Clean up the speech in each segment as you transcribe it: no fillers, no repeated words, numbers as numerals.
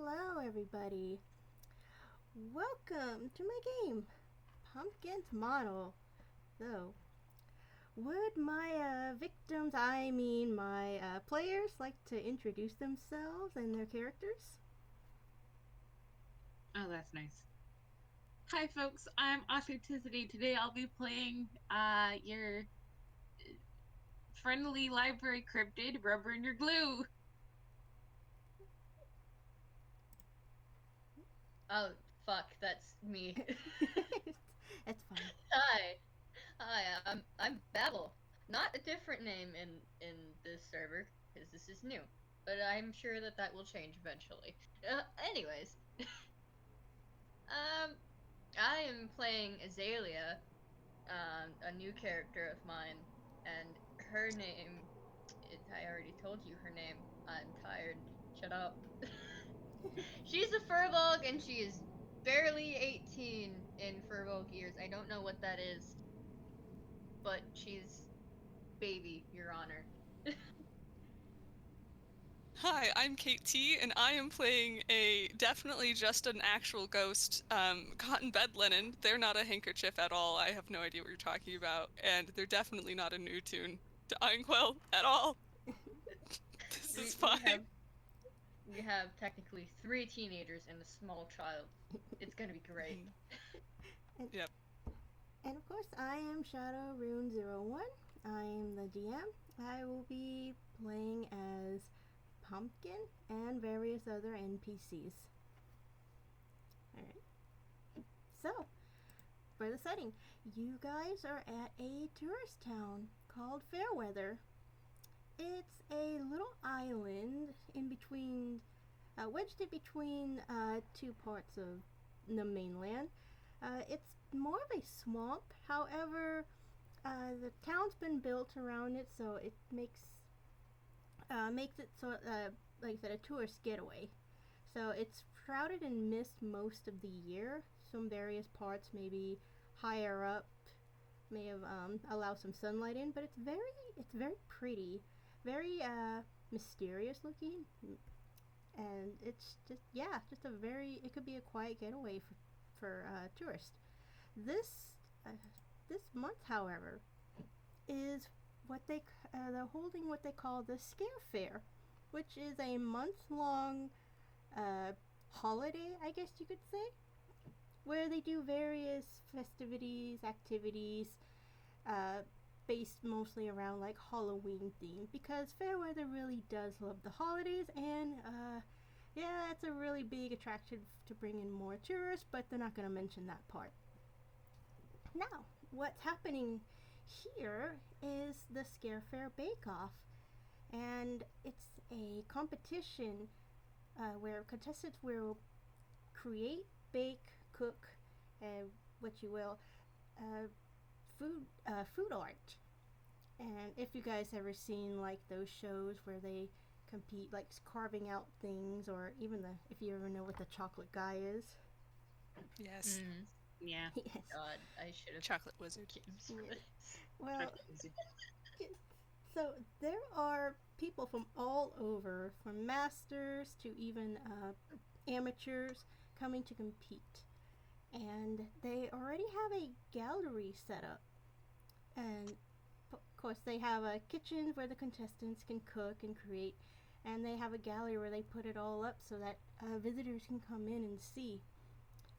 Hello, everybody. Welcome to my game, Pumpkin's Model. So, would my victims, my players, like to introduce themselves and their characters? Oh, that's nice. Hi, folks. I'm Authenticity. Today I'll be playing your friendly library cryptid, Rubber and Your Glue. Oh, fuck, that's me. It's fine. Hi, I'm Babble. Not a different name in this server because this is new, but I'm sure that will change eventually. Anyways, I am playing Azalea, a new character of mine, and her name. I already told you her name. I'm tired. Shut up. She's a Furbolg and she is barely 18 in Furbolg years. I don't know what that is, but she's baby, Your Honor. Hi, I'm Kate T, and I am playing definitely just an actual ghost, cotton bed linen. They're not a handkerchief at all. I have no idea what you're talking about, and they're definitely not a new tune to Inkwell at all. This is fine. We have technically 3 teenagers and a small child. It's gonna be great. And, Yep. and of course, I am Shadowrune-One. I am the DM. I will be playing as Pumpkin and various other NPCs. Alright. So, for the setting, you guys are at a tourist town called Faire Weather. It's a little island in between, wedged in between two parts of the mainland. It's more of a swamp. However, the town's been built around it, so it makes it so, like I said, a tourist getaway. So it's shrouded in mist most of the year. Some various parts, maybe higher up, may have allow some sunlight in, but it's very pretty, very mysterious looking, and it's just a very, it could be a quiet getaway for tourists. This this month, however, is they're holding what they call the Scare Fair, which is a month-long holiday, I guess you could say, where they do various festivities, activities, uh, based mostly around like Halloween theme, because Fair Weather really does love the holidays, and yeah, it's a really big attraction to bring in more tourists, but they're not going to mention that part. Now, what's happening here is the Scare Fair Bake Off, and it's a competition where contestants will create, bake, cook, what you will, uh, food art. And if you guys ever seen like those shows where they compete, like carving out things, or even if you ever know what the chocolate guy is. Yes. Yeah. Yes. God, I should have Chocolate wizard. games for this. Well, so there are people from all over, from masters to even amateurs, coming to compete. And they already have a gallery set up. And of course, they have a kitchen where the contestants can cook and create. And they have a gallery where they put it all up so that visitors can come in and see.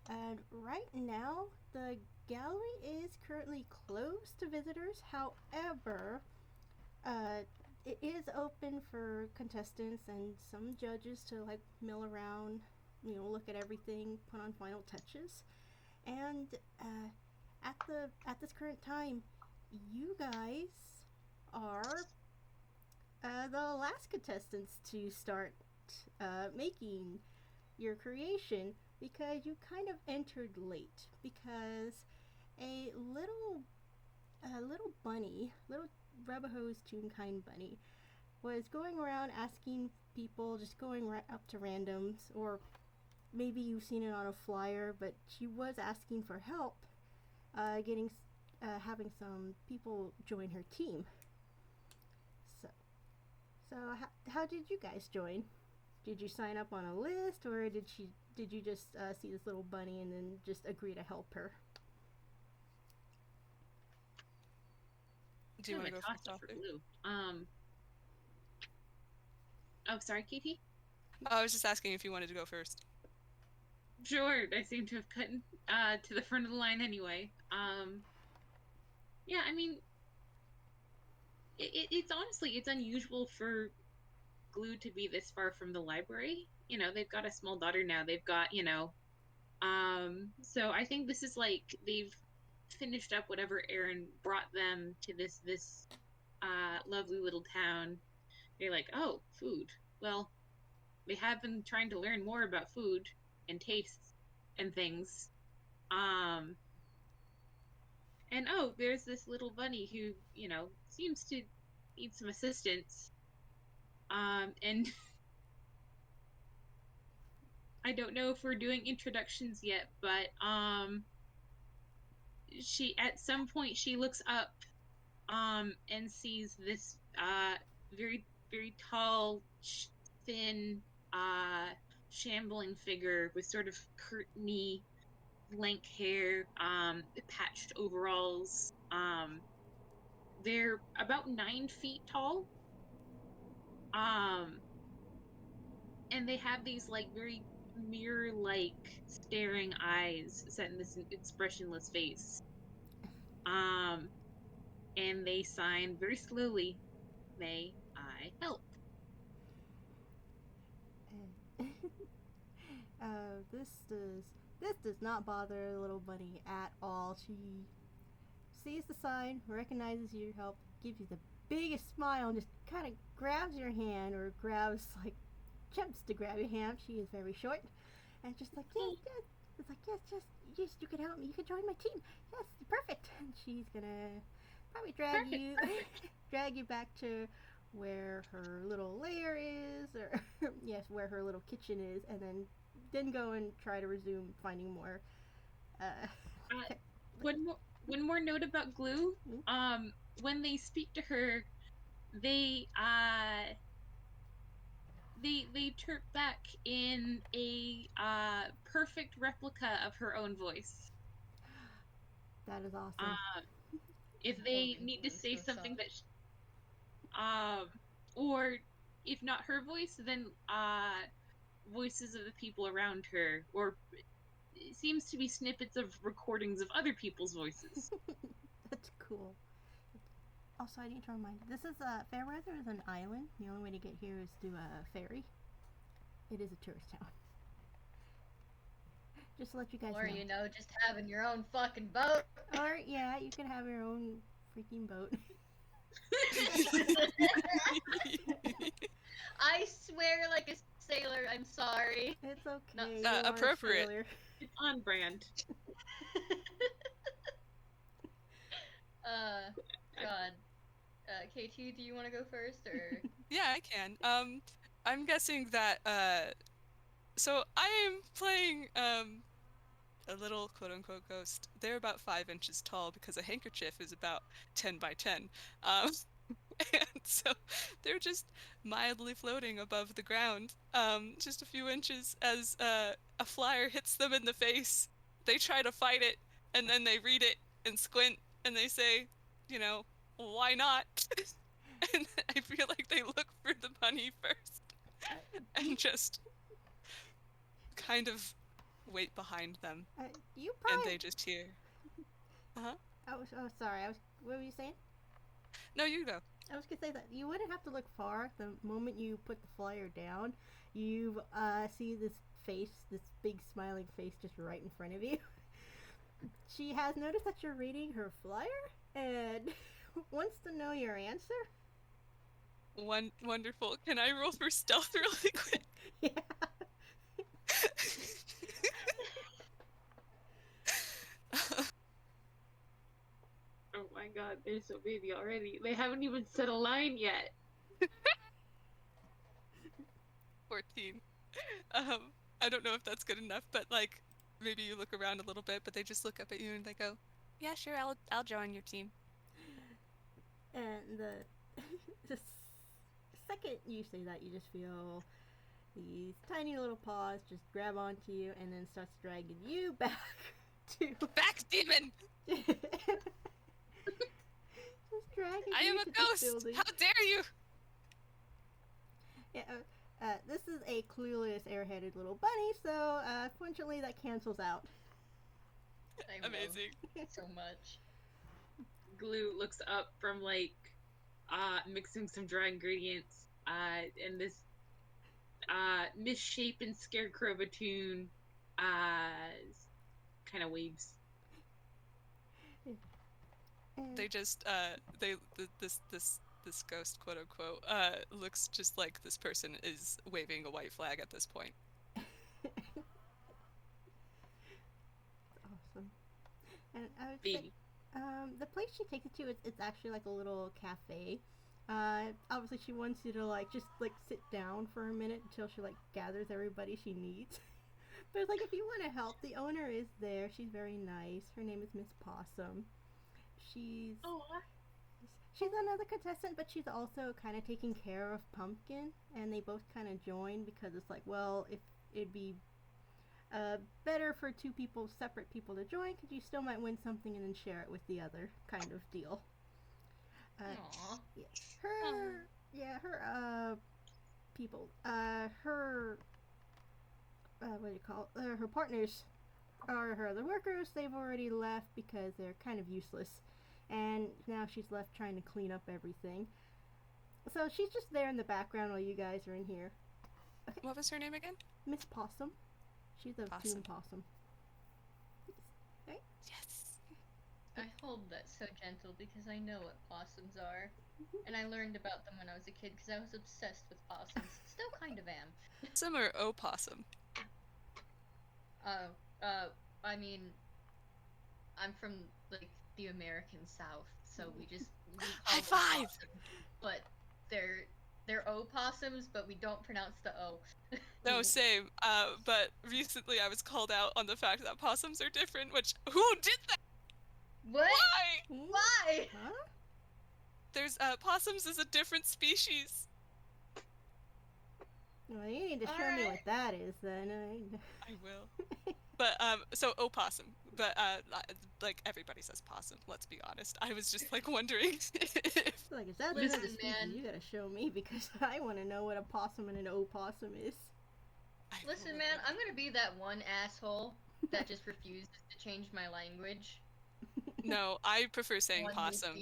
And right now, the gallery is currently closed to visitors. However, it is open for contestants and some judges to like mill around, look at everything, put on final touches. And at this current time, you guys are the last contestants to start making your creation, because you kind of entered late, because a little bunny, little Rubberhose Toonkind bunny, was going around asking people, just going right up to randoms, or maybe you've seen it on a flyer, but she was asking for help, having some people join her team. So how did you guys join? did you sign up on a list, or did you just see this little bunny and then just agree to help her? Do you want to go first? For Glue. Oh, sorry, Katie? I was just asking if you wanted to go first. Sure, I seem to have cut to the front of the line anyway. Yeah, I mean, it's honestly, it's unusual for Glue to be this far from the library. You know, they've got a small daughter now. They've got, so I think this is like they've finished up whatever Aaron brought them to this lovely little town. They're like, oh, food. Well, they have been trying to learn more about food and tastes and things. And oh, there's this little bunny who, seems to need some assistance. And I don't know if we're doing introductions yet, but she at some point she looks up and sees this very, very tall, thin, shambling figure with sort of curtainy, lank hair, patched overalls. They're about 9 feet tall. And they have these like very mirror-like staring eyes set in this expressionless face. And they sign very slowly, "May I help?" This does not bother the little bunny at all. She sees the sign, recognizes your help, gives you the biggest smile, and just kind of grabs your hand, or attempts to grab your hand. She is very short, and just like, yes, it's like, yes, you can help me. You can join my team. Yes, perfect. And she's gonna probably drag you back to where her little lair is, or yes, where her little kitchen is, and then go and try to resume finding more. One more note about Glue. When they speak to her, they chirp back in a perfect replica of her own voice. That is awesome. If they need to say something or if not her voice, then voices of the people around her, or it seems to be snippets of recordings of other people's voices. That's cool. Also, I need to remind you, this is Faire Weather is an island. The only way to get here is through a ferry. It is a tourist town. Just to let you guys know. Or, just having your own fucking boat. Or, yeah, you can have your own freaking boat. I swear like a sailor, I'm sorry. It's okay. Not appropriate. It's on brand. God. KT, do you want to go first, or? Yeah, I can. I'm guessing that, so I am playing, a little quote-unquote ghost. They're about 5 inches tall because a handkerchief is about 10 by 10. And so they're just mildly floating above the ground, just a few inches as a flyer hits them in the face. They try to fight it, and then they read it and squint, and they say, why not? And I feel like they look for the bunny first, and just kind of wait behind them. And they just hear. Uh-huh. Oh, sorry. What were you saying? No, you go. I was gonna say that you wouldn't have to look far. The moment you put the flyer down, you see this face, this big smiling face, just right in front of you. She has noticed that you're reading her flyer and wants to know your answer. Wonderful. Can I roll for stealth really quick? Yeah. Oh my god, they're so baby already. They haven't even said a line yet. 14. I don't know if that's good enough, but maybe you look around a little bit, but they just look up at you and they go, "Yeah, sure, I'll join your team." And the second you say that, you just feel these tiny little paws just grab onto you and then starts dragging you back to... Back, demon! just dragging I you am a to ghost! this building. How dare you! Yeah, this is a clueless, airheaded little bunny, so fortunately that cancels out. I Amazing. love so much. Glue looks up from like mixing some dry ingredients and this misshapen scarecrow batoon kind of waves. They just this ghost, quote unquote, looks just like this person is waving a white flag at this point. Awesome. And I would say, the place she takes it to, it's actually like a little cafe. Obviously she wants you to like just like sit down for a minute until she like gathers everybody she needs. But it's like, if you want to help, the owner is there. She's very nice. Her name is Miss Possum. She's another contestant, but she's also kind of taking care of Pumpkin, and they both kind of join because it's like, well, if it'd be better for separate people to join, because you still might win something and then share it with the other kind of deal. Aww. Yeah, her people, her what do you call it? Her partners are her other workers. They've already left because they're kind of useless, and now she's left trying to clean up everything. So she's just there in the background while you guys are in here. Okay. What was her name again? Miss Possum. She's a Possum. Toon Possum. Right? Yes. I hold that so gentle because I know what possums are. And I learned about them when I was a kid because I was obsessed with possums. Still kind of am. Some are opossum. I mean, I'm from, like, the American South, so we call High them five! possum. But they're opossums, but we don't pronounce the O. No, same. But recently I was called out on the fact that possums are different, which, who did that? What? Why? Why? Huh? There's, possums is a different species. Well, you need to show me what that is, then. I will. But, so opossum. But, like, everybody says possum, let's be honest. I was just, like, wondering if... Like, if that's Listen, another species, man. you gotta show me, because I want to know what a possum and an opossum is. Listen, man, I'm gonna be that one asshole that just refuses to change my language. No, I prefer saying One possum.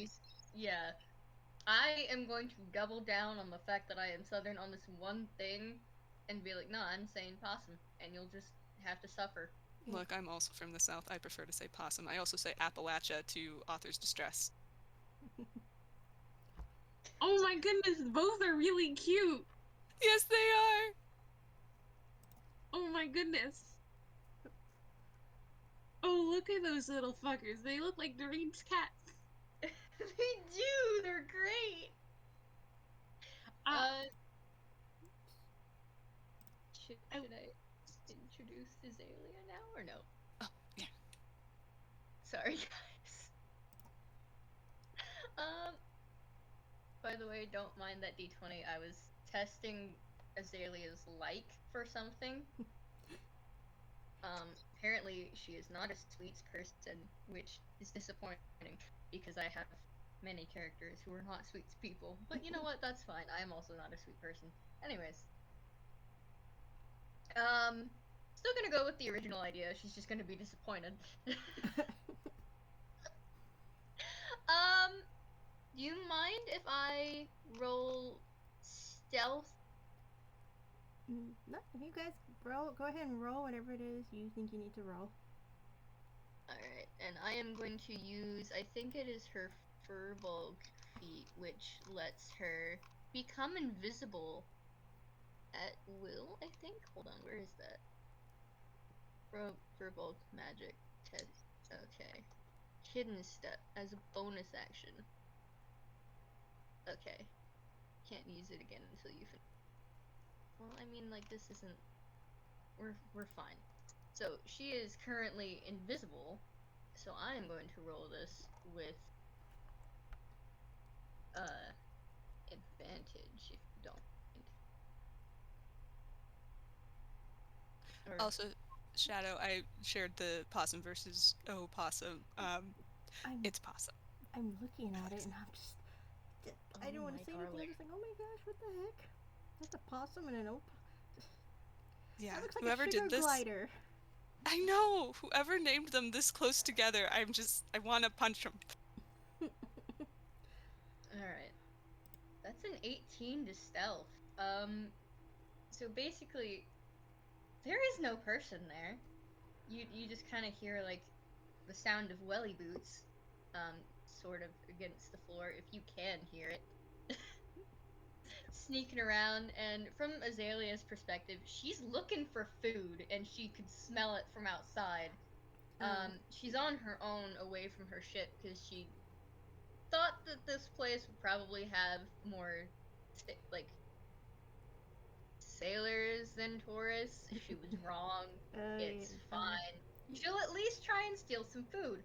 Yeah. I am going to double down on the fact that I am Southern on this one thing and be like, no, I'm saying possum, and you'll just have to suffer. Look, I'm also from the South. I prefer to say possum. I also say Appalachia to author's distress. Oh my goodness, both are really cute. Yes, they are! Oh my goodness. Oh, look at those little fuckers. They look like deranged cats. They do! They're great! Should I introduce Azalea now, or no? Oh, yeah. Sorry, guys. By the way, don't mind that D20. I was testing Azalea's like for something. Apparently she is not a sweets person, which is disappointing because I have many characters who are not sweets people. But you know what? That's fine. I am also not a sweet person. Anyways. Still gonna go with the original idea. She's just gonna be disappointed. Do you mind if I roll stealth? No, if you guys roll, go ahead and roll whatever it is you think you need to roll. Alright, and I am going to use, I think it is her Furball feat, which lets her become invisible at will, I think? Hold on, where is that? Furball magic test. Okay. Hidden step as a bonus action. Okay. Can't use it again until you finish. Well, I mean, like, this isn't... We're fine. So, she is currently invisible, so I am going to roll this with, advantage, if you don't mind. Or Also, Shadow, I shared the possum versus opossum. I'm It's possum. I'm looking at it and I'm just I don't Oh want my to say anything. I'm garlic. just like, oh my gosh, what the heck? That's a possum and an oak. Yeah, That looks like whoever a sugar did this, glider. I know. Whoever named them this close together, I want to punch them. Alright. That's an 18 to stealth. So basically, there is no person there. You just kind of hear, like, the sound of welly boots, sort of against the floor, if you can hear it. Sneaking around, and from Azalea's perspective, she's looking for food, and she could smell it from outside. She's on her own away from her ship, because she thought that this place would probably have more, like, sailors than tourists. She was wrong. It's fine. She'll at least try and steal some food.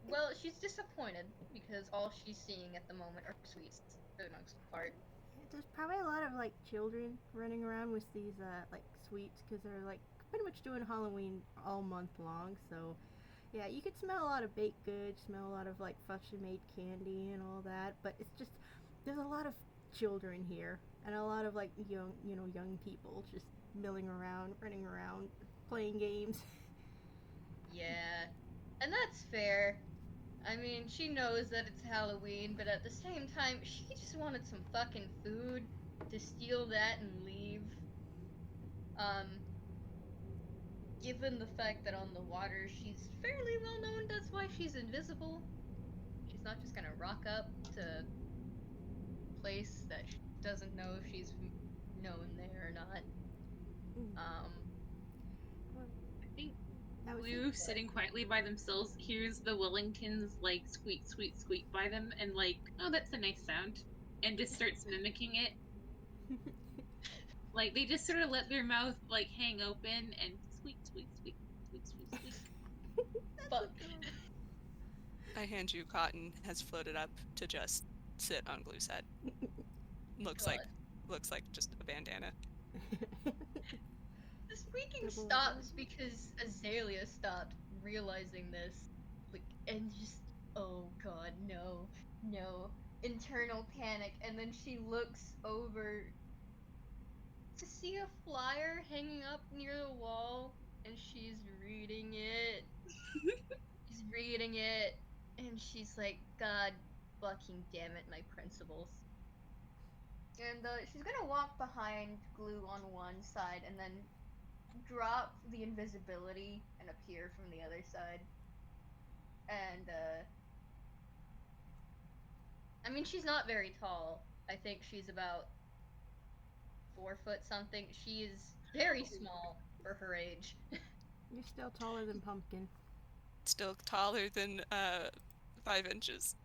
Well, she's disappointed because all she's seeing at the moment are sweets for the most part. There's probably a lot of like children running around with these like sweets because they're like pretty much doing Halloween all month long. So yeah, you could smell a lot of baked goods, smell a lot of like freshly made candy and all that. But it's just there's a lot of children here and a lot of like young people just milling around, running around, playing games. Yeah, and that's fair. I mean, she knows that it's Halloween, but at the same time, she just wanted some fucking food to steal that and leave. Given the fact that on the water she's fairly well known, that's why she's invisible. She's not just gonna rock up to a place that she doesn't know if she's known there or not. I think I was Blue, sitting quietly by themselves, hears the Wellingtons like squeak, squeak, squeak by them, and like, oh, that's a nice sound, and just starts mimicking it. Like they just sort of let their mouth like hang open and squeak, squeak, squeak, squeak, squeak, squeak. Fuck. I hand you Cotton has floated up to just sit on Glue's head. Looks God. like just a bandana. The squeaking Double stops because Azalea stopped realizing this. Like, and just, oh god, no. Internal panic, and then she looks over to see a flyer hanging up near the wall, and she's reading it. And she's like, God fucking damn it, my principles. And she's gonna walk behind Glue on one side and then drop the invisibility and appear from the other side. And, I mean, she's not very tall. I think she's about 4 foot something. She is very small for her age. You're still taller than Pumpkin. Still taller than 5 inches.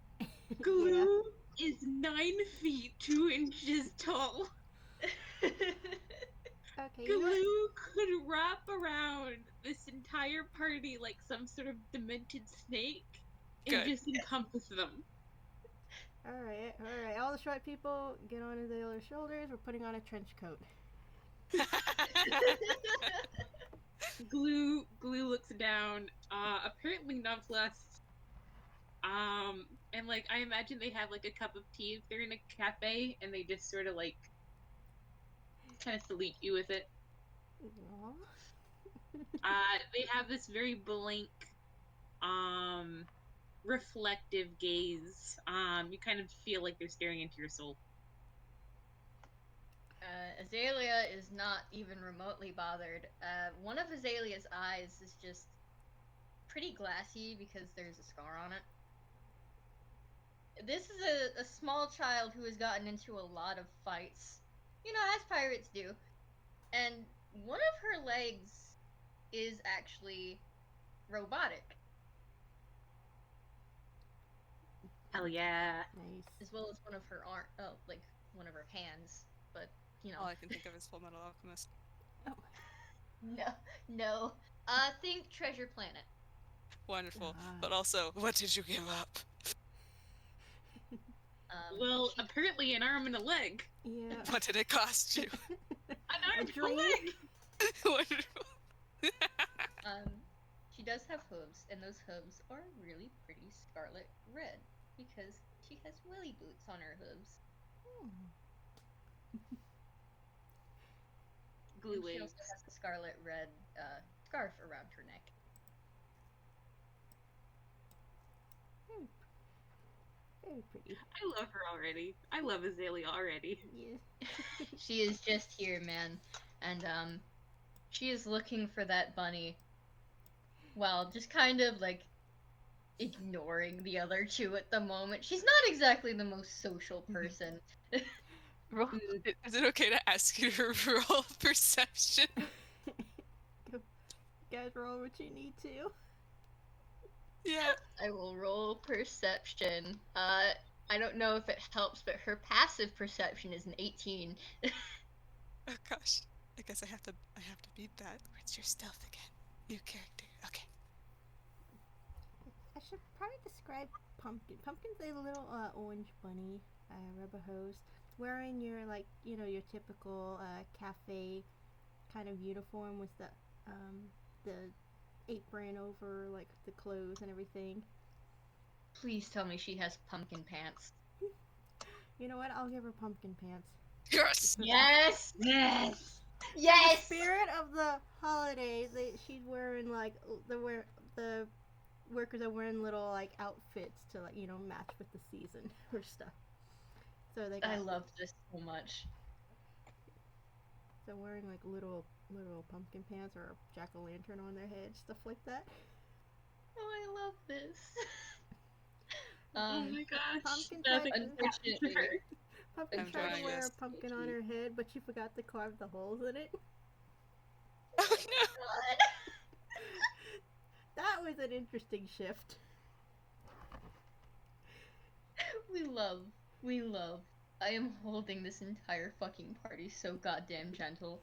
Glue is 9 feet 2 inches tall. Okay, Glue could wrap around this entire party like some sort of demented snake and Good. just encompass them. Alright. All the short people, get on the other shoulders. We're putting on a trench coat. Glue looks down, apparently nonplussed. And like I imagine they have like a cup of tea if they're in a cafe, and they just sort of like kind of salute you with it. They have this very blank, reflective gaze. You kind of feel like they're staring into your soul. Azalea is not even remotely bothered. One of Azalea's eyes is just pretty glassy because there's a scar on it. This is a small child who has gotten into a lot of fights, you know, as pirates do. And one of her legs is actually robotic. Hell yeah. Nice. As well as one of her one of her hands. But, you know. All I can think of is Full Metal Alchemist. No. Think Treasure Planet. Wonderful. But also, what did you give up? Well, apparently an arm and a leg. Yeah. What did it cost you? An arm and a leg! Wonderful. She does have hooves, and those hooves are really pretty scarlet red because she has willy boots on her hooves. Glue And she waves. also has a scarlet red scarf around her neck. Very pretty. I love her already. I love Azalea already. Yeah. She is just here, man, and she is looking for that bunny. Well, just kind of like ignoring the other two at the moment. She's not exactly the most social person. Roll. Is it okay to ask you to roll perception? You guys roll what you need to. Yeah. I will roll perception. I don't know if it helps, but her passive perception is an 18. Oh gosh. I guess I have to beat that. Where's your stealth again? New character. Okay. I should probably describe Pumpkin. Pumpkin's a little orange bunny, rubber hose, wearing your your typical cafe kind of uniform with the apron over like the clothes and everything. Please tell me she has pumpkin pants. You know what? I'll give her pumpkin pants. Yes. Yes! Yes! In the Yes! spirit of the holidays, she's wearing like the workers are wearing little like outfits to match with the season or stuff. So they got, I love this so much. they're wearing like little pumpkin pants or a jack-o'-lantern on their head, stuff like that. Oh, I love this. Oh my gosh. Pumpkin Nothing tried- can happen to her. Pumpkin I'm tried drawing to wear this. a pumpkin on her head, but she forgot to carve the holes in it. Oh no. That was an interesting shift. We love. I am holding this entire fucking party so goddamn gentle.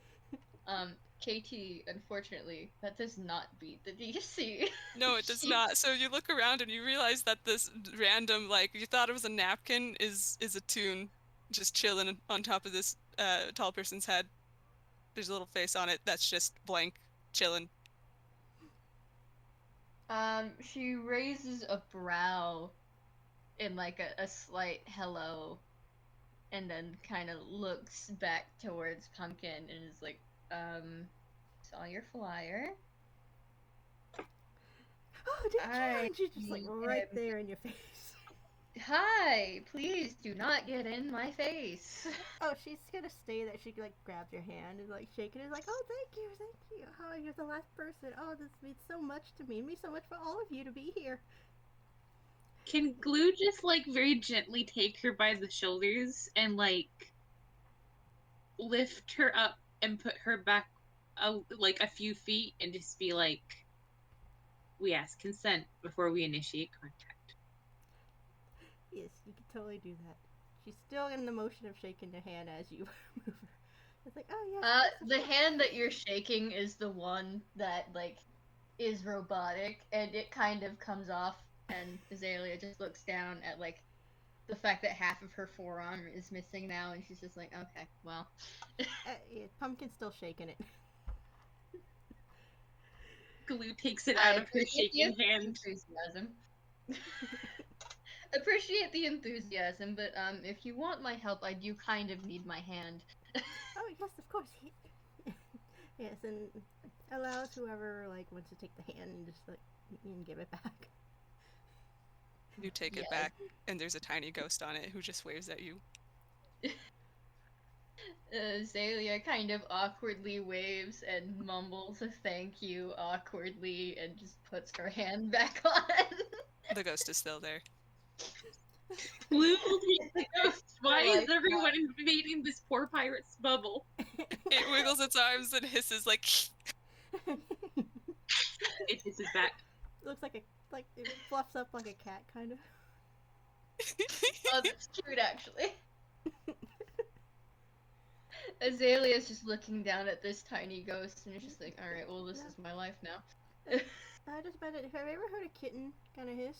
KT, unfortunately, that does not beat the DC. No, it does not. So you look around and you realize that this random, you thought it was a napkin, is a tune just chilling on top of this tall person's head. There's a little face on it that's just blank, chilling. She raises a brow in like a slight hello, and then kind of looks back towards Pumpkin and is like, saw your flyer. Oh, did you? And she's just like I right am- there in your face. Hi, please do not get in my face. Oh, she's gonna stay there. She like grabs your hand and like shaking it. Like, oh, thank you. Oh, you're the last person. Oh, this means so much to me. It means so much for all of you to be here. Can Glue just very gently take her by the shoulders and lift her up and put her back a few feet and just be like, we ask consent before we initiate contact. Yes, you can totally do that. She's still in the motion of shaking your hand as you move her. It's like, oh yeah. The hand that you're shaking is the one that is robotic, and it kind of comes off, and Azalea just looks down at the fact that half of her forearm is missing now, and she's just like, okay, well. Yeah, Pumpkin's still shaking it. Glue takes it out of her shaking hand. Enthusiasm. Appreciate the enthusiasm, but if you want my help, I do kind of need my hand. Oh yes, of course. Yes, and allows whoever wants to take the hand and just and give it back. You take it Yes. back, and there's a tiny ghost on it who just waves at you. Azalea kind of awkwardly waves and mumbles a thank you awkwardly and just puts her hand back on. The ghost is still there. Glue will take the ghost. Why Oh is my everyone invading this poor pirate's bubble? It wiggles its arms and hisses like. It hisses back. Looks like it fluffs up like a cat, kind of. Oh, that's cute, actually. Azalea's just looking down at this tiny ghost and is just like, alright, well, this is my life now. Just about it. Have you ever heard a kitten kind of hiss?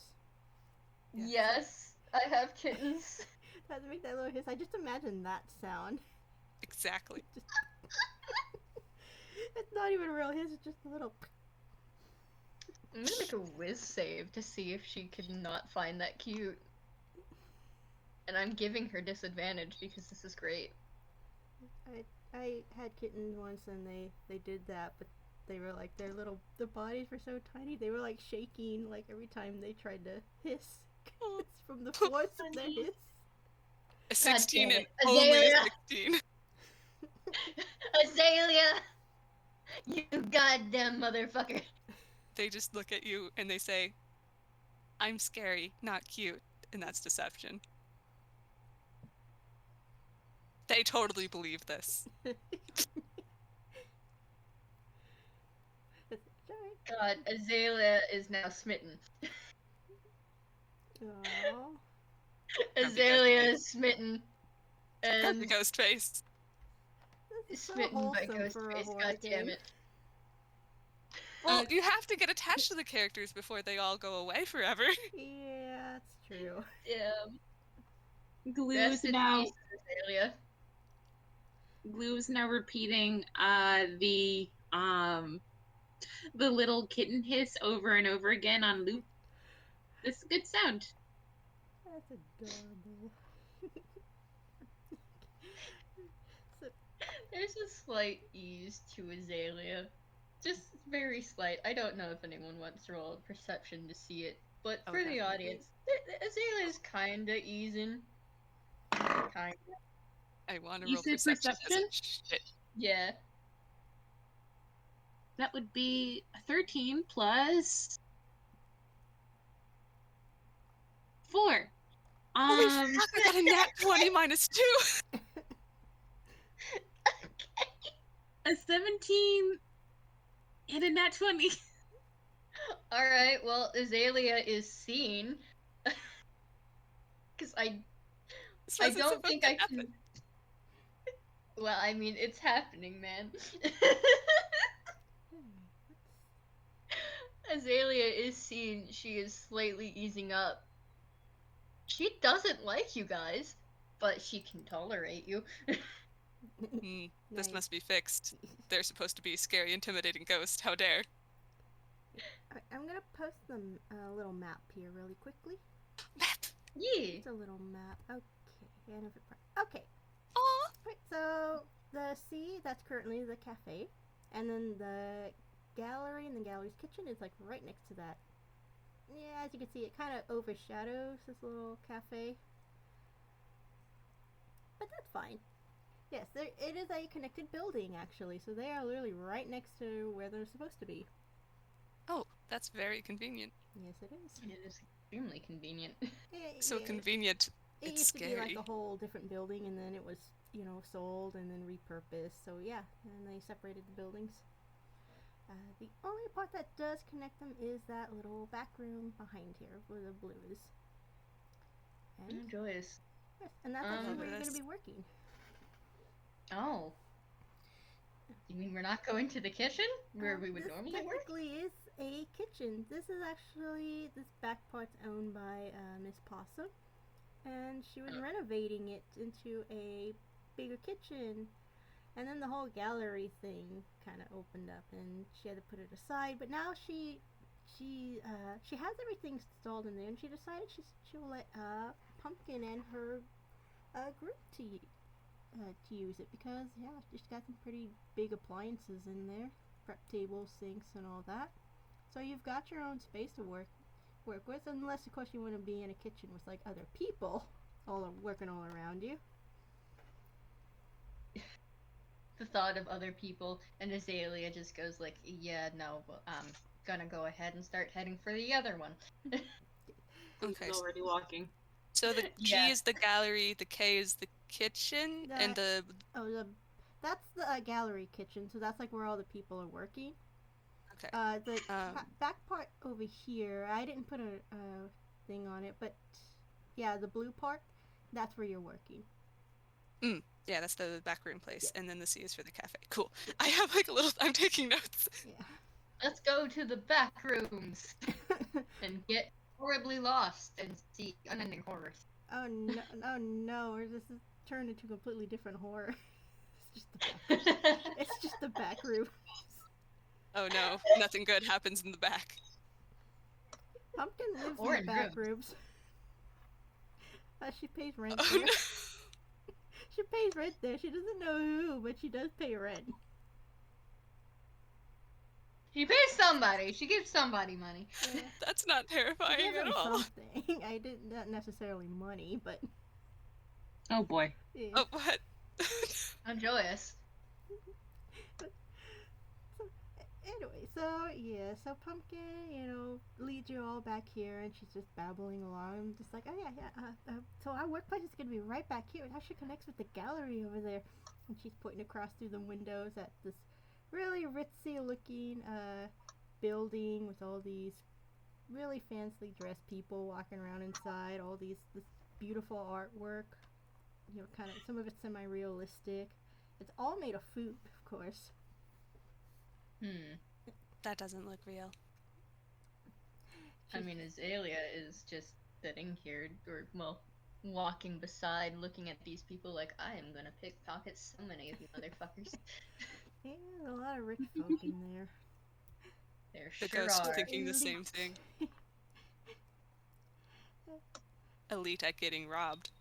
Yeah. Yes, I have kittens. Doesn't make that little hiss. I just imagine that sound. Exactly. It's not even a real hiss, it's just a little. I'm gonna make a whiz save to see if she could not find that cute. And I'm giving her disadvantage because this is great. I had kittens once and they did that, but they were like the bodies were so tiny they were like shaking like every time they tried to hiss. It's from the force of their hiss. A 16 damn and it. only a Azalea! 16. Azalea! You goddamn motherfucker! They just look at you and they say, I'm scary, not cute. And that's deception. They totally believe this. God, Azalea is now smitten. Aww. Azalea is smitten. Got the And ghost face. This is so smitten by wholesome for a Ghostface, horror god damn game. it. Well, you have to get attached to the characters before they all go away forever. Yeah, that's true. Glue Rest is in now peace, Azalea. Glue is now repeating the little kitten hiss over and over again on loop. This is a good sound. That's adorable. So, There's a slight ease to Azalea. Just very slight. I don't know if anyone wants to roll a perception to see it, but Oh, for the definitely. audience, Azalea's kinda easing. Kinda. I want to You roll said perception. 'cause perception? shit. Yeah. That would be a 13 plus 4. Holy fuck, I got a nat 20 minus 2! A 17 and a nat 20. Alright, well, Azalea is seen. Because I This I wasn't don't supposed think to I happen. can. Well, I mean, it's happening, man. Azalea is seen. She is slightly easing up. She doesn't like you guys, but she can tolerate you. This nice. must be fixed. They're supposed to be scary, intimidating ghosts. How dare. I'm gonna post them a little map here really quickly. Map! Yeah. It's a little map. Okay. Okay. Aw! Right, so the sea, that's currently the cafe. And then the gallery and the gallery's kitchen is like right next to that. Yeah, as you can see, it kind of overshadows this little cafe. But that's fine. Yes, it is a connected building actually, so they are literally right next to where they're supposed to be. Oh, that's very convenient. Yes, it is. It is extremely convenient. So Yeah, convenient. It It's used to be like scary. a whole different building, and then it was, sold and then repurposed. So yeah, and they separated the buildings. The only part that does connect them is that little back room behind here where the blue is. And, Joyous. yes, and that's actually where you're Yes. going to be working. Oh. You mean we're not going to the kitchen where we would normally work? This technically is a kitchen. This back part's owned by Miss Possum, and she was renovating it into a bigger kitchen. And then the whole gallery thing kind of opened up, and she had to put it aside. But now she has everything installed in there, and she decided she'll let Pumpkin and her group to use it because she's got some pretty big appliances in there, prep tables, sinks, and all that. So you've got your own space to work with, unless of course you want to be in a kitchen with like other people working all around you. The thought of other people, and Azalea just goes like, yeah, no, but I'm gonna go ahead and start heading for the other one. Okay. He's already walking. So the G Yeah. is the gallery, the K is the kitchen, and the That's the gallery kitchen, so that's like where all the people are working. okay. The back part over here, I didn't put a thing on it, but yeah, the blue part, that's where you're working. Yeah, that's the backroom place, and then the C is for the cafe. Cool. I have like a little. I'm taking notes. Yeah. Let's go to the back rooms and get horribly lost and see unending horrors. Oh no, or this is turned into a completely different horror. It's just the back room. Oh no, nothing good happens in the back. Pumpkin lives Or in the in back rooms. rooms. She pays rent Oh there. no. She pays rent there. She doesn't know who, but she does pay rent. She pays somebody. She gives somebody money. Yeah. That's not She terrifying gives at them all. something. I didn't not necessarily money, but Oh boy. yeah. Oh, what? I'm joyous. Anyway, so Pumpkin, leads you all back here, and she's just babbling along. I'm just like, oh yeah. So our workplace is gonna be right back here. It actually connects with the gallery over there. And she's pointing across through the windows at this really ritzy-looking building with all these really fancily dressed people walking around inside. All this beautiful artwork. Kind of some of it's semi-realistic. It's all made of food, of course. That doesn't look real. I mean, Azalea is just sitting here, or, well, walking beside, looking at these people like, I am gonna pickpocket so many of you motherfuckers. Yeah, there's a lot of rich folk in there. There The sure ghost are. thinking the same thing. Elite at getting robbed.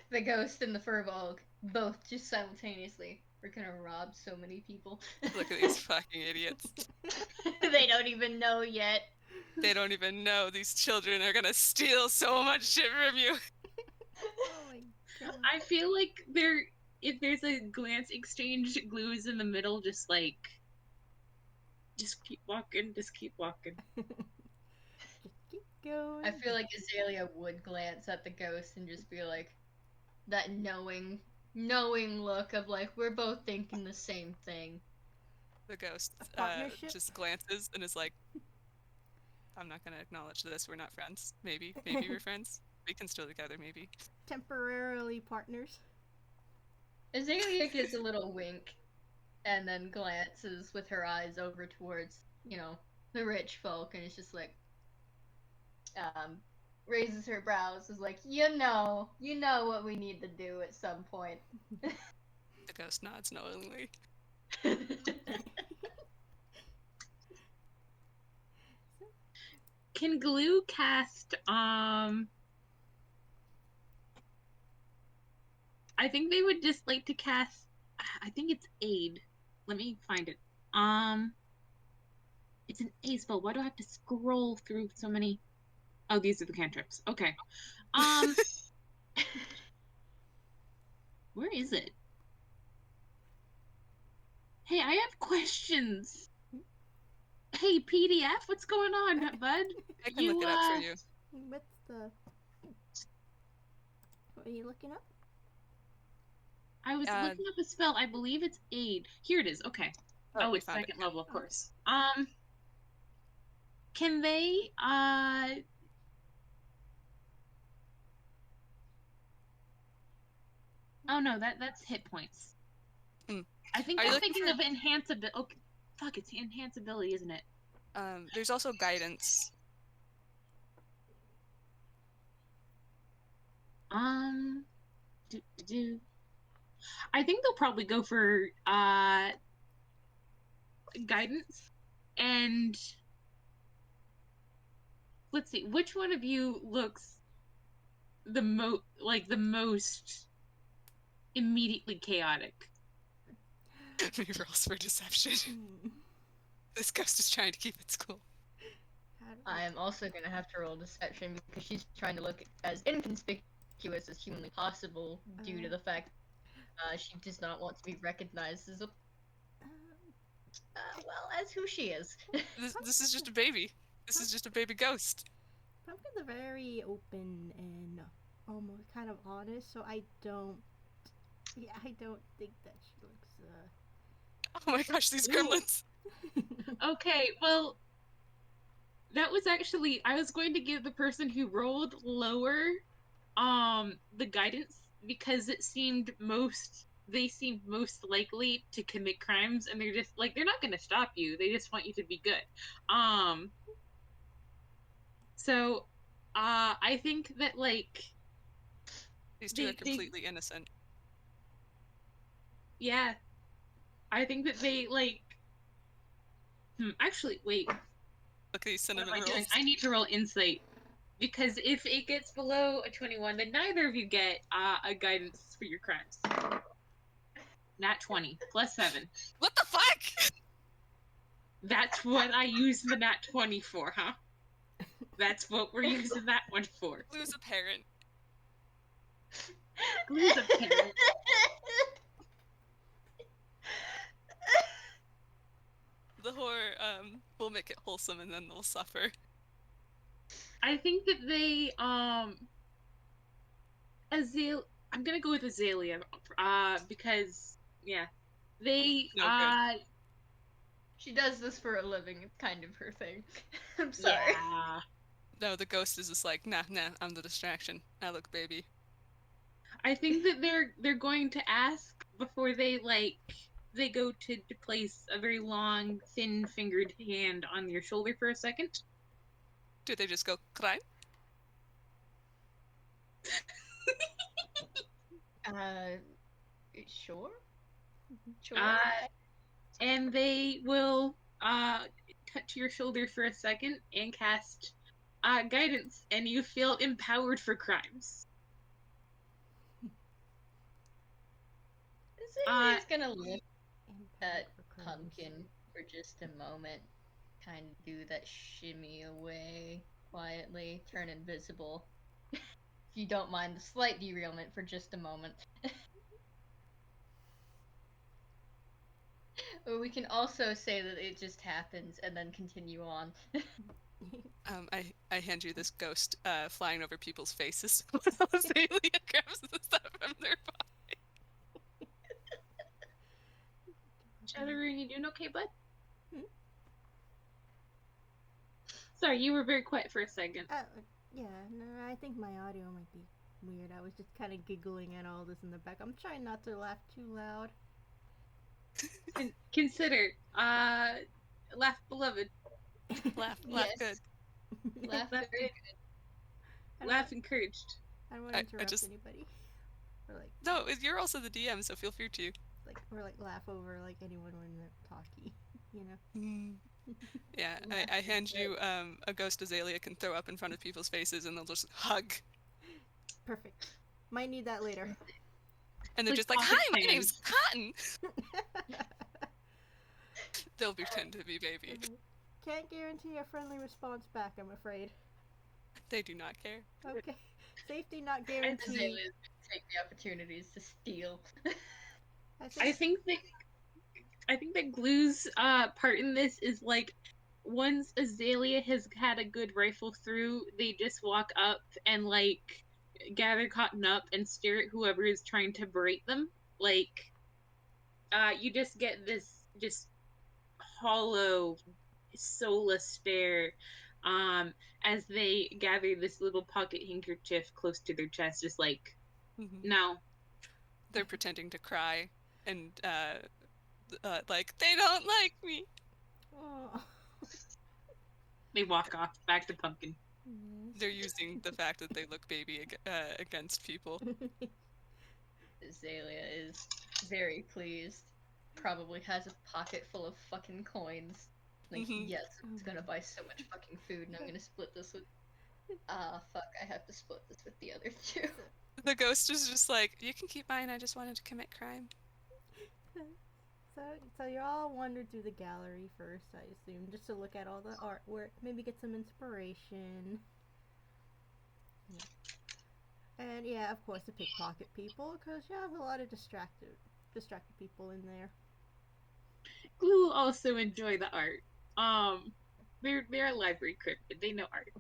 The ghost and the furbolg, both just simultaneously. We're gonna rob so many people. Look at these fucking idiots. They don't even know yet. They don't even know these children are gonna steal so much shit from you. Oh my god. I feel like if there's a glance exchange, Glue is in the middle, just keep walking, just keep walking. Just keep going. I feel like Azalea would glance at the ghost and just be like, that knowing look of like, we're both thinking the same thing. The ghost Partnership? just glances and is like, I'm not gonna acknowledge this, we're not friends. Maybe we're friends. We can still together, maybe. Temporarily partners. Azalea gives a little wink and then glances with her eyes over towards, the rich folk, and it's just like, raises her brows, is like, you know what we need to do at some point. The ghost nods knowingly. Can Glue cast, I think they would just like to cast, I think it's Aid. Let me find it. It's an aid spell. Why do I have to scroll through so many? Oh, these are the cantrips. Okay. Where is it? Hey, I have questions. Hey, PDF, what's going on, bud? I can look it up for you. What's the... What are you looking up? I was looking up a spell. I believe it's Aid. Here it is. Okay. Oh, it's second level, of course. Can they, Oh no, that's hit points. I think I'm thinking of enhanceability. Okay, fuck, it's enhanceability, isn't it? There's also guidance. I think they'll probably go for guidance, and let's see, which one of you looks the most immediately chaotic? Me rolls for deception. This ghost is trying to keep its cool. I am also gonna have to roll deception because she's trying to look as inconspicuous as humanly possible due to the fact she does not want to be recognized as as who she is. This is just a baby. This is just a baby ghost. Pumpkin's a very open and almost kind of honest, so I don't think that she looks Oh my gosh, these gremlins. Okay, well, that was actually, I was going to give the person who rolled lower the guidance because they seemed most likely to commit crimes, and they're just like, they're not going to stop you, they just want you to be good. So I think that, like, these two are completely innocent. Yeah. I think that they, like... actually, wait. Look at these What am cinnamon I doing? rolls. I need to roll insight. Because if it gets below a 21, then neither of you get a guidance for your crimes. Nat 20, plus 7. What the fuck? That's what I use the nat 20 for, huh? That's what we're using that one for. Lose a parent. Glue's a parent. The horror will make it wholesome and then they'll suffer. I think that they, Azalea, I'm gonna go with Azalea, because, yeah, they, No good. She does this for a living. It's kind of her thing. I'm sorry. yeah. No, the ghost is just like, nah, I'm the distraction. Now look, baby. I think that they're going to ask before they go to place a very long, thin-fingered hand on your shoulder for a second. Do they just go, crime? Sure. Sure. And they will touch your shoulder for a second and cast guidance, and you feel empowered for crimes. Azalea's gonna look at Impact for crimes. Pumpkin for just a moment. Kind of do that shimmy away quietly, turn invisible. If you don't mind the slight derailment for just a moment. Or we can also say that it just happens and then continue on. I hand you this ghost flying over people's faces. Azalea grabs the stuff from their body. Shadowrune, you doing okay, bud? Hmm? Sorry, you were very quiet for a second. Yeah, no, I think my audio might be weird. I was just kind of giggling at all this in the back. I'm trying not to laugh too loud. And consider, laugh beloved. Laugh Yes. good. Laugh Laugh very good. Laugh encouraged. I don't want to I interrupt just- anybody. Or like, No, you're also the DM, so feel free to. laugh over like anyone when they're talking, you know. Yeah, Laugh I hand good. you a ghost Azalea can throw up in front of people's faces and they'll just hug. Perfect. Might need that later. And they're Like just like, pocket hi, my fans. name's Cotton! They'll pretend to be baby. Can't guarantee a friendly response back, I'm afraid. They do not care. Okay. Safety not And guaranteed. Azalea's take the opportunities to steal. I think that Glue's part in this is like, once Azalea has had a good rifle through, they just walk up and like gather Cotton up and stare at whoever is trying to berate them. Like, you just get this just hollow, soulless stare as they gather this little pocket handkerchief close to their chest, just like, Mhm. no. They're pretending to cry and like, they don't like me. Oh. They walk off back to Pumpkin. They're using the fact that they look baby against people. Azalea is very pleased. Probably has a pocket full of fucking coins. Like, Mhm. yes, it's gonna buy so much fucking food, and I'm gonna split this with. Fuck, I have to split this with the other two. The ghost is just like, you can keep mine, I just wanted to commit crime. So you all wandered through the gallery first, I assume, just to look at all the artwork, maybe get some inspiration. Yeah. And yeah, of course, the pickpocket people, because you have a lot of distracted people in there. Glue also enjoy the art. They're a library cryptid. They know art.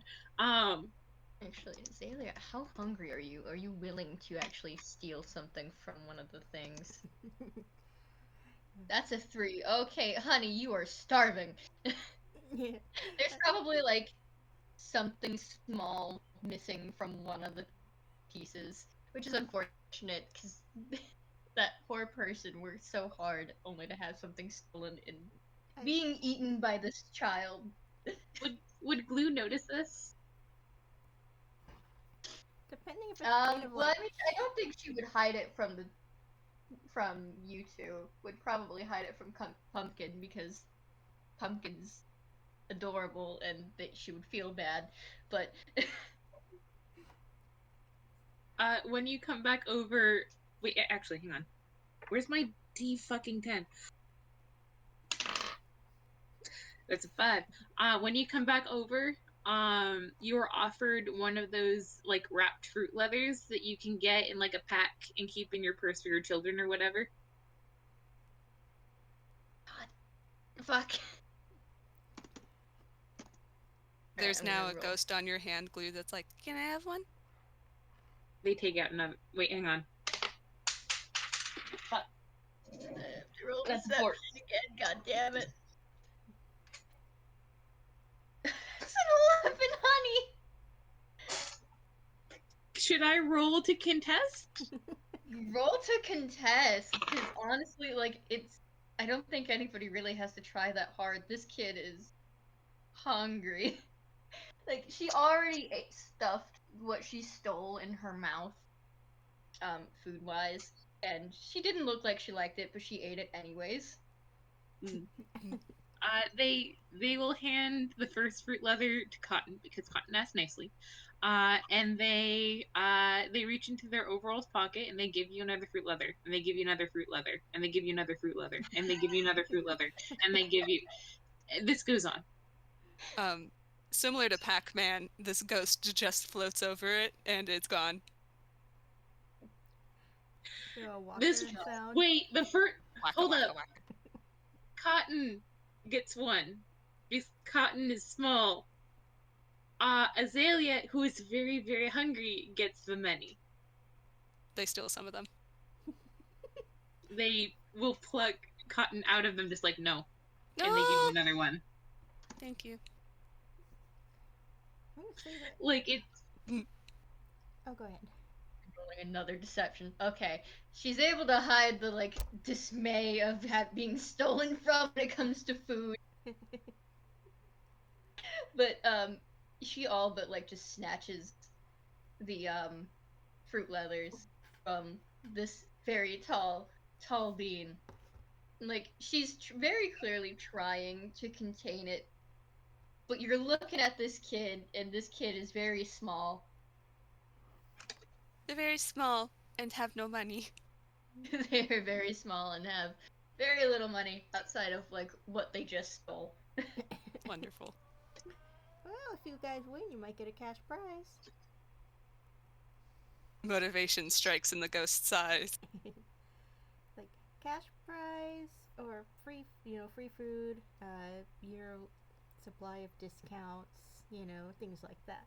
Actually, Azalea, how hungry are you? Are you willing to actually steal something from one of the things? That's a 3. Okay, honey, you are starving. Yeah. There's probably like something small missing from one of the pieces, which is unfortunate because that poor person worked so hard only to have something stolen and being eaten by this child. Would Glue notice this? Depending if it's made of Well, like, I mean, I don't think she would hide it from from you two would probably hide it from Pumpkin because Pumpkin's adorable and that she would feel bad. But when you come back over, wait, actually, hang on. Where's my D-fucking-10? That's a 5. When you come back over, you are offered one of those like wrapped fruit leathers that you can get in like a pack and keep in your purse for your children or whatever. God, fuck. There's I'm now gonna a roll. ghost on your hand glue that's like, can I have one? They take out another. Wait, hang on. Fuck. I have to roll That's deception important. again. God damn it. It's an 11, honey. Should I roll to contest? Roll to contest, because honestly, like, I don't think anybody really has to try that hard. This kid is hungry. Like, she already stuffed what she stole in her mouth, food-wise, and she didn't look like she liked it, but she ate it anyways. They will hand the first fruit leather to Cotton because Cotton asked nicely, and they reach into their overalls pocket and they give you another fruit leather, and they give you another fruit leather, and they give you another fruit leather, and they give you another fruit leather, and they give you. This goes on. Similar to Pac-Man, this ghost just floats over it and it's gone. This sound. wait the first. Waka, Hold waka, up. waka. Cotton gets one because Cotton is small. Azalea, who is very, very hungry, gets the many. They steal some of them. They will pluck Cotton out of them just like, no. No! And they give you another one. Thank you. I'm gonna say that. Like, it's... Oh, go ahead. Rolling another deception. Okay. She's able to hide the, like, dismay of being stolen from when it comes to food. But, she all but, like, just snatches the, fruit leathers from this very tall being. Like, she's very clearly trying to contain it. But you're looking at this kid, and this kid is very small. They're very small and have no money. They're very small and have very little money outside of, like, what they just stole. Wonderful. Well, if you guys win, you might get a cash prize. Motivation strikes in the ghost's eyes. Like cash prize or free food, year supply of discounts, things like that.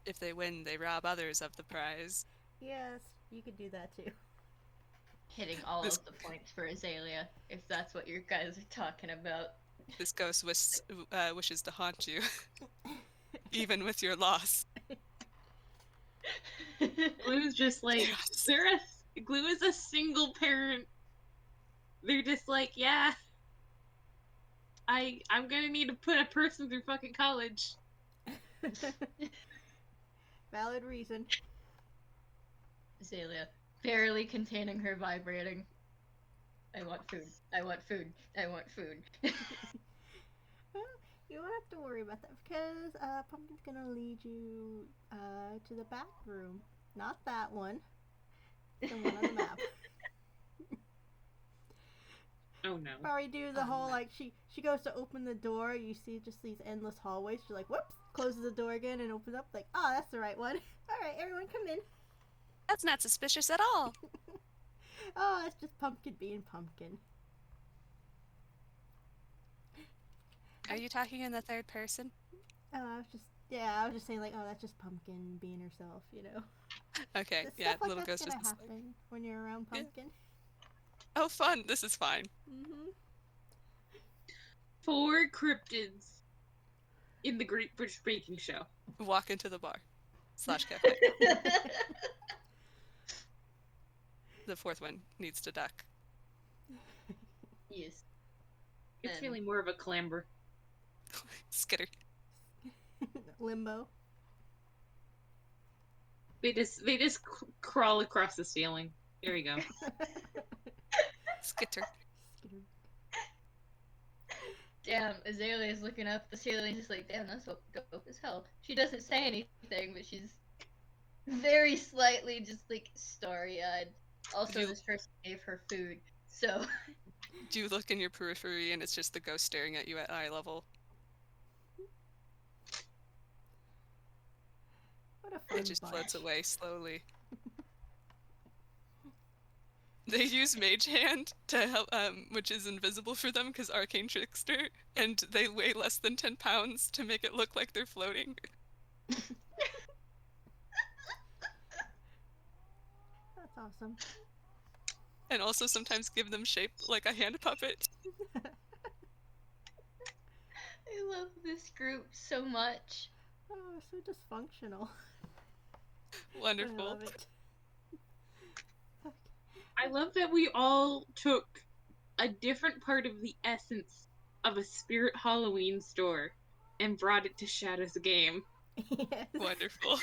If they win, they rob others of the prize. Yes, you could do that too. Hitting all of the points for Azalea, if that's what you guys are talking about. This ghost wishes to haunt you, even with your loss. Glue's just like, Glue is a single parent. They're just like, yeah, I'm gonna need to put a person through fucking college. Valid reason. Azalea, barely containing her vibrating. I want food. I want food. I want food. Well, you don't have to worry about that because Pumpkin's gonna lead you to the back room. Not that one. The one on the map. Oh no. Probably do the whole like she goes to open the door, you see just these endless hallways. She's like, whoops, closes the door again and opens up like, oh, that's the right one. All right, everyone, come in. That's not suspicious at all. Oh, it's just Pumpkin being Pumpkin. Are you talking in the third person? Oh, I was just saying like, oh, that's just Pumpkin being herself, Okay, Stuff yeah, like little that's ghost gonna is happen when you're around Pumpkin. Oh, fun! This is fine. Mm-hmm. 4 cryptids in the Great British Baking Show. Walk into the bar / cafe. The fourth one needs to duck. Yes. It's really more of a clamber. Skitter. Limbo. They just crawl across the ceiling. There you go. Skitter. Skitter. Damn, Azalea's looking up the ceiling, just like, damn, that's dope as hell. She doesn't say anything, but she's very slightly just like starry-eyed. Also, this person gave her food, so. Do you look in your periphery and it's just the ghost staring at you at eye level? What a fun It just floats bunch. away slowly. They use Mage Hand to help, which is invisible for them because Arcane Trickster, and they weigh less than 10 pounds to make it look like they're floating. That's awesome. And also sometimes give them shape like a hand puppet. I love this group so much. Oh, so dysfunctional. Wonderful. I love it. I love that we all took a different part of the essence of a Spirit Halloween store and brought it to Shadow's game. Yes. Wonderful.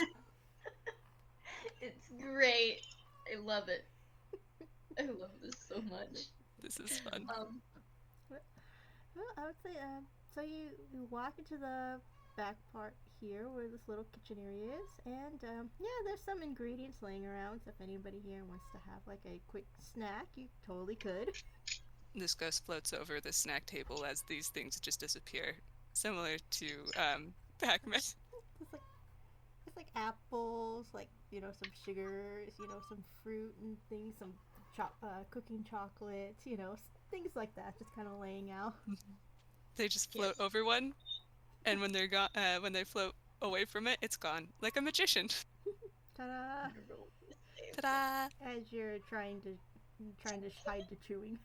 It's great. I love it. I love this so much. This is fun. Well, I would say, so you walk into the back part here where this little kitchen area is, and yeah, there's some ingredients laying around, so if anybody here wants to have like a quick snack, you totally could. This ghost floats over the snack table as these things just disappear. Similar to Pac-Man. It's like apples, like, you know, some sugars, you know, some fruit and things, some cooking chocolates, you know, things like that, just kind of laying out. They just float over one, and when they're gone, when they float away from it, it's gone, like a magician. Ta-da! Ta-da! As you're trying to hide the chewing.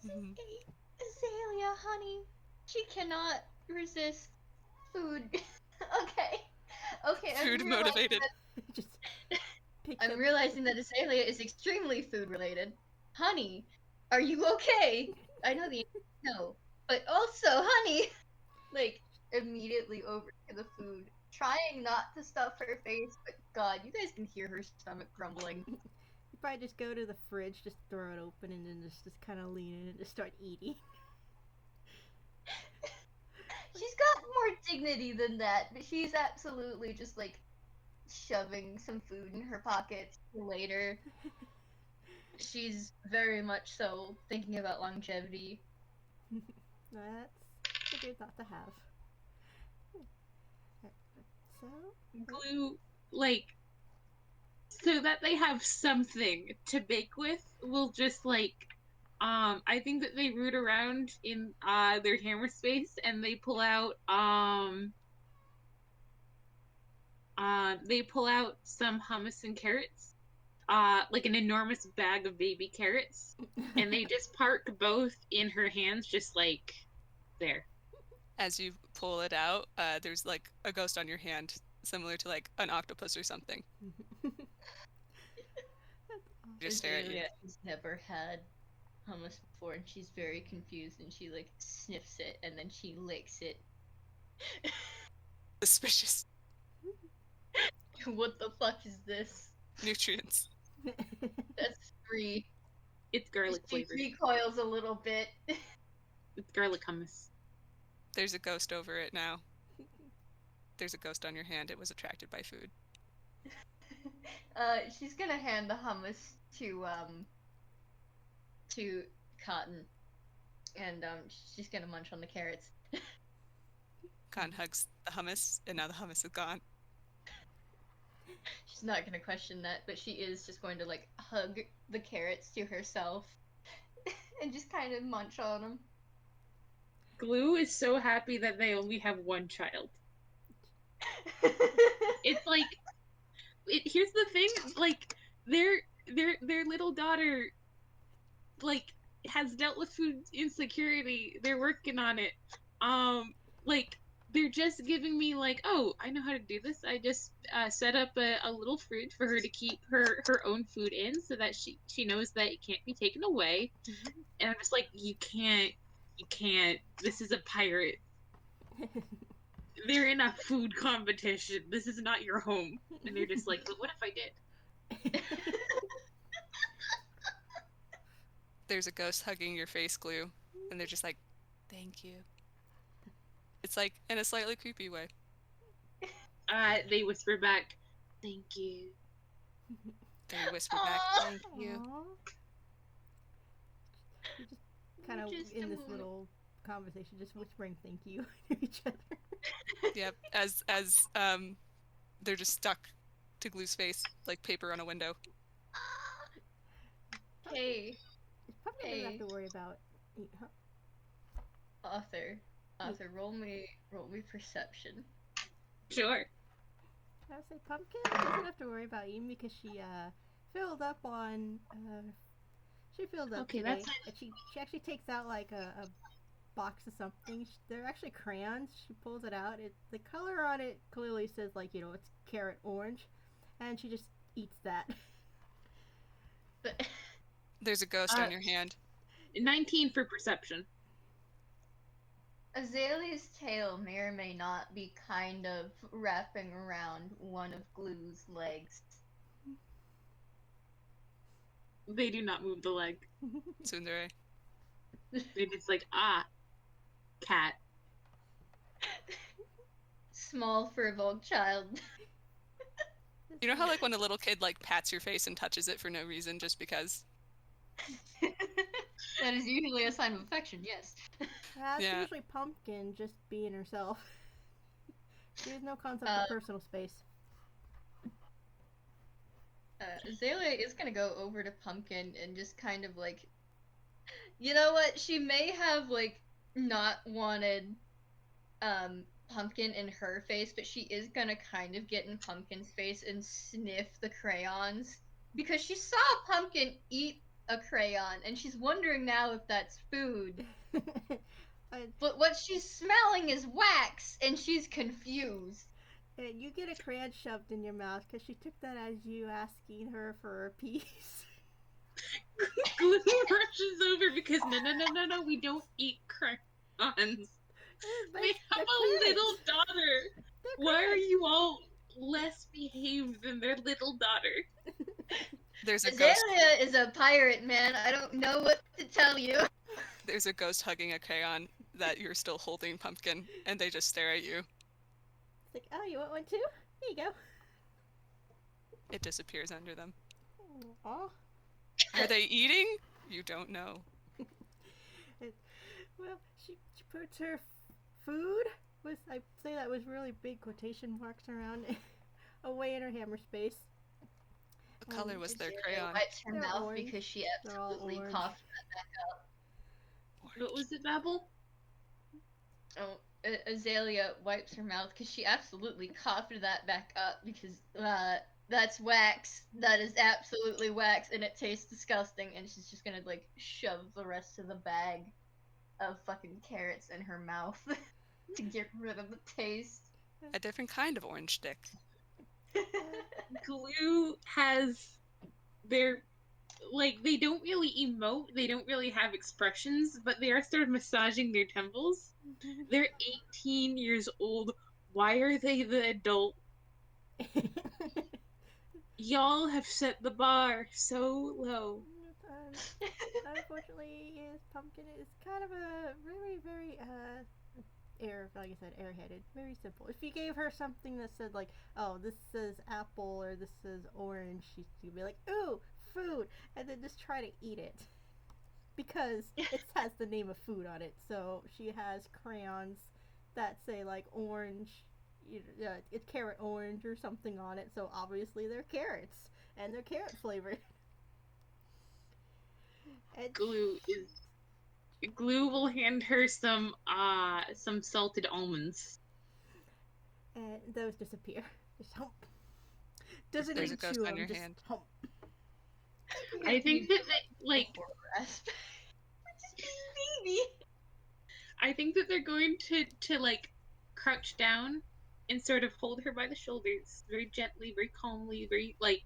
Mhm. Azalea, honey, she cannot resist food. Okay. Food motivated. Just pick I'm them. realizing that Azalea is extremely food related. Honey, are you okay? I know the answer is no, but also, honey, like immediately over to the food, trying not to stuff her face. But God, you guys can hear her stomach grumbling. You probably just go to the fridge, just throw it open, and then just kind of lean in and just start eating. She's got more dignity than that, but she's absolutely just like shoving some food in her pockets for later. She's very much so thinking about longevity. That's a good thought to have. So, Glue, like, so that they have something to bake with, will just like, I think that they root around in their hammer space and they pull out some hummus and carrots, like an enormous bag of baby carrots, and they just park both in her hands, just like there. As you pull it out, there's like a ghost on your hand, similar to like an octopus or something. Just stare at you. Azalea has never had hummus before, and she's very confused, and she like sniffs it and then she licks it. Suspicious. What the fuck is this? Nutrients. That's 3. It's garlic She flavored. recoils a little bit. It's garlic hummus. There's a ghost over it now. There's a ghost on your hand. It was attracted by food. She's gonna hand the hummus to Cotton, and she's gonna munch on the carrots. Khan hugs the hummus, and now the hummus is gone. She's not gonna question that, but she is just going to like hug the carrots to herself and just kind of munch on them. Glue is so happy that they only have one child. It's like, here's the thing, like, their little daughter, like, has dealt with food insecurity. They're working on it. Like, they're just giving me like, oh, I know how to do this. I just set up a little fridge for her to keep her own food in, so that she knows that it can't be taken away. And I'm just like, you can't. This is a pirate. They're in a food competition. This is not your home. And they're just like, but what if I did? There's a ghost hugging your face, Glue, and they're just like, "Thank you." It's like in a slightly creepy way. They whisper back, "Thank you." They whisper back, Aw. "Thank you." Aw. You just kind of Just in a this moment. little conversation, just whispering "thank you" to each other. Yep. As they're just stuck to Glue's face like paper on a window. Hey, Pumpkin doesn't have Hey. to worry about. Huh? Author. Author, roll me perception. Sure. I would say Pumpkin doesn't have to worry about eating because she filled up on. She filled up Okay, today, that's and she actually takes out like a box of something. They're actually crayons. She pulls it out. The color on it clearly says like it's carrot orange, and she just eats that. There's a ghost on your hand. 19 for perception. Azalea's tail may or may not be kind of wrapping around one of Glue's legs. They do not move the leg. Tsundere. They're just like, cat. Small for a Volk child. You know how like when a little kid like pats your face and touches it for no reason just because? That is usually a sign of affection, yes. That's Yeah. usually Pumpkin just being herself. She has no concept of personal space. Azalea is gonna go over to Pumpkin and just kind of like, you know what? She may have like not wanted Pumpkin in her face, but she is gonna kind of get in Pumpkin's face and sniff the crayons because she saw Pumpkin eat a crayon and she's wondering now if that's food. But what she's smelling is wax and she's confused. And you get a crayon shoved in your mouth because she took that as you asking her for a piece. Glue rushes over because no, we don't eat crayons. But We have a little daughter. Why are you all less behaved than their little daughter? There's a ghost. Azalea is a pirate, man. I don't know what to tell you. There's a ghost hugging a crayon that you're still holding, Pumpkin, and they just stare at you. It's like, oh, you want one too? Here you go. It disappears under them. Aw. Are they eating? You don't know. Well, she puts her food, I say that with really big quotation marks around it, away in her hammer space. What color was their Azalea crayon? wipes her They're mouth orange. because she They're all absolutely orange. coughed that back up. What was it, Babble? Oh, Azalea wipes her mouth because she absolutely coughed that back up because that's wax. That is absolutely wax, and it tastes disgusting. And she's just gonna like shove the rest of the bag of fucking carrots in her mouth to get rid of the taste. A different kind of orange stick. Glue has their, like, they don't really emote, they don't really have expressions, but they are sort of massaging their temples. They're 18 years old. Why are they the adult? Y'all have set the bar so low. Unfortunately, Pumpkin is kind of a very, very like I said, airheaded. Very simple. If you gave her something that said like, oh, this says apple or this says orange, she'd be like, ooh, food, and then just try to eat it. Because it has the name of food on it. So she has crayons that say like orange, it's carrot orange or something on it. So obviously they're carrots and they're carrot flavored. And Glue will hand her some salted almonds. And those disappear. Just hump. Doesn't There's even a ghost chew on them, your just hand. hump. I think that like Baby. I think that they're going to like crouch down and sort of hold her by the shoulders very gently, very calmly, very like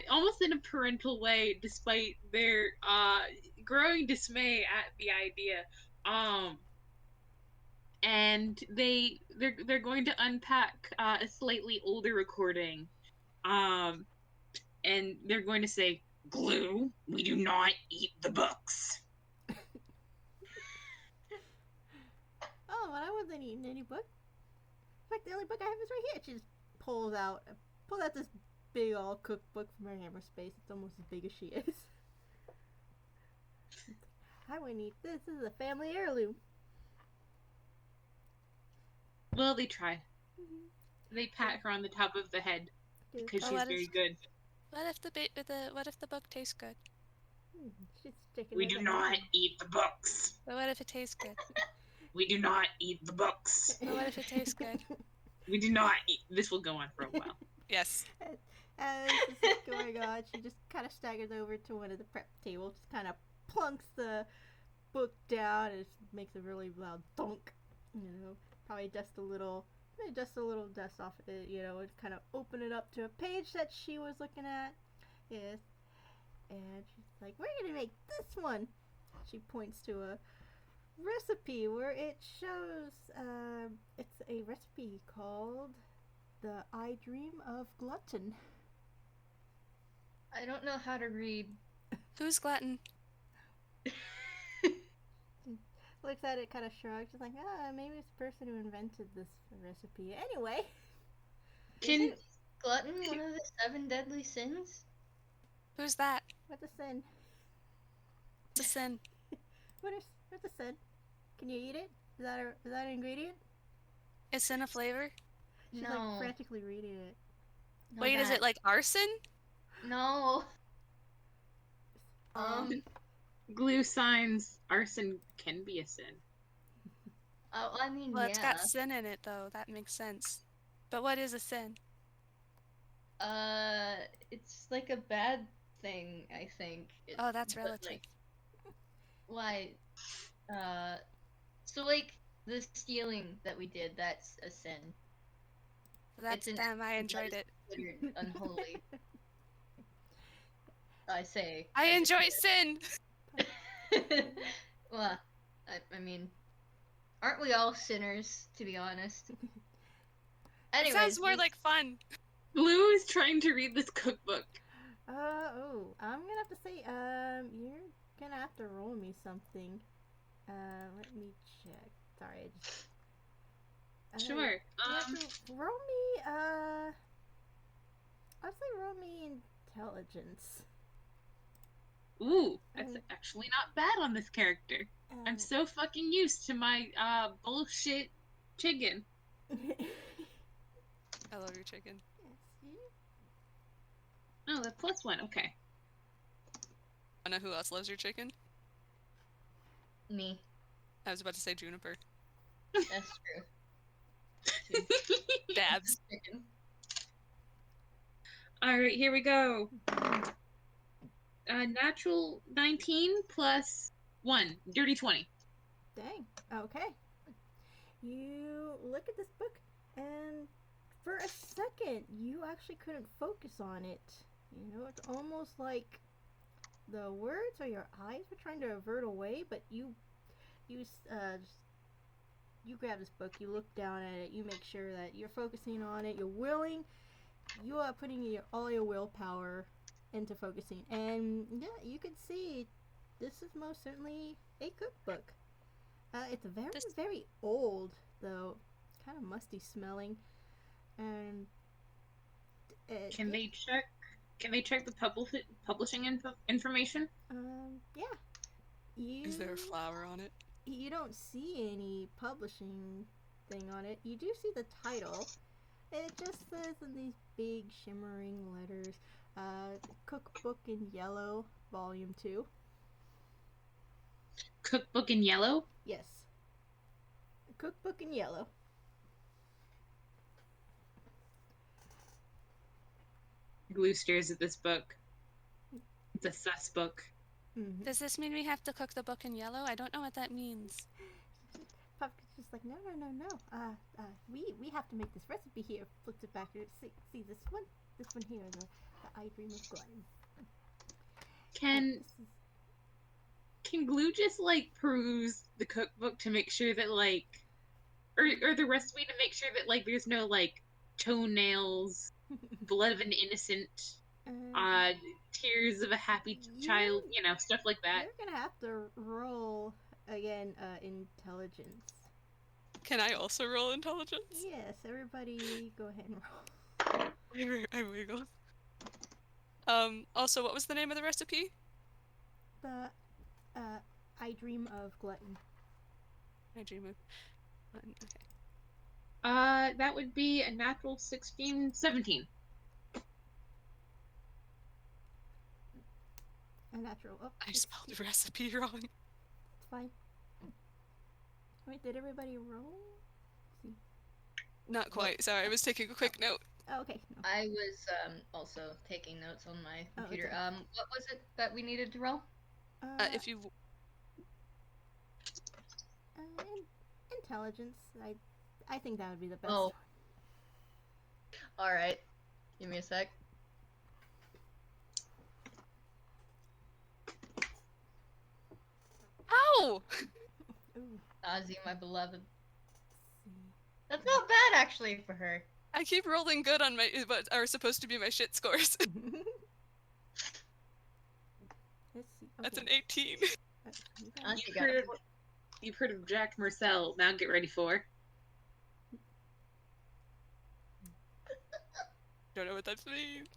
almost in a parental way, despite their growing dismay at the idea. And they're going to unpack a slightly older recording. And they're going to say, Glue, we do not eat the books. Oh, well, I wasn't eating any book. In fact, the only book I have is right here. She just pulls out this big old cookbook from her hammer space. It's almost as big as she is. I wouldn't eat this. This is a family heirloom. Well, they try. They pat her on the top of the head because she's very good. What if the book tastes good? She's sticking We it do in not her- eat the books. But what if it tastes good? We do not eat the books. But what if it tastes good? We do not eat. This will go on for a while. Yes. As this is going on, she just kind of staggers over to one of the prep tables, just kind of plunks the book down, and it makes a really loud thunk. You know, probably just a little dust off of it. You know, and kind of open it up to a page that she was looking at. Yes, and she's like, "We're gonna make this one." She points to a recipe where it shows it's a recipe called the I Dream of Glutton. I don't know how to read. Who's glutton? Looks at it, kind of shrugs. She's like, maybe it's the person who invented this recipe. Anyway, Isn't glutton one of the 7 deadly sins? Who's that? what's a sin? It's a sin. What's a sin? Can you eat it? Is that an ingredient? Is sin a flavor? She's No. like frantically reading it. No, Wait, is that. it like arson? No. Glue signs. Arson can be a sin. Oh, I mean, Well, yeah. it's got sin in it though. That makes sense. But what is a sin? It's like a bad thing, I think. Oh, that's But, relative. like, why? So like the stealing that we did, that's a sin. That's an damn. I act enjoyed that it. is considered unholy. I say. I enjoy sin. Well, I mean, aren't we all sinners, to be honest? It Anyways, sounds more like fun. Glue is trying to read this cookbook. I'm gonna have to say, you're gonna have to roll me something. Let me check. Sorry, I just. Sure. You have to roll me, I'd say roll me intelligence. Ooh, that's actually not bad on this character. I'm so fucking used to my bullshit chicken. I love your chicken. Oh, that's +1. Okay. I know who else loves your chicken? me. I was about to say Juniper. That's true. Dabs. Chicken. All right, here we go. Natural 19 +1, dirty 20. Dang. Okay. You look at this book, and for a second, you actually couldn't focus on it. You know, it's almost like the words or your eyes were trying to avert away, but you grab this book, you look down at it, you make sure that you're focusing on it, you're willing, you are putting all your willpower into focusing, and yeah, you can see this is most certainly a cookbook. It's very old, though, kind of musty smelling, and Can they check the publishing information? Yeah. Is there a flower on it? You don't see any publishing thing on it. You do see the title. It just says in these big shimmering letters, Cookbook in Yellow, Volume 2. Cookbook in yellow? Yes. Cookbook in Yellow. Glue stares at this book. It's a sus book. Mm-hmm. Does this mean we have to cook the book in yellow? I don't know what that means. Pumpkin's just like, no. We have to make this recipe here. Flips it back. See this one here, the I Dream of Glutton. Can Glue just like peruse the cookbook to make sure that like, or the recipe to make sure that like there's no like toenails, blood of an innocent, tears of a happy You- child, stuff like that. You're gonna have to roll again. Intelligence. Can I also roll intelligence? Yes, everybody, go ahead and roll. I wiggle. Also, what was the name of the recipe? The I dream of glutton. I dream of. Okay. That would be a natural 16, 17. A natural. Oh, I spelled the recipe wrong. it's fine. Wait, did everybody roll? Not quite. Sorry, I was taking a quick note. Oh, okay. No. I was also taking notes on my Oh, computer. okay. What was it that we needed to roll? If you. Intelligence. I think that would be the best. Oh. All right. Give me a sec. Ow! Ooh. Ozzy, my beloved. Let's see. That's not bad actually for her. I keep rolling good on my what are supposed to be my shit scores. Let's see. That's an Okay. 18. You got it. You've heard of Jack Marcel. Now get ready for. Don't know what that means.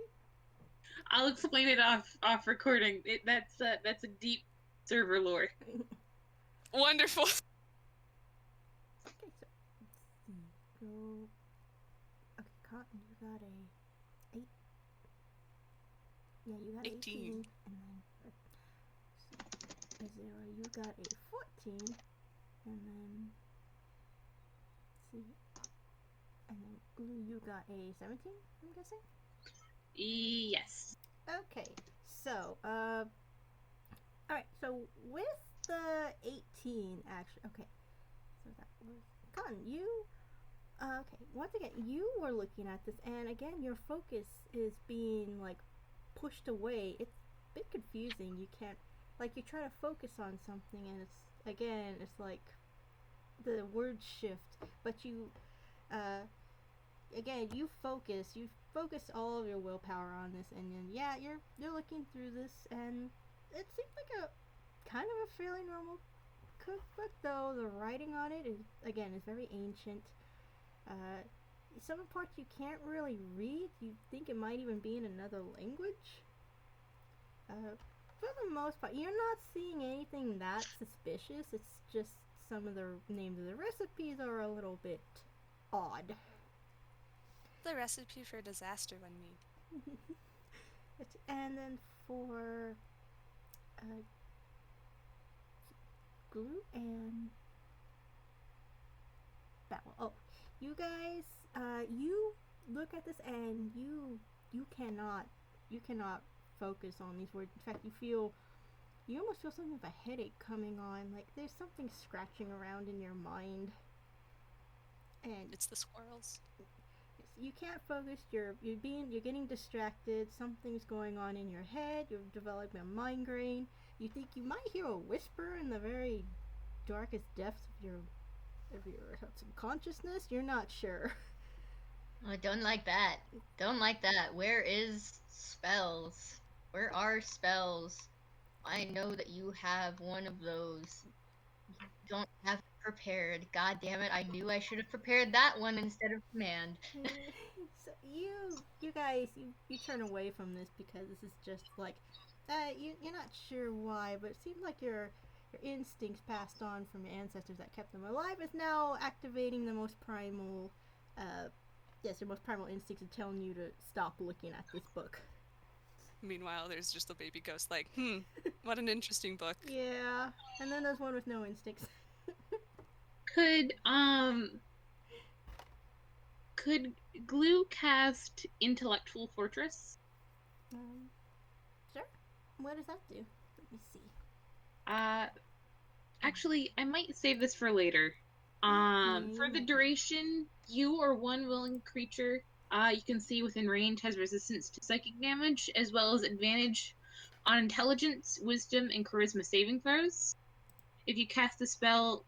I'll explain it off recording. That's a deep server lore. Wonderful. Okay, so let's see. Go. Okay, Cotton, you got a 8. Yeah, you got 18. And then Azera, you got a 14. And then let's see. And then Glue, you got a 17, I'm guessing? Yes. Okay, so, alright, so with the 18, actually, okay, so that was, Cotton, you, okay, once again, you were looking at this, and again, your focus is being, like, pushed away. It's a bit confusing. You can't, like, you try to focus on something, and it's, again, it's like, the words shift, but you, again, you focus all of your willpower on this, and then, yeah, you're looking through this, and it seems like a kind of a fairly normal cookbook, though the writing on it is very ancient. Some parts you can't really read. You think it might even be in another language. For the most part, you're not seeing anything that suspicious. It's just some of the names of the recipes are a little bit odd. The recipe for disaster one need. And then for Glue and Babble. Oh, you guys, you look at this and you cannot focus on these words. In fact, you almost feel something of a headache coming on. Like there's something scratching around in your mind. And It's the squirrels. you can't focus. You're getting distracted. Something's going on in your head. You're developing a migraine. You think you might hear a whisper in the very darkest depths of your subconsciousness. You're not sure. I don't like that. Don't like that. Where is spells? Where are spells? I know that you have one of those. You don't have it prepared. God damn it! I knew I should have prepared that one instead of command. So you guys you turn away from this because this is just like you're not sure why, but it seems like your instincts passed on from your ancestors that kept them alive is now activating the most primal your most primal instincts and telling you to stop looking at this book. Meanwhile, there's just the baby ghost like, what an interesting book. Yeah, and then there's one with no instincts. Could Glue cast Intellectual Fortress? Sure. What does that do? Let me see. Actually, I might save this for later. For the duration, you or one willing creature you can see within range has resistance to psychic damage, as well as advantage on intelligence, wisdom, and charisma saving throws. If you cast the spell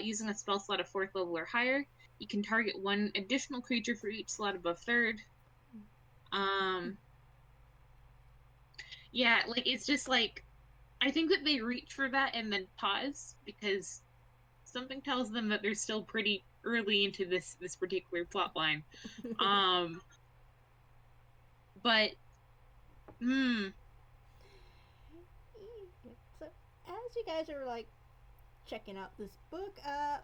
using a spell slot of 4th level or higher, you can target one additional creature for each slot above 3rd. Yeah, like, it's just like, I think that they reach for that and then pause because something tells them that they're still pretty early into this particular plot line. But, So, as you guys are like checking out this book,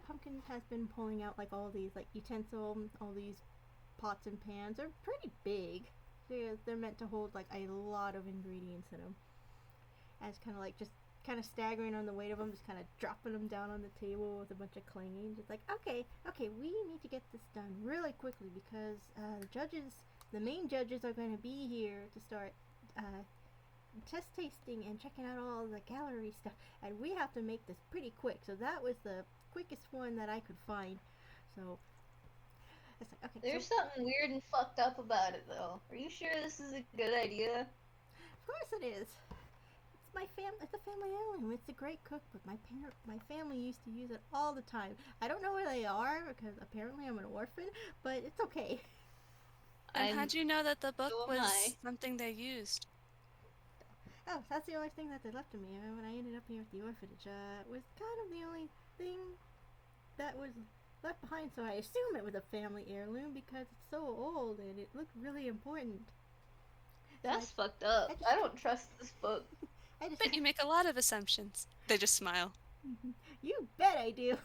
Pumpkin has been pulling out like all these like utensils, all these pots and pans. They're pretty big. They're meant to hold like a lot of ingredients in them. As kind of like just kind of staggering on the weight of them, just kind of dropping them down on the table with a bunch of clanging. Just like, okay, we need to get this done really quickly because the main judges are going to be here to start test tasting and checking out all the gallery stuff, and we have to make this pretty quick. So that was the quickest one that I could find. So it's like, okay. There's something weird and fucked up about it, though. Are you sure this is a good idea? Of course it is. It's a family heirloom. It's a great cookbook. My family used to use it all the time. I don't know where they are because apparently I'm an orphan, but it's okay. And how'd you know that the book So am was I. something they used? Oh, that's the only thing that they left to me when I ended up here at the orphanage. It was kind of the only thing that was left behind, so I assume it was a family heirloom because it's so old and it looked really important. That's fucked up. I don't trust this book. But you make a lot of assumptions. They just smile. You bet I do.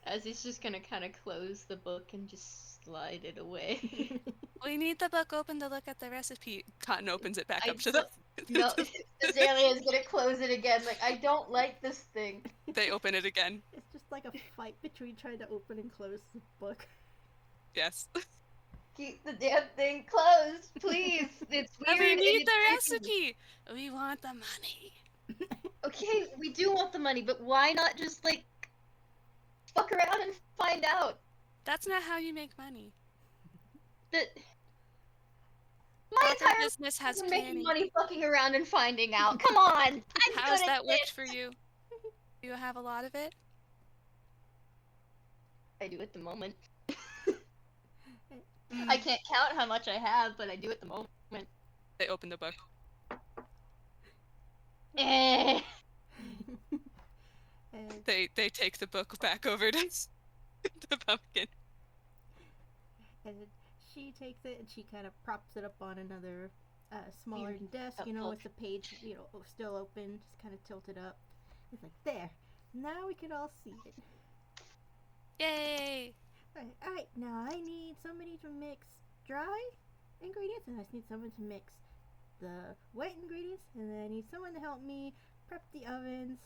As he's just gonna kind of close the book and just slide it away. We need the book open to look at the recipe. Cotton opens it back up to the... No, Azalea's gonna close it again. Like, I don't like this thing. They open it again. It's just like a fight between trying to open and close the book. Yes. Keep the damn thing closed, please. It's weird. And we need and the it's recipe. We want the money. Okay, we do want the money, but why not just, like, fuck around and find out? That's not how you make money. My Proper entire business has life is making planning. money fucking around and finding out. Come on! I'm How's good at that worked this. for you? Do you have a lot of it? I do at the moment. I can't count how much I have, but I do at the moment. They open the book. Eh. They take the book back over to the pumpkin. And she takes it and she kind of props it up on another smaller desk, with the page, still open, just kind of tilted up. It's like, there. Now we can all see it. Yay! Alright, now I need somebody to mix dry ingredients, and I need someone to mix the wet ingredients, and then I need someone to help me prep the ovens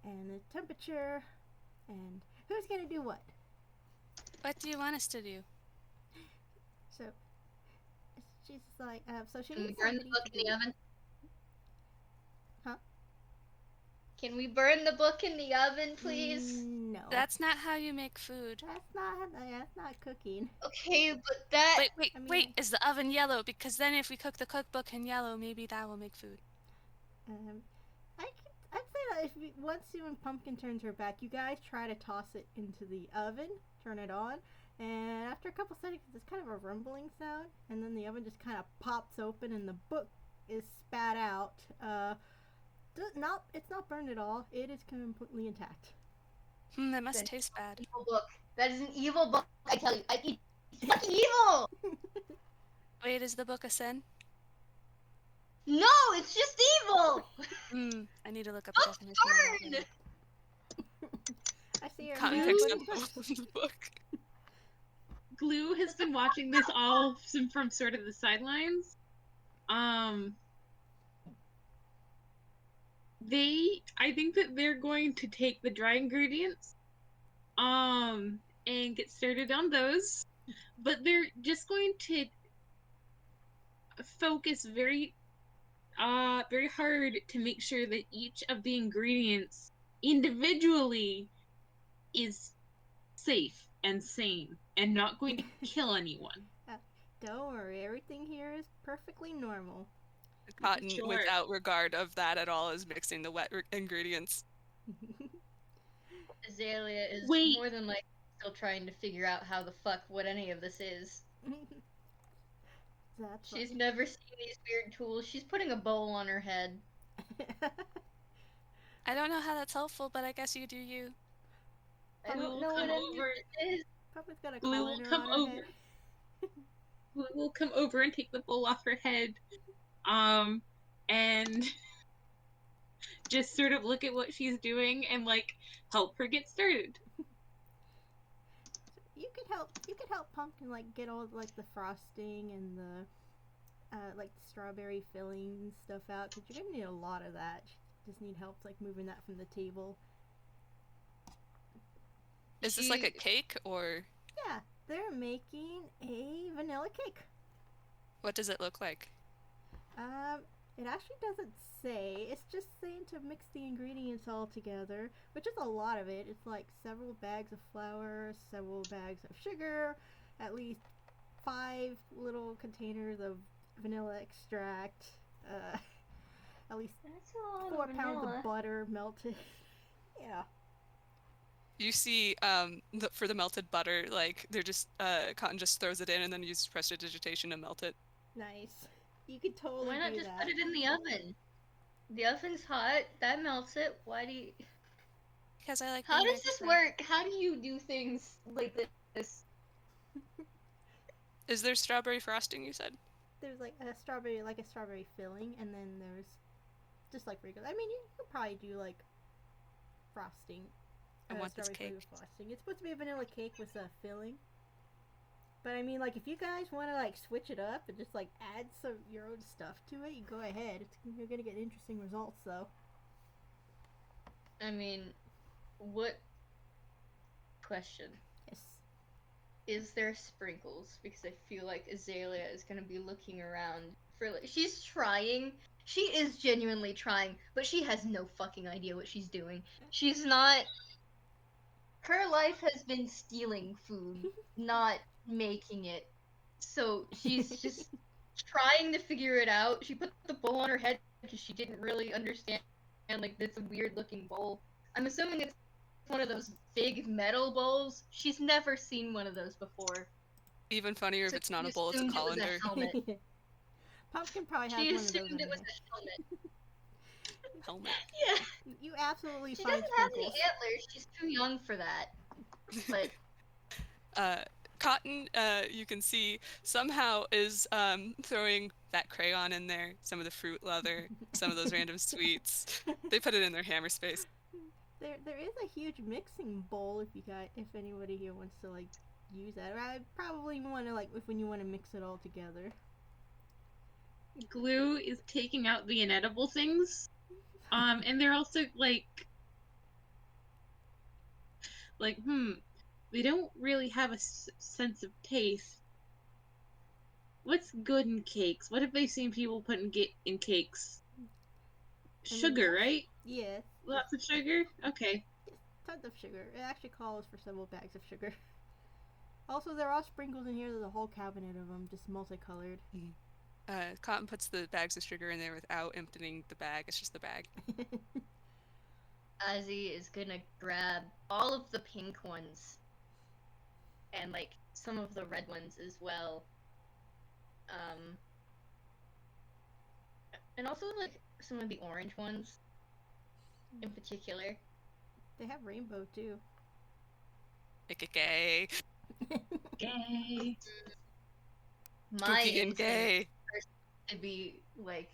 and the temperature, and who's gonna do what? What do you want us to do? So, she's like, so she Can we needs burn the somebody book to in the do- oven? Huh? Can we burn the book in the oven, please? No. That's not how you make food. That's not cooking. Okay, but that... Wait, I mean, wait, is the oven yellow? Because then if we cook the cookbook in yellow, maybe that will make food. I'd say that once you and Pumpkin turns her back, you guys try to toss it into the oven, turn it on, and after a couple seconds, there's kind of a rumbling sound, and then the oven just kind of pops open, and the book is spat out. It's not burned at all. It is completely intact. That must taste bad. Evil book. That is an evil book, I tell you. It's fucking evil! Wait, is the book a sin? No, it's just evil! I need to look up the Books definition. burn! I see her. Cotton now. picks up the book. Glue has been watching this all from sort of the sidelines. I think that they're going to take the dry ingredients, and get started on those, but they're just going to focus very hard to make sure that each of the ingredients individually is safe and sane and not going to kill anyone. Don't worry, everything here is perfectly normal. Cotton, Sure. without regard of that at all, is mixing the wet ingredients. Azalea is Wait. more than likely still trying to figure out how the fuck what any of this is. That's She's never seen these weird tools. She's putting a bowl on her head. right. I don't know how that's helpful, but I guess you do you. I Glue don't will know come what any over. of it is. Papa's got a Glue will colander come on her over. head. Glue will come over and take the bowl off her head. And just sort of look at what she's doing and like help her get started. You could help Pumpkin like get all like the frosting and the like strawberry filling and stuff out, because you're gonna need a lot of that. You just need help like moving that from the table. Is this like a cake or Yeah, they're making a vanilla cake. what does it look like? It actually doesn't say. It's just saying to mix the ingredients all together, which is a lot of it. It's like several bags of flour, several bags of sugar, at least 5 little containers of vanilla extract, at least That's a lot 4 of pounds vanilla. of butter melted. Yeah. You see, for the melted butter, like they're just Cotton just throws it in and then uses prestidigitation to melt it. Nice. You could totally Why not do just that. put it in the oven? The oven's hot. That melts it. Why do you... Because I like. How being does this extra. work? How do you do things like this? Is there strawberry frosting? You said. There's like a strawberry filling, and then there's just like regular. I mean, you could probably do like frosting. I want this strawberry cake. flavored frosting. It's supposed to be a vanilla cake with a filling. But I mean, like, if you guys want to like switch it up and just like add some your own stuff to it, you go ahead. You're gonna get interesting results, though. I mean, what... Question. Yes. Is there sprinkles? Because I feel like Azalea is gonna be looking around for like... She's trying. She is genuinely trying, but she has no fucking idea what she's doing. She's not... Her life has been stealing food, not making it. So she's just trying to figure it out. She put the bowl on her head because she didn't really understand, like, it's a weird looking bowl. I'm assuming it's one of those big metal bowls. She's never seen one of those before. Even funnier if So it's not she a bowl; it's a assumed it was a colander. helmet. Pumpkin probably has She one of those. assumed in it was her. a helmet. Helmet. Yeah. You absolutely She find doesn't have any sprinkles. antlers. She's too young for that. But Cotton, you can see somehow is throwing that crayon in there, some of the fruit leather, some of those random sweets. They put it in their hammer space. There is a huge mixing bowl if anybody here wants to like use that. Or I probably want to like when you want to mix it all together. Glue is taking out the inedible things. And they're also like, they don't really have a sense of taste. What's good in cakes? What have they seen people put in cakes? Sugar, right? Yes. Lots of sugar? Okay. Yes, tons of sugar. It actually calls for several bags of sugar. Also, there are sprinkles in here. There's a whole cabinet of them, just multicolored. Cotton puts the bags of sugar in there without emptying the bag. It's just the bag. Ozzy is gonna grab all of the pink ones and like some of the red ones as well. And also like some of the orange ones in particular. They have rainbow too. Gay. Gay. My Spooky and instinct gay. to be like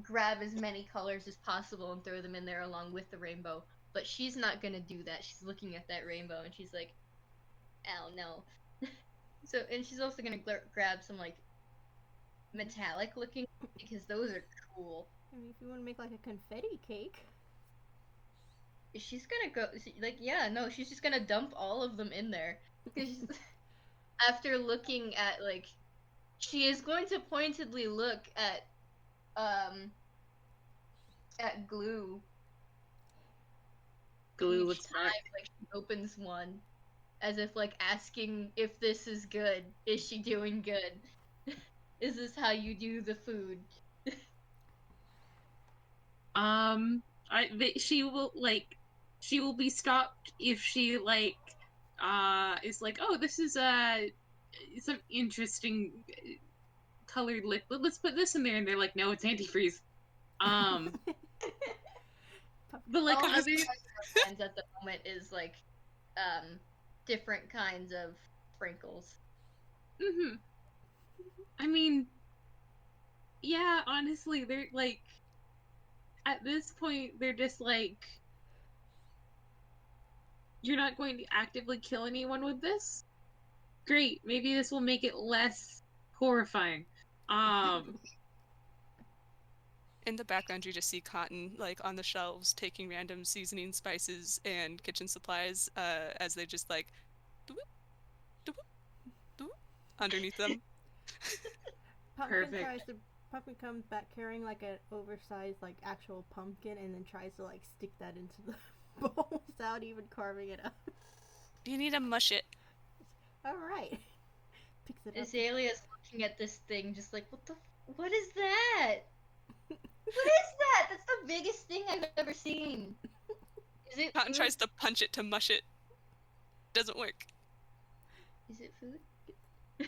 grab as many colors as possible and throw them in there along with the rainbow. But she's not gonna do that. She's looking at that rainbow and she's like, "Ow, no." So, and she's also gonna grab some like metallic looking because those are cool. I mean, if you want to make like a confetti cake. She's gonna go like, yeah, no, she's just gonna dump all of them in there. After looking at like, she is going to pointedly look at glue. Glue Each looks time, hot. like she opens one, as if like asking if this is good. Is she doing good? Is this how you do the food? She will be stopped if she like is like, oh, this is some interesting colored liquid. Let's put this in there. And they're like, no, it's antifreeze. But like All other... kinds at the moment is like different kinds of sprinkles. Mm-hmm. I mean, yeah, honestly, they're like, at this point, they're just like, you're not going to actively kill anyone with this? Great, maybe this will make it less horrifying. In the background, you just see Cotton, like, on the shelves, taking random seasoning, spices, and kitchen supplies, as they just, like, doop, doop, doop, underneath them. Perfect. Pumpkin comes back carrying, like, an oversized, like, actual pumpkin, and then tries to, like, stick that into the bowl without even carving it up. You need to mush it. Alright. Picks it up. Azalea's looking at this thing just like, what is that? What is that? That's the biggest thing I've ever seen. Is it Cotton food? tries to punch it to mush it. Doesn't work. Is it food?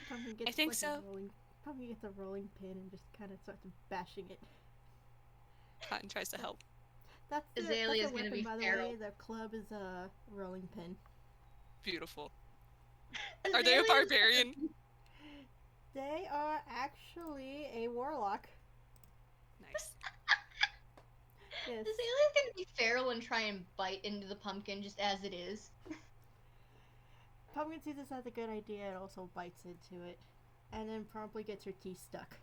Pumpkin gets, I think like, so. Pumpkin gets a rolling pin and just kind of starts bashing it. Cotton tries to help. That's Azalea's a gonna weapon, be by the feral. way. The club is a rolling pin. Beautiful. Are they a Azalea's- barbarian? They are actually a warlock. Nice. Yes. Azalea's gonna be feral and try and bite into the pumpkin just as it is. Pumpkin sees this as a good idea and also bites into it. And then promptly gets her teeth stuck.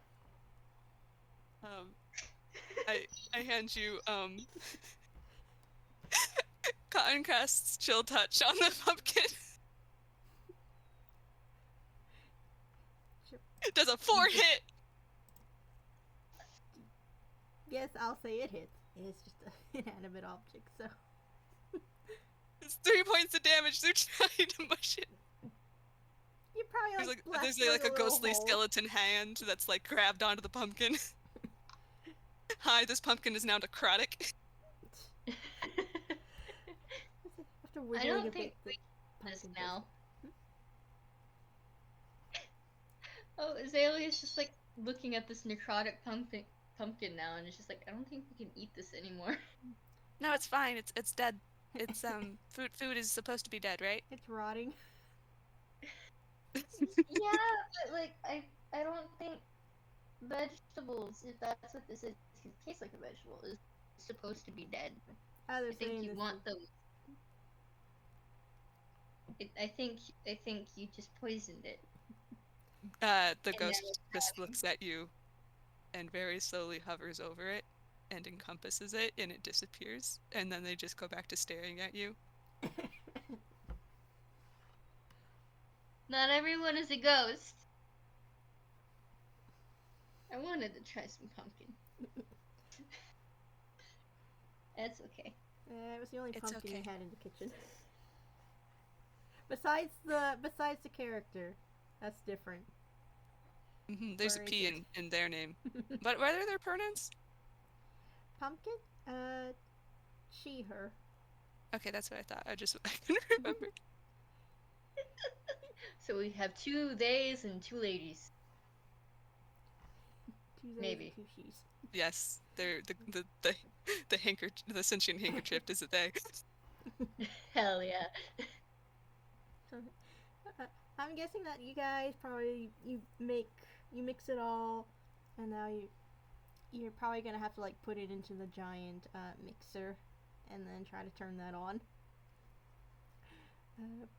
I hand you, Cotton casts Chill Touch on the pumpkin. It does a 4 hit! Yes, I'll say it hits. It's just an inanimate object, so. It's 3 points of damage, they're trying to mush it. You probably There's blast like a little ghostly hole. skeleton hand that's like grabbed onto the pumpkin. Hi, this pumpkin is now necrotic. After I wiggling don't a think bit, we the can this pumpkin now. Oh, Azalea's just like looking at this necrotic pumpkin now, and it's just like, I don't think we can eat this anymore. No, it's fine. It's dead. It's food is supposed to be dead, right? It's rotting. Yeah, but like I don't think vegetables, if that's what this is, it tastes like a vegetable, is supposed to be dead. I think you want them. I think you just poisoned it. The And ghost just looks at you and very slowly hovers over it and encompasses it, and it disappears. And then they just go back to staring at you. Not everyone is a ghost. I wanted to try some pumpkin. That's okay. It was the only It's pumpkin okay. you had in the kitchen. Besides the character, that's different. There's a Very P good. in their name. But what are their pronouns? Pumpkin? She, her. Okay, that's what I thought. I couldn't remember. So we have 2 theys and 2 ladies. Two Z's Maybe. and 2 she's. Yes, they're the sentient handkerchief is a they. Hell yeah. I'm guessing that you guys probably you mix it all, and now you're probably gonna have to like put it into the giant mixer, and then try to turn that on.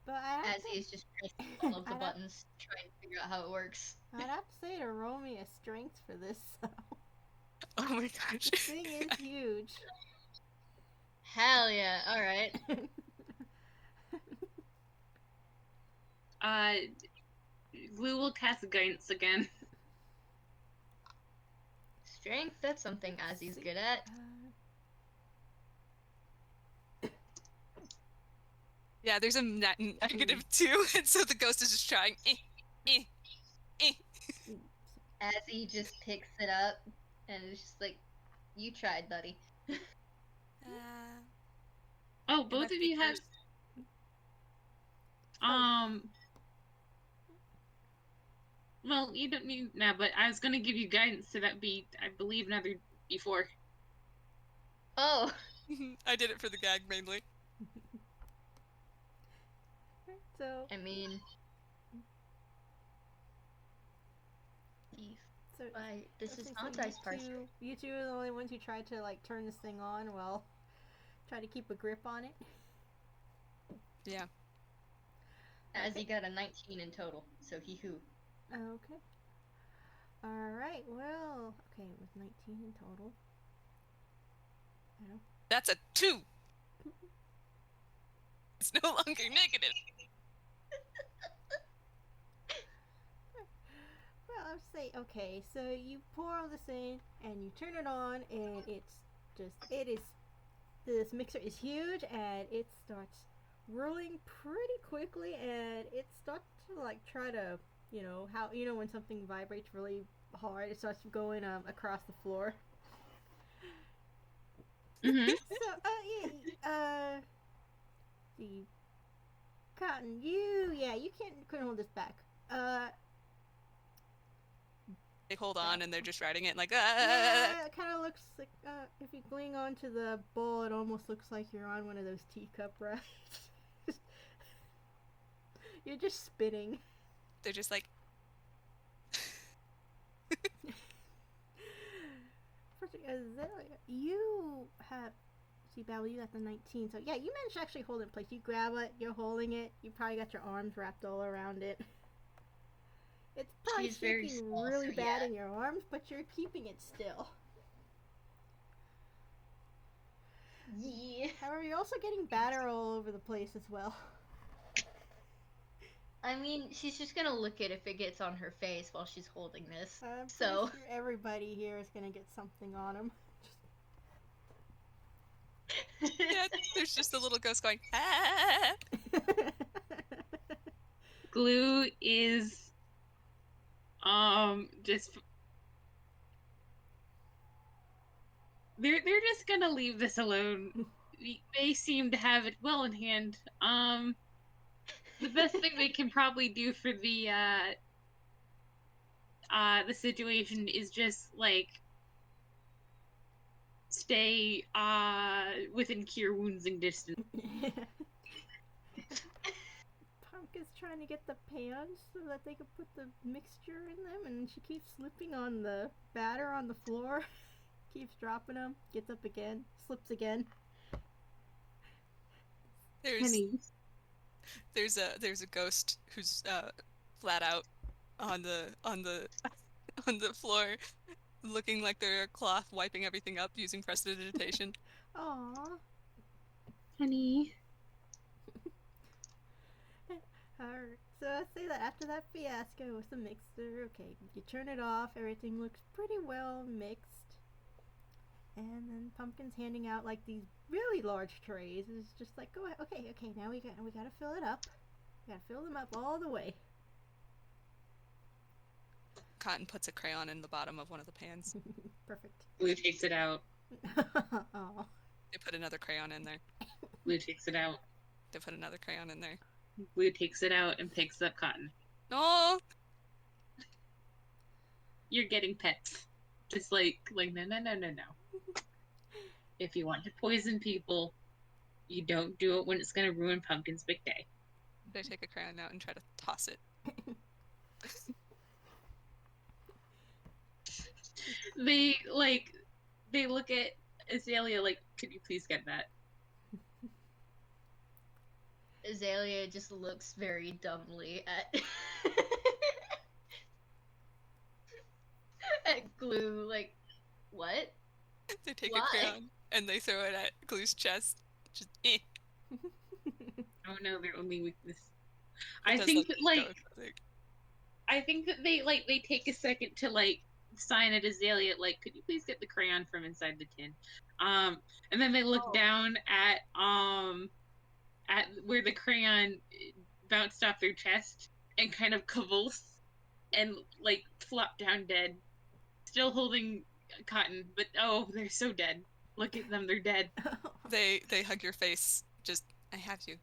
But I have As to, he's just pressing all of the I'd have- buttons, trying to figure out how it works. I'd have to say to roll me a strength for this. So. Oh my gosh. This thing is huge. Hell yeah, alright. Glue will cast guidance again. Strength, that's something Ozzy's good at. Yeah, there's a -2, and so the ghost is just trying. Azzy just picks it up, and it's just like, you tried, buddy. Oh, both of you have. Well, you don't need now, but I was gonna give you guidance, so that'd be, I believe, another D4. Oh, I did it for the gag mainly. So, I mean, so this is since not you dice parser. you two are the only ones who tried to like turn this thing on. Well, try to keep a grip on it. Yeah. As he got a 19 in total, so he who. Okay. All right. Well, okay, it was 19 in total. That's a 2. It's no longer negative. Well, I'll say okay. So you pour all this in and you turn it on, and this mixer is huge, and it starts whirling pretty quickly, and it starts to like try to, how when something vibrates really hard, it starts going across the floor. Mm-hmm. So the Cotton, you couldn't hold this back. They hold on and they're just riding it like, Yeah, it kind of looks like if you cling onto the bowl, it almost looks like you're on one of those teacup rides. You're just spinning. They're just like, Azalea, you have. See, Babble, you got the 19. So, yeah, you managed to actually hold it in place. You grab it, you're holding it. You probably got your arms wrapped all around it. It's probably She's very shaking small, really so bad yeah. in your arms, but you're keeping it still. Yeah. However, you're also getting batter all over the place as well. I mean, she's just gonna lick it if it gets on her face while she's holding this. I'm So, pretty sure everybody here is gonna get something on them. yeah, there's just a little ghost going, ah. Glue is, just. They're just gonna leave this alone. They seem to have it well in hand. The best thing they can probably do for the situation is just like stay within cure woundsing distance. Pumpkin's trying to get the pans so that they can put the mixture in them, and she keeps slipping on the batter on the floor. Keeps dropping them, gets up again, slips again. There's a ghost who's flat out on the floor, looking like they're a cloth, wiping everything up using prestidigitation. Aww. Honey. Alright, so I say that after that fiasco with the mixer, okay, you turn it off, everything looks pretty well mixed. And then Pumpkin's handing out like these really large trays. It's just like, go ahead, okay, now we gotta fill it up. We gotta fill them up all the way. Cotton puts a crayon in the bottom of one of the pans. Perfect. Blue takes it out. Aw. They put another crayon in there. Blue takes it out. They put another crayon in there. Blue takes it out and picks up Cotton. No. You're getting pets. Just like no. If you want to poison people, you don't do it when it's gonna ruin Pumpkin's big day. They take a crayon out and try to toss it. They look at Azalea like, could you please get that? Azalea just looks very dumbly at at Glue, like, what? They take Why? a crayon and they throw it at Glue's chest. Just Oh no, their only weakness. I think that they take a second to like sign at Azalea, like, could you please get the crayon from inside the tin? And then they look down at where the crayon bounced off their chest and kind of convulse and like flop down dead, still holding Cotton, but oh, they're so dead. Look at them, they're dead. They hug your face. Just, I have you.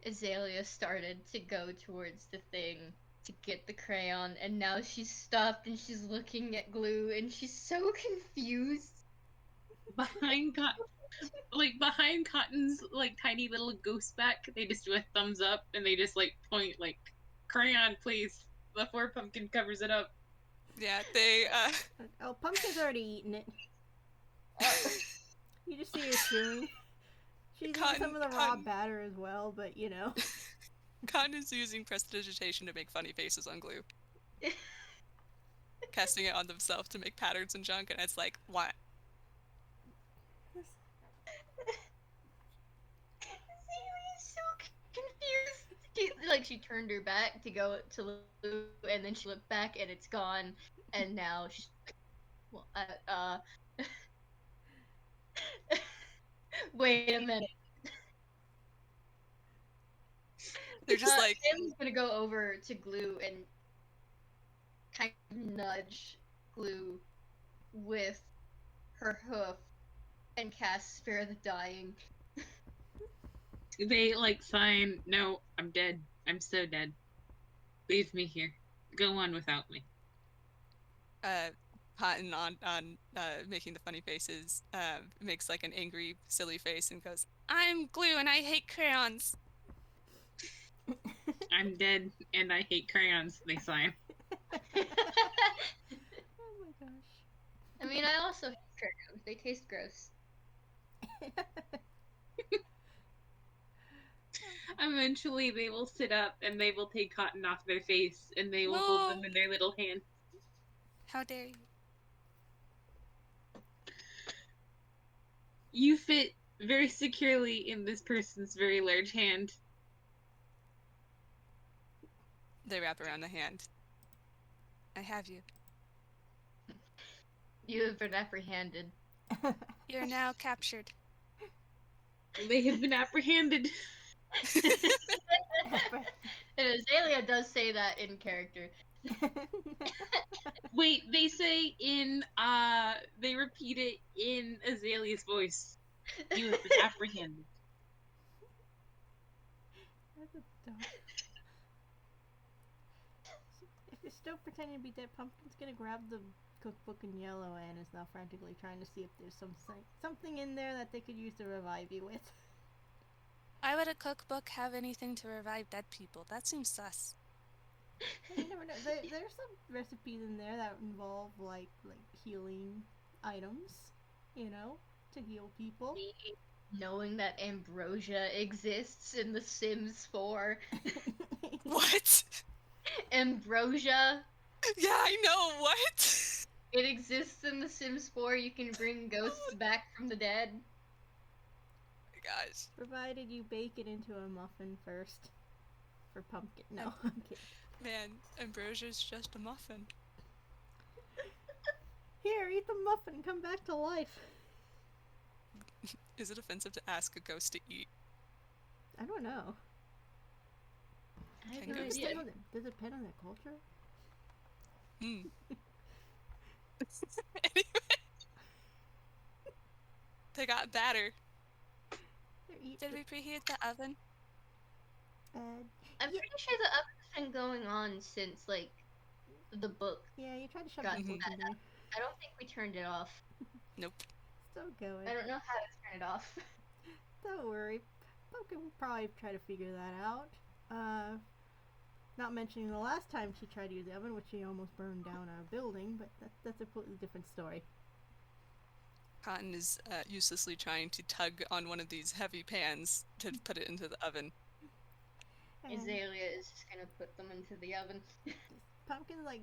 Azalea started to go towards the thing to get the crayon, and now she's stopped and she's looking at Glue, and she's so confused. Behind Cotton's like tiny little goose back, they just do a thumbs up and they just like point like, crayon please, before Pumpkin covers it up. Yeah, they Oh, Pumpkin's already eaten it. You just see her chewing. She's eating some of the raw batter as well, but you know. Cotton is using prestidigitation to make funny faces on Glue. Casting it on themselves to make patterns and junk, and it's like, what? Azalea's so confused. She turned her back to go to Lou, and then she looked back and it's gone, and now she's wait a minute. They're just like, Sally's gonna go over to Glue and kind of nudge Glue with her hoof and cast Spare the Dying. They like sign, no, I'm dead. I'm so dead. Leave me here. Go on without me. Cotton on making the funny faces, makes like an angry, silly face and goes, I'm Glue and I hate crayons. I'm dead and I hate crayons, they sign. Oh my gosh. I mean, I also hate crayons. They taste gross. Eventually they will sit up and they will take Cotton off their face and they will hold them in their little hand. How dare you? You fit very securely in this person's very large hand. They wrap around the hand. I have you. You have been apprehended. You're now captured. They have been apprehended. And Azalea does say that in character. Wait, they say in, they repeat it in Azalea's voice. You have been apprehended. That's a dumb. If you're still pretending to be dead, Pumpkin's gonna grab the cookbook in yellow and is now frantically trying to see if there's something in there that they could use to revive you with. Why would a cookbook have anything to revive dead people? That seems sus. You never know. There's some recipes in there that involve like healing items, you know, to heal people. Knowing that ambrosia exists in The Sims 4. What? Ambrosia. Yeah, I know. What? It exists in The Sims 4. You can bring ghosts back from the dead. Oh my gosh. Provided you bake it into a muffin first. For Pumpkin. No, I'm kidding. Man, ambrosia's just a muffin. Here, eat the muffin. Come back to life. Is it offensive to ask a ghost to eat? I don't know. I have Can no ghosts idea. Does it depend on their culture? Anyway. They got batter. Did we preheat the oven? I'm pretty sure the oven's been going on since, like, the book. Yeah, you tried to shove Got the book in there. I don't think we turned it off. Nope. Still going. I don't know how to turn it off. Don't worry. Pumpkin will probably try to figure that out. Not mentioning the last time she tried to use the oven, which she almost burned down a building, but that's a completely different story. Cotton is uselessly trying to tug on one of these heavy pans to put it into the oven. And Azalea is just gonna put them into the oven. Pumpkin's like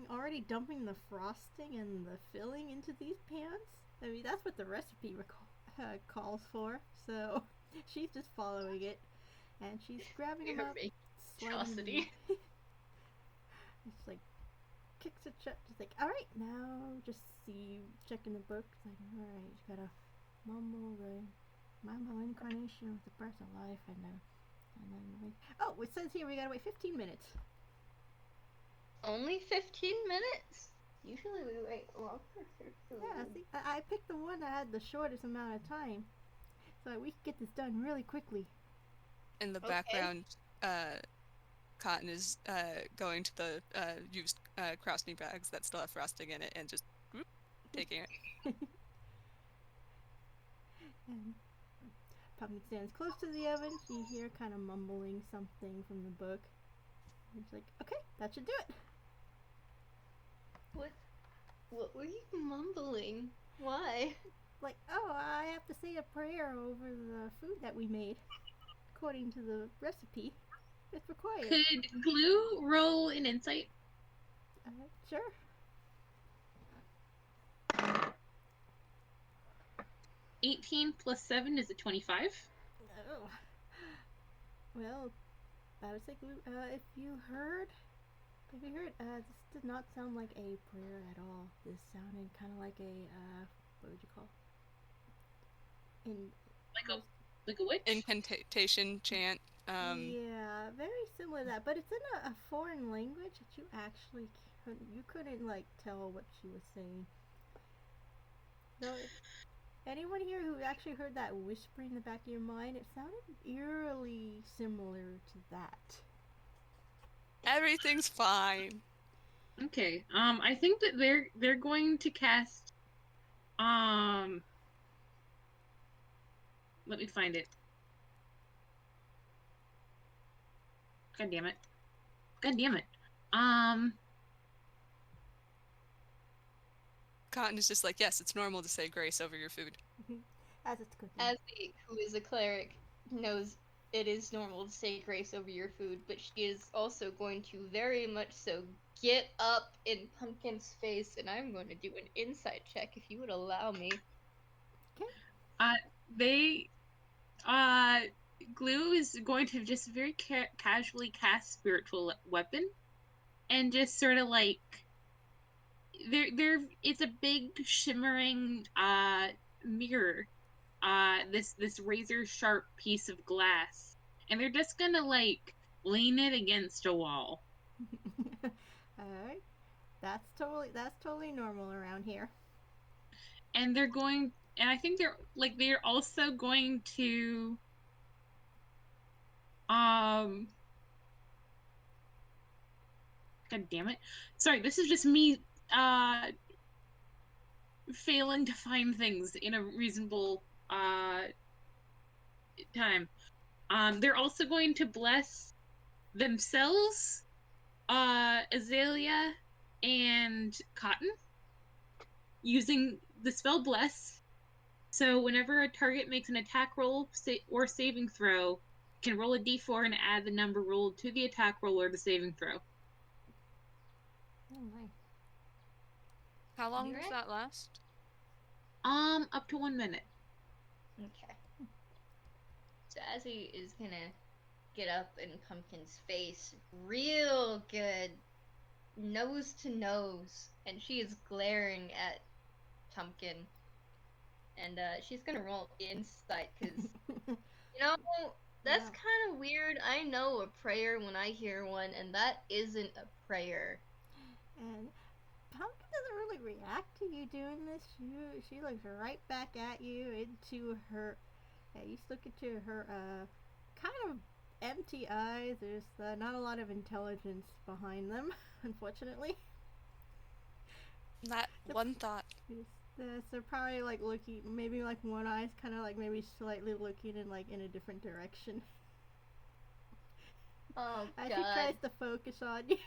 already dumping the frosting and the filling into these pans. I mean, that's what the recipe calls for. So she's just following it, and she's grabbing them up. Atrocity. It's like kicks it shut. Just like, all right, now just see, checking the book. It's like, all right, you gotta mumble the incarnation with the breath of life, and then wait. Oh, it says here we gotta wait 15 minutes. Only 15 minutes? Usually we wait longer. Yeah, see, I picked the one that had the shortest amount of time, so we could get this done really quickly. In the Okay. background, Cotton is going to the used crafting bags that still have frosting in it and just whoop, taking it. And Pumpkin stands close to the oven. You hear kind of mumbling something from the book. And it's like, okay, that should do it. What were you mumbling? Why? Like, oh, I have to say a prayer over the food that we made. According to the recipe, it's required. Could Glue roll an insight? Sure. +18 7 is a 25. Oh. Well, I would say, if you heard, this did not sound like a prayer at all. This sounded kind of like a, what would you call? Like a witch? Incantation chant. Yeah, very similar to that, but it's in a foreign language that you actually couldn't like tell what she was saying. So, anyone here who actually heard that whisper in the back of your mind, it sounded eerily similar to that. Everything's fine. Okay. I think that they're going to cast. Let me find it. God damn it. Cotton is just like, yes, it's normal to say grace over your food. As it's cooking. Azzy, who is a cleric, knows it is normal to say grace over your food, but she is also going to very much so get up in Pumpkin's face, and I'm going to do an insight check if you would allow me. Okay. Glue is going to just very casually cast spiritual weapon, and just sort of like it's a big shimmering mirror, this razor sharp piece of glass, and they're just gonna like lean it against a wall. Alright. That's totally normal around here. And I think they're also going to God damn it. Sorry, this is just me failing to find things in a reasonable time. They're also going to bless themselves, Azalea, and Cotton, using the spell Bless. So whenever a target makes an attack roll or saving throw, can roll a d4 and add the number rolled to the attack roll or the saving throw. Oh my. How long does that last? Up to 1 minute. Okay. So Azzy is gonna get up in Pumpkin's face real good, nose to nose, and she is glaring at Pumpkin. And she's gonna roll insight, because, that's kind of weird. I know a prayer when I hear one, and that isn't a prayer. And Pumpkin doesn't really react to you doing this. She looks right back at you into her. Yeah, you look into her kind of empty eyes. There's not a lot of intelligence behind them, unfortunately. That one thought. They're probably like looking, maybe like one eye's kind of like maybe slightly looking in like in a different direction. Oh, As God. she tries to focus on you,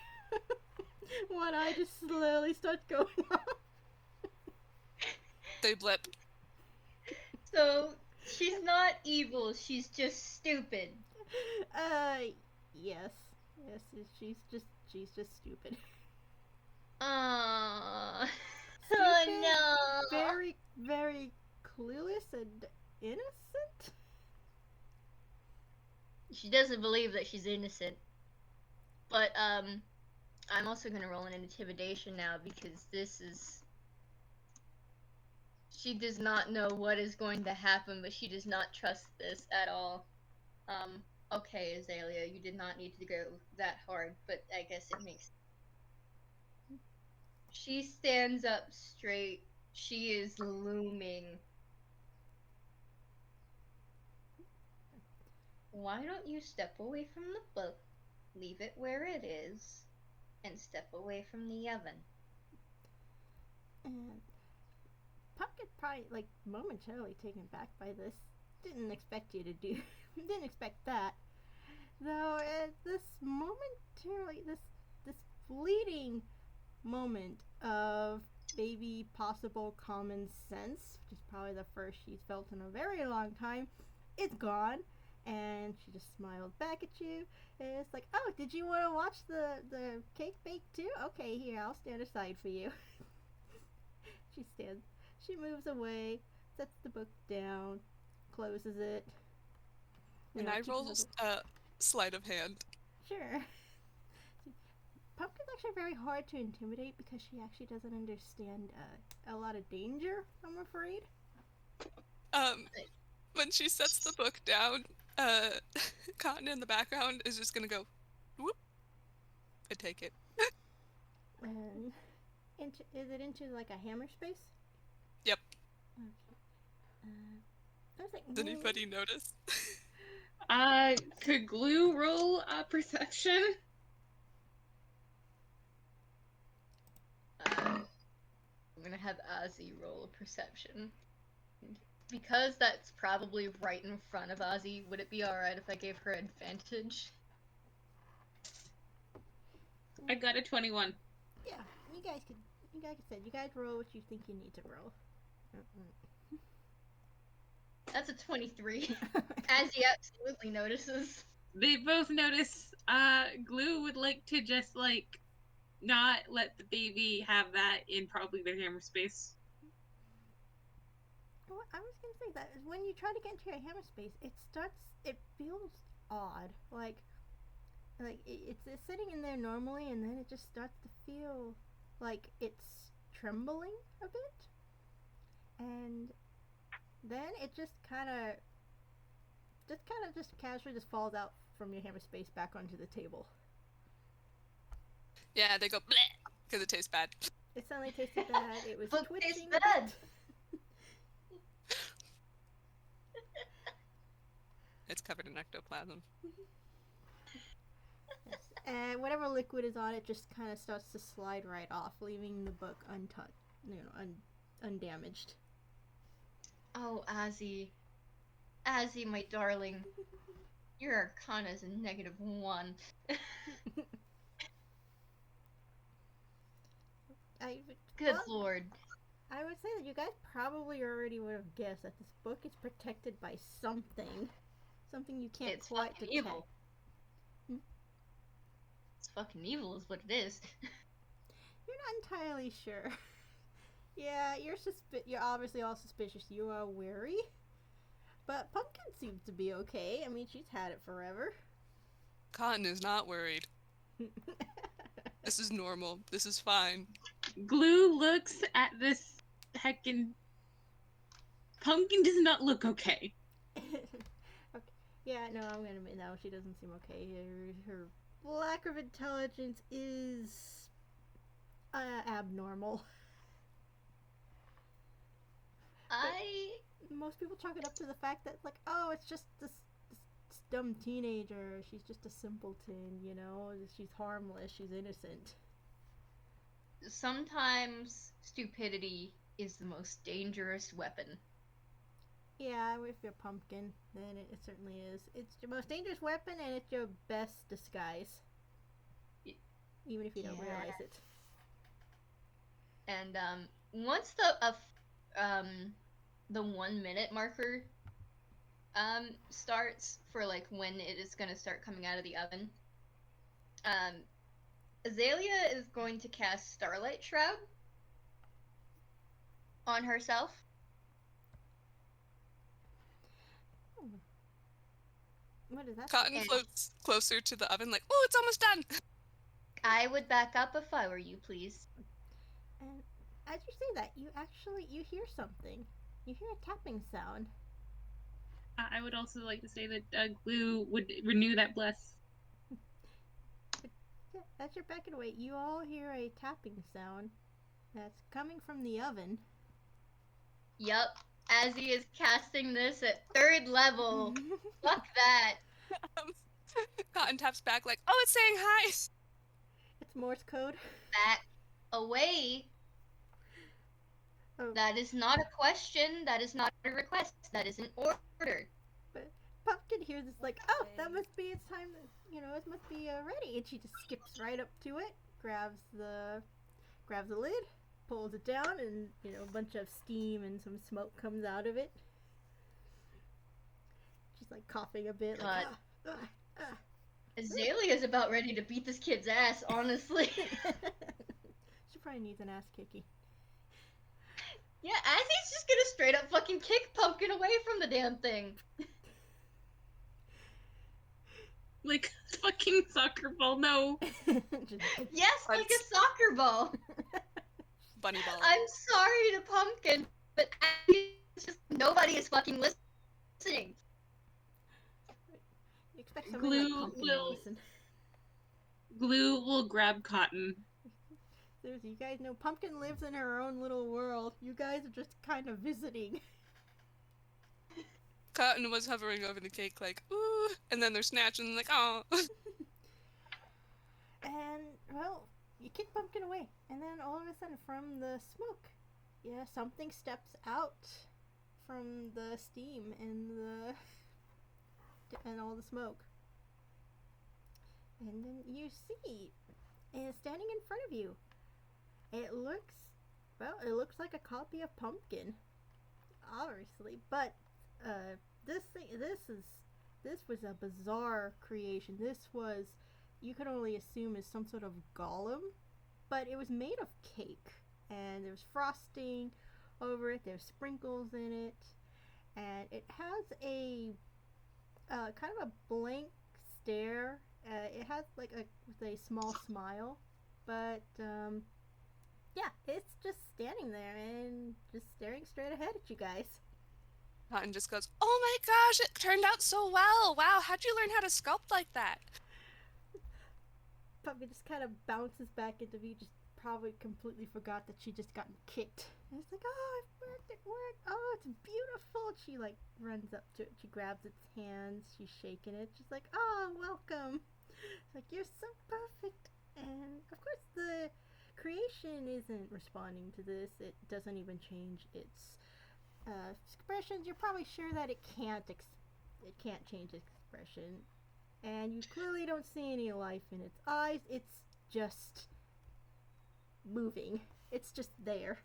one eye just slowly starts going off. They blip. So, she's not evil, she's just stupid. Yes. Yes, she's just stupid. Aww. Stupid, Oh no. very, very clueless and innocent. She doesn't believe that she's innocent. But, I'm also gonna roll an intimidation now, because she does not know what is going to happen, but she does not trust this at all. Okay, Azalea, you did not need to go that hard, but I guess it makes... She stands up straight. She is looming. Why don't you step away from the book leave it where it is, and step away from the oven. And Pumpkin probably, like, momentarily taken back by this. Didn't expect you to do... didn't expect that. Though, at this momentarily... This fleeting moment of maybe possible common sense, which is probably the first she's felt in a very long time, it's gone. And she just smiled back at you. And it's like, oh, did you want to watch the cake bake too? Okay, here, I'll stand aside for you. She moves away, sets the book down, closes it. And I roll sleight of hand. Sure. Pumpkin's actually very hard to intimidate because she actually doesn't understand a lot of danger, I'm afraid. When she sets the book down, Cotton in the background is just gonna go, whoop, and take it. And is it into like a hammer space? Yep. Okay. I was like, Does anybody notice? Could Glue roll perception? I'm gonna have Ozzy roll a perception. Because that's probably right in front of Ozzy, would it be alright if I gave her advantage? I got a 21. Yeah, you guys said you guys roll what you think you need to roll. That's a 23. Ozzy absolutely notices. They both notice Glue would like to just, like, not let the baby have that in probably their hammer space. Well, I was gonna say that when you try to get into your hammer space, it feels odd. Like it's sitting in there normally, and then it just starts to feel like it's trembling a bit, and then it just kind of casually just falls out from your hammer space back onto the table. Yeah, they go bleh because it tastes bad. It suddenly tasted bad. It was But twitching. it's bad. It's covered in ectoplasm. Yes. And whatever liquid is on it just kind of starts to slide right off, leaving the book untouched, undamaged. Oh, Ozzy. Ozzy, my darling. Your Arcana is a -1. Good lord. I would say that you guys probably already would have guessed that this book is protected by something. Something you can't It's quite fucking detect. evil. It's fucking evil is what it is. You're not entirely sure. Yeah, you're obviously all suspicious. You are wary. But Pumpkin seems to be okay. I mean, she's had it forever. Cotton is not worried. This is normal. This is fine. Glue looks at this heckin' Pumpkin does not look okay. Okay. Yeah, no, I'm gonna admit now she doesn't seem okay. Her lack of intelligence is abnormal. Most people chalk it up to the fact that, like, oh, it's just this dumb teenager. She's just a simpleton, you know? She's harmless. She's innocent. Sometimes stupidity is the most dangerous weapon. Yeah, if you're Pumpkin, then it certainly is. It's your most dangerous weapon, and it's your best disguise. Even if you don't realize it. And once the 1 minute marker starts for like when it is gonna start coming out of the oven, Azalea is going to cast Starlight Shroud on herself. What is that? Cotton floats closer to the oven like, oh, it's almost done! I would back up if I were you, please. And as you say that, you hear something. You hear a tapping sound. I would also like to say that Glue would renew that bless. Yeah, as you're backing away, you all hear a tapping sound that's coming from the oven. Yup, Azzy is casting this at 3rd level. Fuck that. Cotton taps back like, oh, it's saying hi. It's Morse code. Back away. Oh, That is not a question. That is not a request. That is an order. but Pumpkin hears it's like, oh, that must be it's time. It must be ready, and she just skips right up to it, grabs the lid, pulls it down, and a bunch of steam and some smoke comes out of it. She's like coughing a bit, like, Azalea's about ready to beat this kid's ass, honestly. She probably needs an ass kicking. Yeah, Azzy's just gonna straight up fucking kick Pumpkin away from the damn thing. Like a fucking soccer ball, no. Yes, like a soccer ball. Bunny ball. I'm sorry to Pumpkin, but it's just nobody is fucking listening. You expect somebody like Pumpkin to listen. Glue will grab Cotton. Seriously, you guys know Pumpkin lives in her own little world. You guys are just kind of visiting. Cotton was hovering over the cake like, ooh, and then they're snatching like, oh. And, well, you kick Pumpkin away. And then all of a sudden from the smoke, something steps out from the steam and all the smoke. And then you see, standing in front of you, it looks like a copy of Pumpkin, obviously, but this was a bizarre creation. This was, you could only assume, is some sort of golem, but it was made of cake, and there was frosting over it. There's sprinkles in it, and it has a kind of a blank stare. It has like a small smile, but it's just standing there and just staring straight ahead at you guys. Cotton just goes, oh my gosh, it turned out so well. Wow, how'd you learn how to sculpt like that? Puppy just kind of bounces back into me, just probably completely forgot that she just gotten kicked. And it's like, oh, it worked, oh, it's beautiful. She like runs up to it, she grabs its hands, she's shaking it, she's like, oh, welcome. It's like, you're so perfect. And of course the creation isn't responding to this. It doesn't even change its expressions. You're probably sure that it can't change its expression, and you clearly don't see any life in its eyes. It's just moving. It's just there.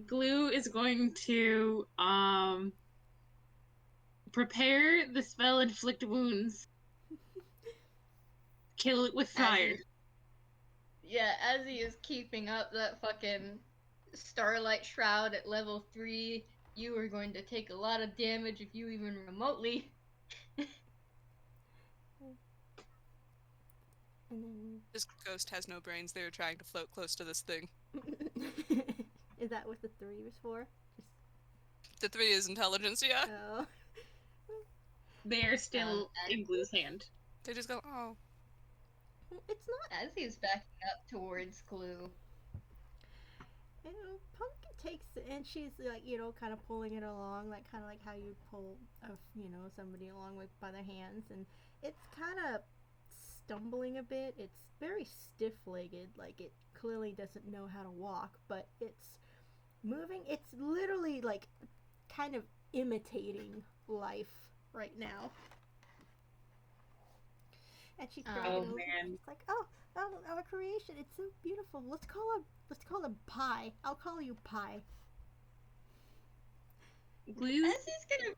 Glue is going to prepare the spell inflict wounds. Kill it with fire. As he is keeping up that fucking Starlight Shroud at level 3, you are going to take a lot of damage if you even remotely. And then This ghost has no brains. They were trying to float close to this thing. is that what the 3 was for? The 3 is intelligence, yeah. Oh. They are still in Glue's hand. They just go, oh. It's not. As he's backing up towards Glue. Pumpkin takes it, and she's like, kind of pulling it along, like kind of like how you pull, somebody along with by their hands, and it's kind of stumbling a bit. It's very stiff-legged, like it clearly doesn't know how to walk, but it's moving. It's literally like kind of imitating life right now. And she's man. It's like, oh, our creation. It's so beautiful. Let's call him Pie. I'll call you Pie. Glue. As he's gonna,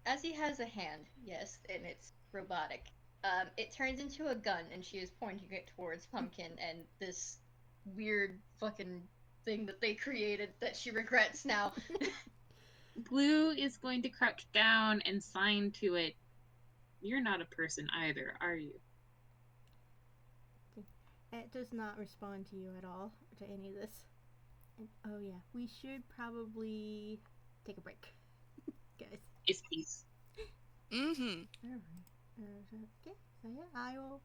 as he has a hand, yes, and it's robotic. It turns into a gun, and she is pointing it towards Pumpkin and this weird fucking thing that they created that she regrets now. Glue is going to crouch down and sign to it. You're not a person either, are you? It does not respond to you at all, to any of this. And, oh yeah, we should probably take a break, guys. Yes, please. Mm-hmm. Alright. Okay, so yeah, I will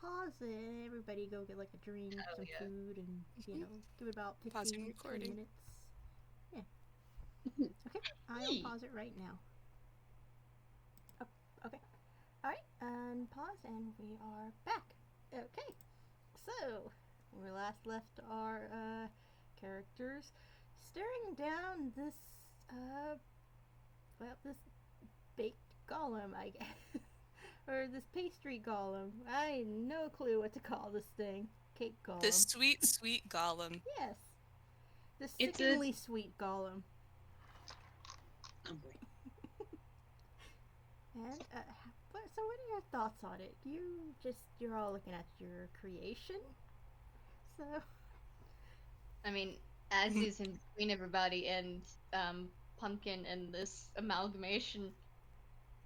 pause it, and everybody go get like a drink, some food, and, give it about 15 Pausing 20 recording. minutes. Yeah. Okay, I will pause it right now. unpause, and we are back. Okay, so we last left our characters staring down this this baked golem, I guess, or this pastry golem. I have no clue what to call this thing. Cake golem. This sweet, sweet golem. Yes, the It's sickeningly sweet golem. Oh boy. And so what are your thoughts on it? You're all looking at your creation. So I mean, Azzy's in between everybody and Pumpkin and this amalgamation,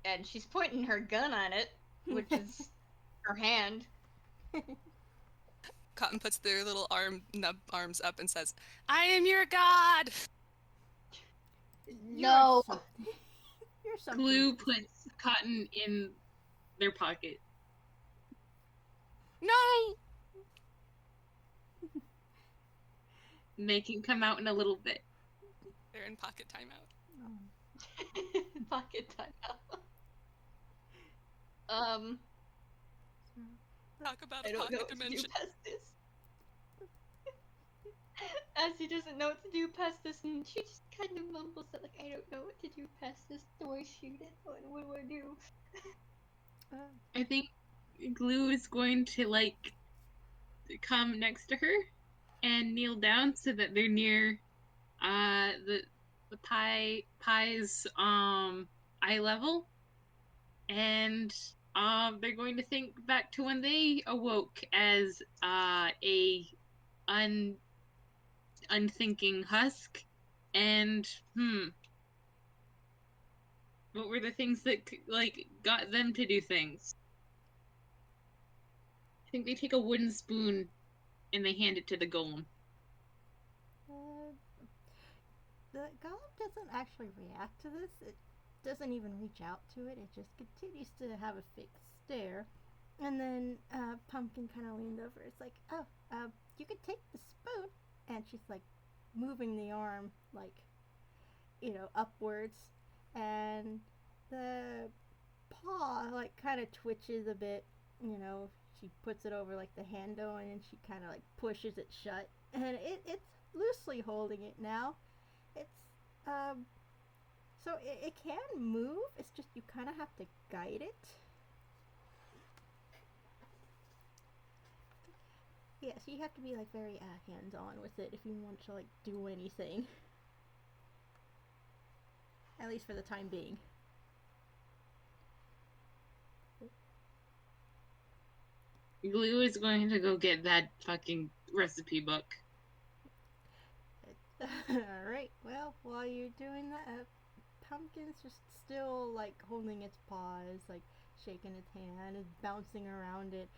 and she's pointing her gun at it, which is her hand. Cotton puts their little arms up and says, "I am your god!" No! You're something. Glue puts Cotton in their pocket. No! They can come out in a little bit. They're in pocket timeout. Pocket timeout. Talk about I a don't know pocket what to do dimension. past this. Azzy doesn't know what to do past this, and she just kind of mumbles that, like, I don't know what to do past this. Do I shoot it? What do I do? I think Glue is going to, like, come next to her and kneel down so that they're near the pie's eye level, and they're going to think back to when they awoke as a unthinking husk, and what were the things that like got them to do things? I think they take a wooden spoon and they hand it to the golem. The golem doesn't actually react to this. It doesn't even reach out to it. It just continues to have a fixed stare. And then Pumpkin kind of leaned over. It's like, oh, you could take the spoon. And she's like moving the arm, like, upwards. And the paw, like, kind of twitches a bit. She puts it over, like, the handle, and then she kind of, like, pushes it shut. And it's loosely holding it now. It's, so it can move. It's just you kind of have to guide it. Yeah, so you have to be, like, very hands-on with it if you want to, like, do anything. At least for the time being. Glue is going to go get that fucking recipe book. Alright, well, while you're doing that, Pumpkin's just still, like, holding its paws, like, shaking its hand, and bouncing around it,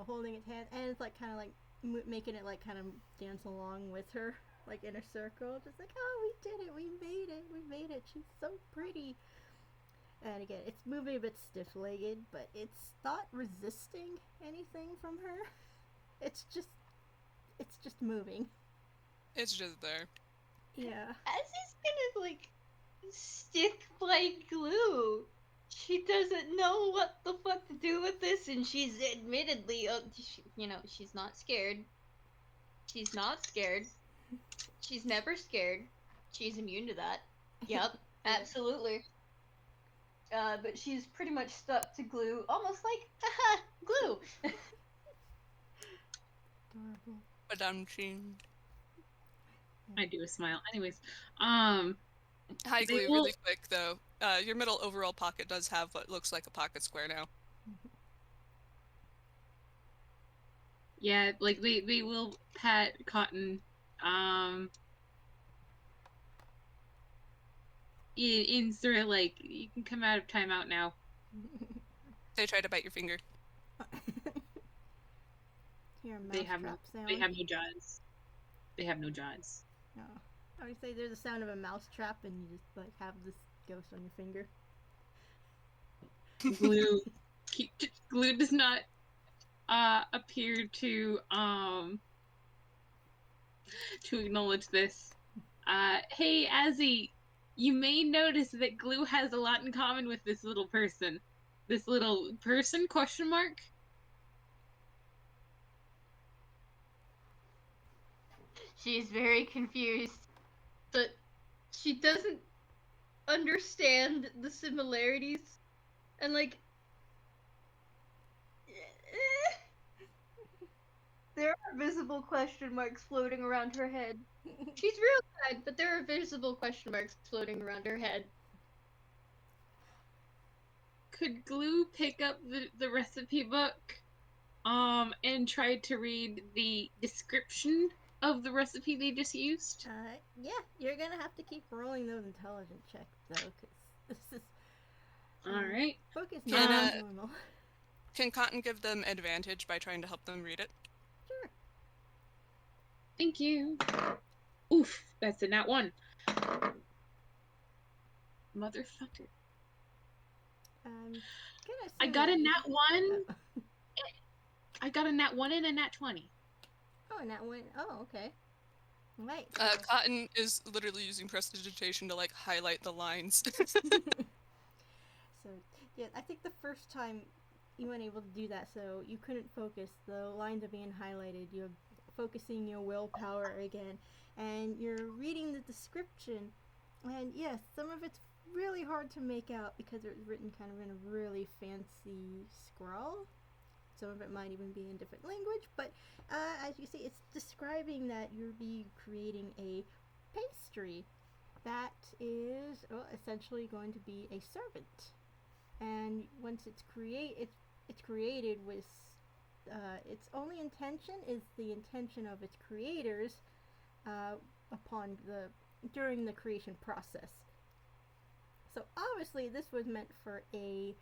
holding its hand, and it's, like, kind of, like, making it, like, kind of dance along with her, like, in a circle, just like, oh, we did it, we made it, she's so pretty. And again, it's moving a bit stiff-legged, but it's not resisting anything from her. It's just moving. It's just there. Yeah. Azzy's gonna, like, stick by Glue. She doesn't know what the fuck to do with this, and she's admittedly, she's not scared. She's not scared. She's never scared. She's immune to that. Yep, absolutely. But she's pretty much stuck to Glue, almost like, haha, Glue! Adorable. Badum-ching. I do a smile. Anyways, Hi, They Glue, will- really quick, though. Your middle overall pocket does have what looks like a pocket square now. yeah, like, they will pat Cotton, in sort of like, you can come out of timeout now. They try to bite your finger. Hear a They have mousetrap sound. They have no jaws. They have no jaws. No. I would say there's a sound of a mousetrap, and you just, like, have this ghost on your finger. Glue does not appear to acknowledge this. Hey, Azzy, you may notice that Glue has a lot in common with this little person. This little person, question mark? She's very confused, but she doesn't understand the similarities, and like, there are visible question marks floating around her head. She's real good, but there are visible question marks floating around her head. Could Glue pick up the recipe book and try to read the description of the recipe they just used? Yeah, you're gonna have to keep rolling those intelligence checks though, because this is. Alright. Book is Can, not normal. Can Cotton give them advantage by trying to help them read it? Sure. Thank you. Oof, that's a nat 1. Motherfucker. I got a nat 1. I got a nat 1 and a nat 20. Oh, and that one. Oh, okay. Right. Cotton is literally using prestidigitation to like highlight the lines. So yeah, I think the first time you weren't able to do that, so you couldn't focus. The lines are being highlighted. You're focusing your willpower again, and you're reading the description. And yes, some of it's really hard to make out because it's written kind of in a really fancy scrawl. Some of it might even be in different language, but as you see, it's describing that you'll be creating a pastry that is essentially going to be a servant. And once it's created with its only intention is the intention of its creators during the creation process. So obviously this was meant for a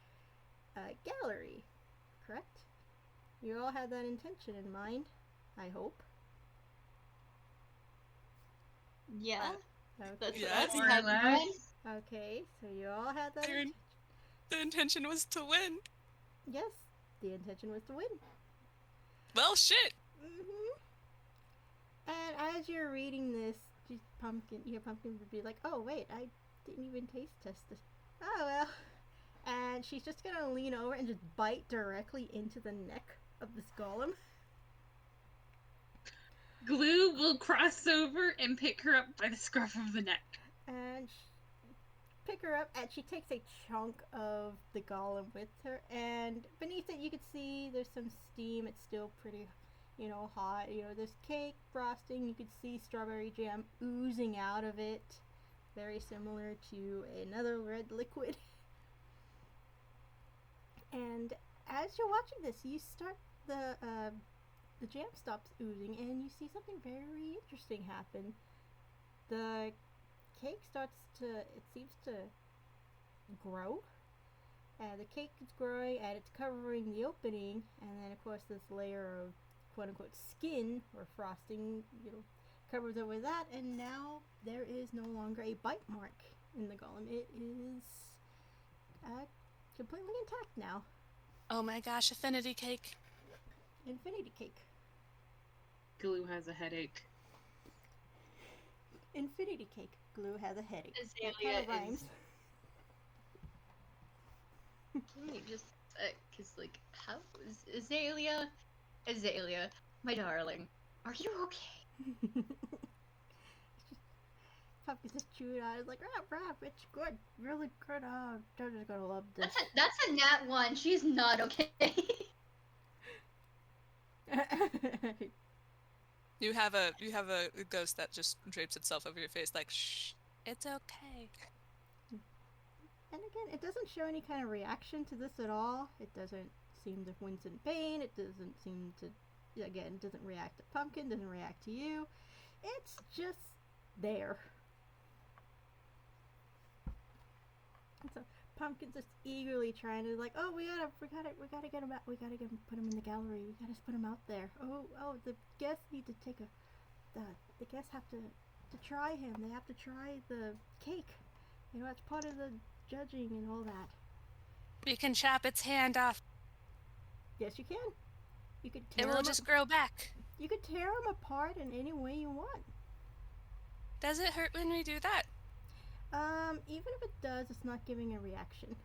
gallery, correct? You all had that intention in mind, I hope. Yeah. Okay. That's Yes. what I had in mind. Okay, so you all had that. The intention was to win. Yes, the intention was to win. Well, shit. And as you're reading this, Pumpkin would be like, "Oh wait, I didn't even taste test this. Oh well." And she's just gonna lean over and just bite directly into the neck of this golem. Glue will cross over and pick her up by the scruff of the neck. And pick her up, and she takes a chunk of the golem with her. And beneath it, you can see there's some steam. It's still pretty, hot. There's cake frosting. You can see strawberry jam oozing out of it, very similar to another red liquid. And as you're watching this, you start the jam stops oozing, and you see something very interesting happen. The cake seems to grow. The cake is growing, and it's covering the opening, and then of course this layer of quote-unquote skin or frosting, covers over that, and now there is no longer a bite mark in the golem. It is completely intact now. Oh my gosh, affinity cake. Infinity cake. Glue has a headache. Infinity cake. Glue has a headache. That Azalea kind of rhymes. Can you just, cause like, how is Azalea, my darling, are you okay? Puppy's just chewing on it. It's like, rap, it's good. Really good. Oh, Jojo's gonna love this. That's a nat 1. She's not okay. You have a ghost that just drapes itself over your face like, shh, it's okay. And again, it doesn't show any kind of reaction to this at all. It doesn't seem to wince in pain. It doesn't seem to, again, doesn't react to Pumpkin, doesn't react to you. It's just there. And so Pumpkin's just eagerly trying to we gotta get him out. We gotta put him in the gallery. We gotta put him out there. Oh, the guests need to take the guests have to try him. They have to try the cake. That's part of the judging and all that. We can chop its hand off. Yes, you can. You could tear It will just grow back. You could tear him apart in any way you want. Does it hurt when we do that? Even if it does, it's not giving a reaction.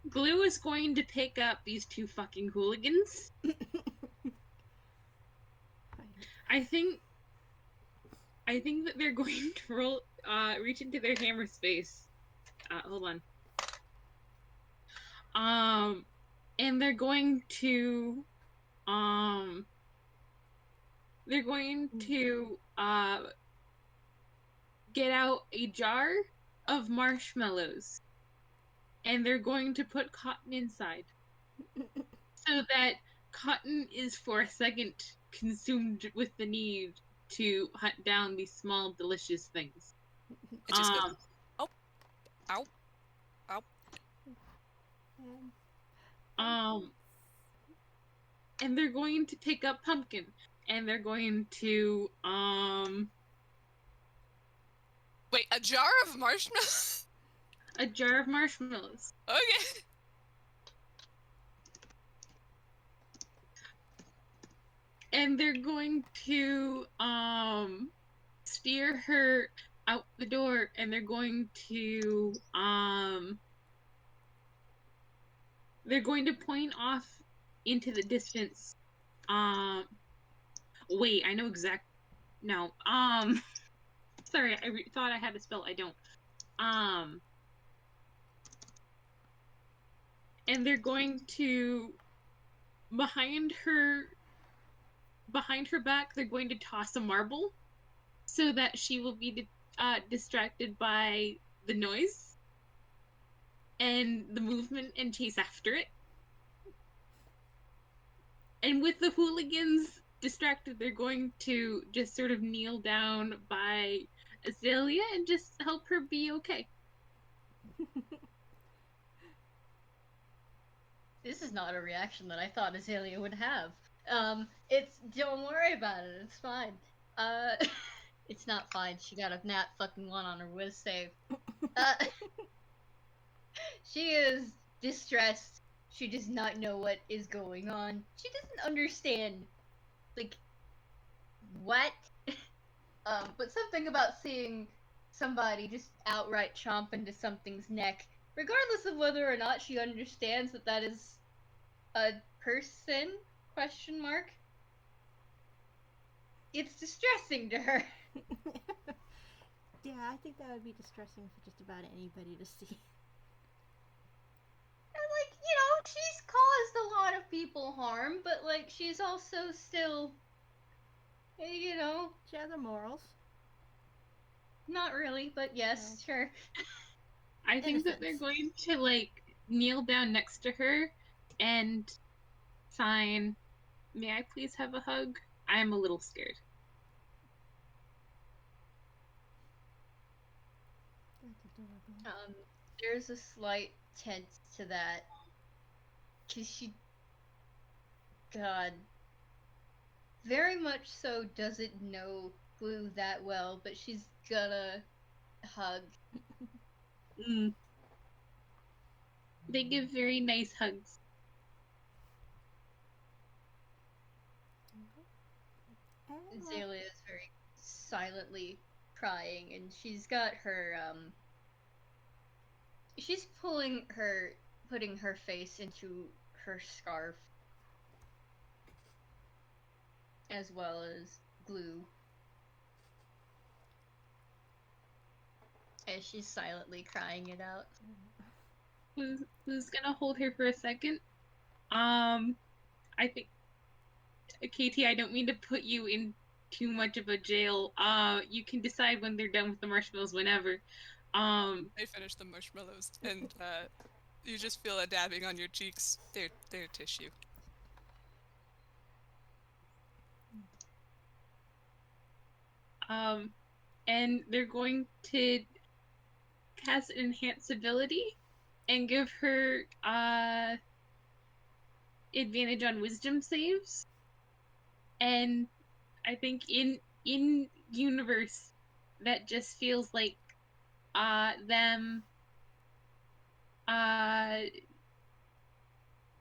Glue is going to pick up these two fucking hooligans. I think that they're going to reach into their hammer space. Hold on. And they're going to get out a jar of marshmallows, and they're going to put Cotton inside, so that Cotton is for a second consumed with the need to hunt down these small, delicious things. It just goes, oh, ow, ow. And they're going to pick up Pumpkin, and they're going to, Wait, a jar of marshmallows? a jar of marshmallows. Okay. And they're going to, steer her out the door, and they're going to point off into the distance. Wait, I know no, sorry, I thought I had a spell, I don't. And they're going to, behind her back, they're going to toss a marble, so that she will be distracted by the noise and the movement and chase after it. And with the hooligans distracted, they're going to just sort of kneel down by Azalea and just help her be okay. This is not a reaction that I thought Azalea would have. Don't worry about it, it's fine. It's not fine, she got a nat fucking 1 on her whiz save. She is distressed, she does not know what is going on. She doesn't understand, like, what? But something about seeing somebody just outright chomp into something's neck, regardless of whether or not she understands that that is a person, ? It's distressing to her. Yeah, I think that would be distressing for just about anybody to see. And, like, you know, she's caused a lot of people harm, but, like, she's also still, you know... She has her morals. Not really, but yes, No. sure. I think that they're going to, like, kneel down next to her and sign, "May I please have a hug? I am a little scared." That's adorable. There's a slight tense to that. 'Cause she... God. Very much so doesn't know Glue that well, but she's gonna hug. They give very nice hugs. Azalea is very silently crying, and she's got her, she's putting her face into her scarf, as well as Glue, as she's silently crying it out. Who's gonna hold her for a second? I think, KT, I don't mean to put you in too much of a jail. You can decide when they're done with the marshmallows whenever. They finish the marshmallows, and you just feel a dabbing on your cheeks. They're tissue. And they're going to cast enhance ability and give her advantage on wisdom saves. And I think in universe, that just feels like them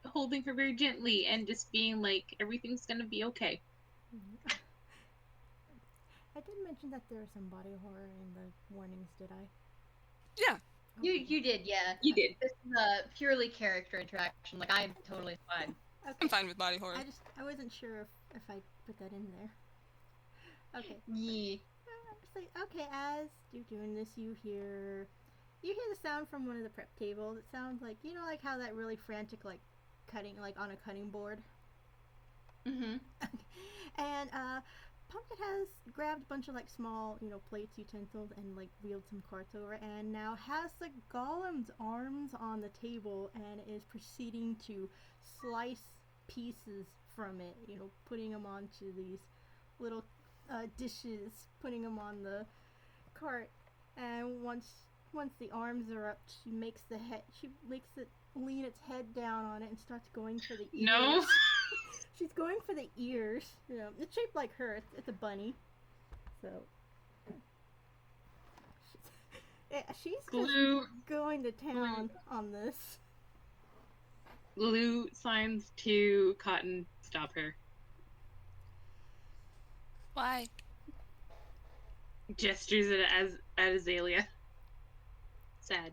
holding her very gently and just being like, everything's gonna be okay. I did mention that there was some body horror in the warnings, did I? Yeah. You did, yeah. You did. This is a purely character interaction. Like, I'm totally fine. I'm Okay. fine with body horror. I wasn't sure if I put that in there. Okay. Yeah. It's like, okay, as you're doing this, you hear the sound from one of the prep tables. It sounds like, you know, like how that really frantic, like, cutting, like on a cutting board. Mm-hmm. And Pumpkin has grabbed a bunch of like small, you know, plates, utensils, and like wheeled some carts over, and now has the golem's arms on the table and is proceeding to slice pieces from it. You know, putting them onto these little dishes, putting them on the cart, and once the arms are up, she makes it lean its head down on it and starts going for the ears. No. She's going for the ears. You know, it's shaped like her. It's a bunny. So she's Glue. just going to town on this. Glue signs to Cotton. Stop her. Why? Gestures at Azalea. Sad.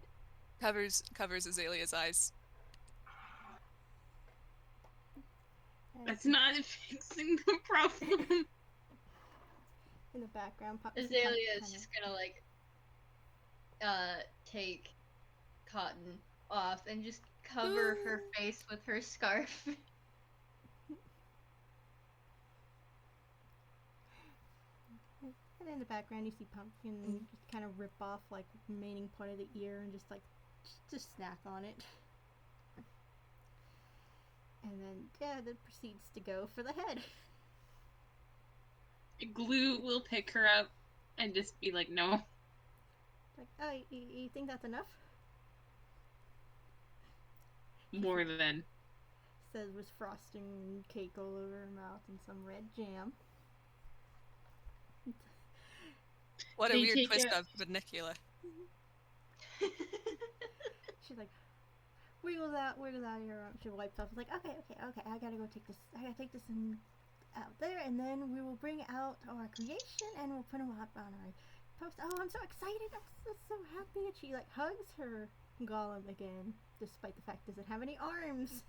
Covers Azalea's eyes. That's not fixing the problem. In the background, Azalea is just gonna, like, take Cotton off and just cover her face with her scarf. And in the background, you see Pumpkin just kind of rip off like the remaining part of the ear and just like just snack on it. And then that proceeds to go for the head. Glue will pick her up and just be like, no. Like, oh, you think that's enough? More than. Says with frosting cake all over her mouth and some red jam. What a They weird take twist it- of vernacular. She's like, wiggles out her arm. She wipes off. She's like, okay, I gotta go take this. I gotta take this out there, and then we will bring out our creation, and we'll put them up on our post. Oh, I'm so excited! I'm so happy! And she like hugs her golem again, despite the fact it doesn't have any arms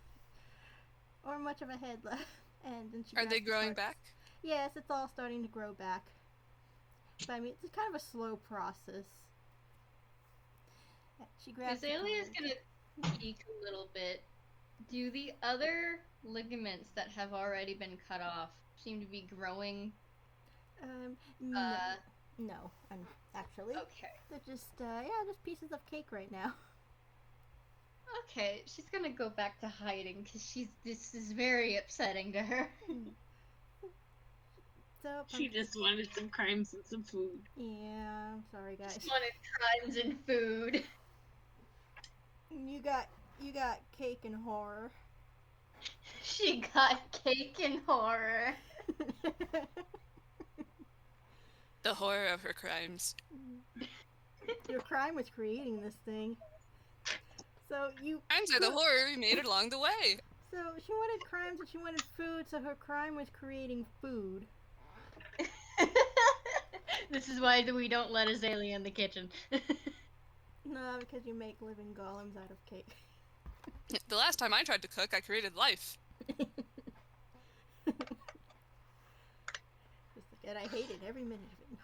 or much of a head left. And then she Are they grabs the growing parts. back? Yes, it's all starting to grow back. But I mean, it's kind of a slow process. She grabs the Azalea's parts. gonna peek a little bit. Do the other ligaments that have already been cut off seem to be growing? No, actually, Okay. they're just just pieces of cake right now. Okay, she's gonna go back to hiding because this is very upsetting to her. So She just wanted some crimes and some food. yeah, I'm sorry guys. Just wanted crimes and food. You got cake and horror. She got cake and horror. The horror of her crimes. Your crime was creating this thing. So you. Crimes are the horror we made along the way. So she wanted crimes and she wanted food. So her crime was creating food. This is why we don't let Azalea in the kitchen. No, because you make living golems out of cake. The last time I tried to cook, I created life. And I hated every minute of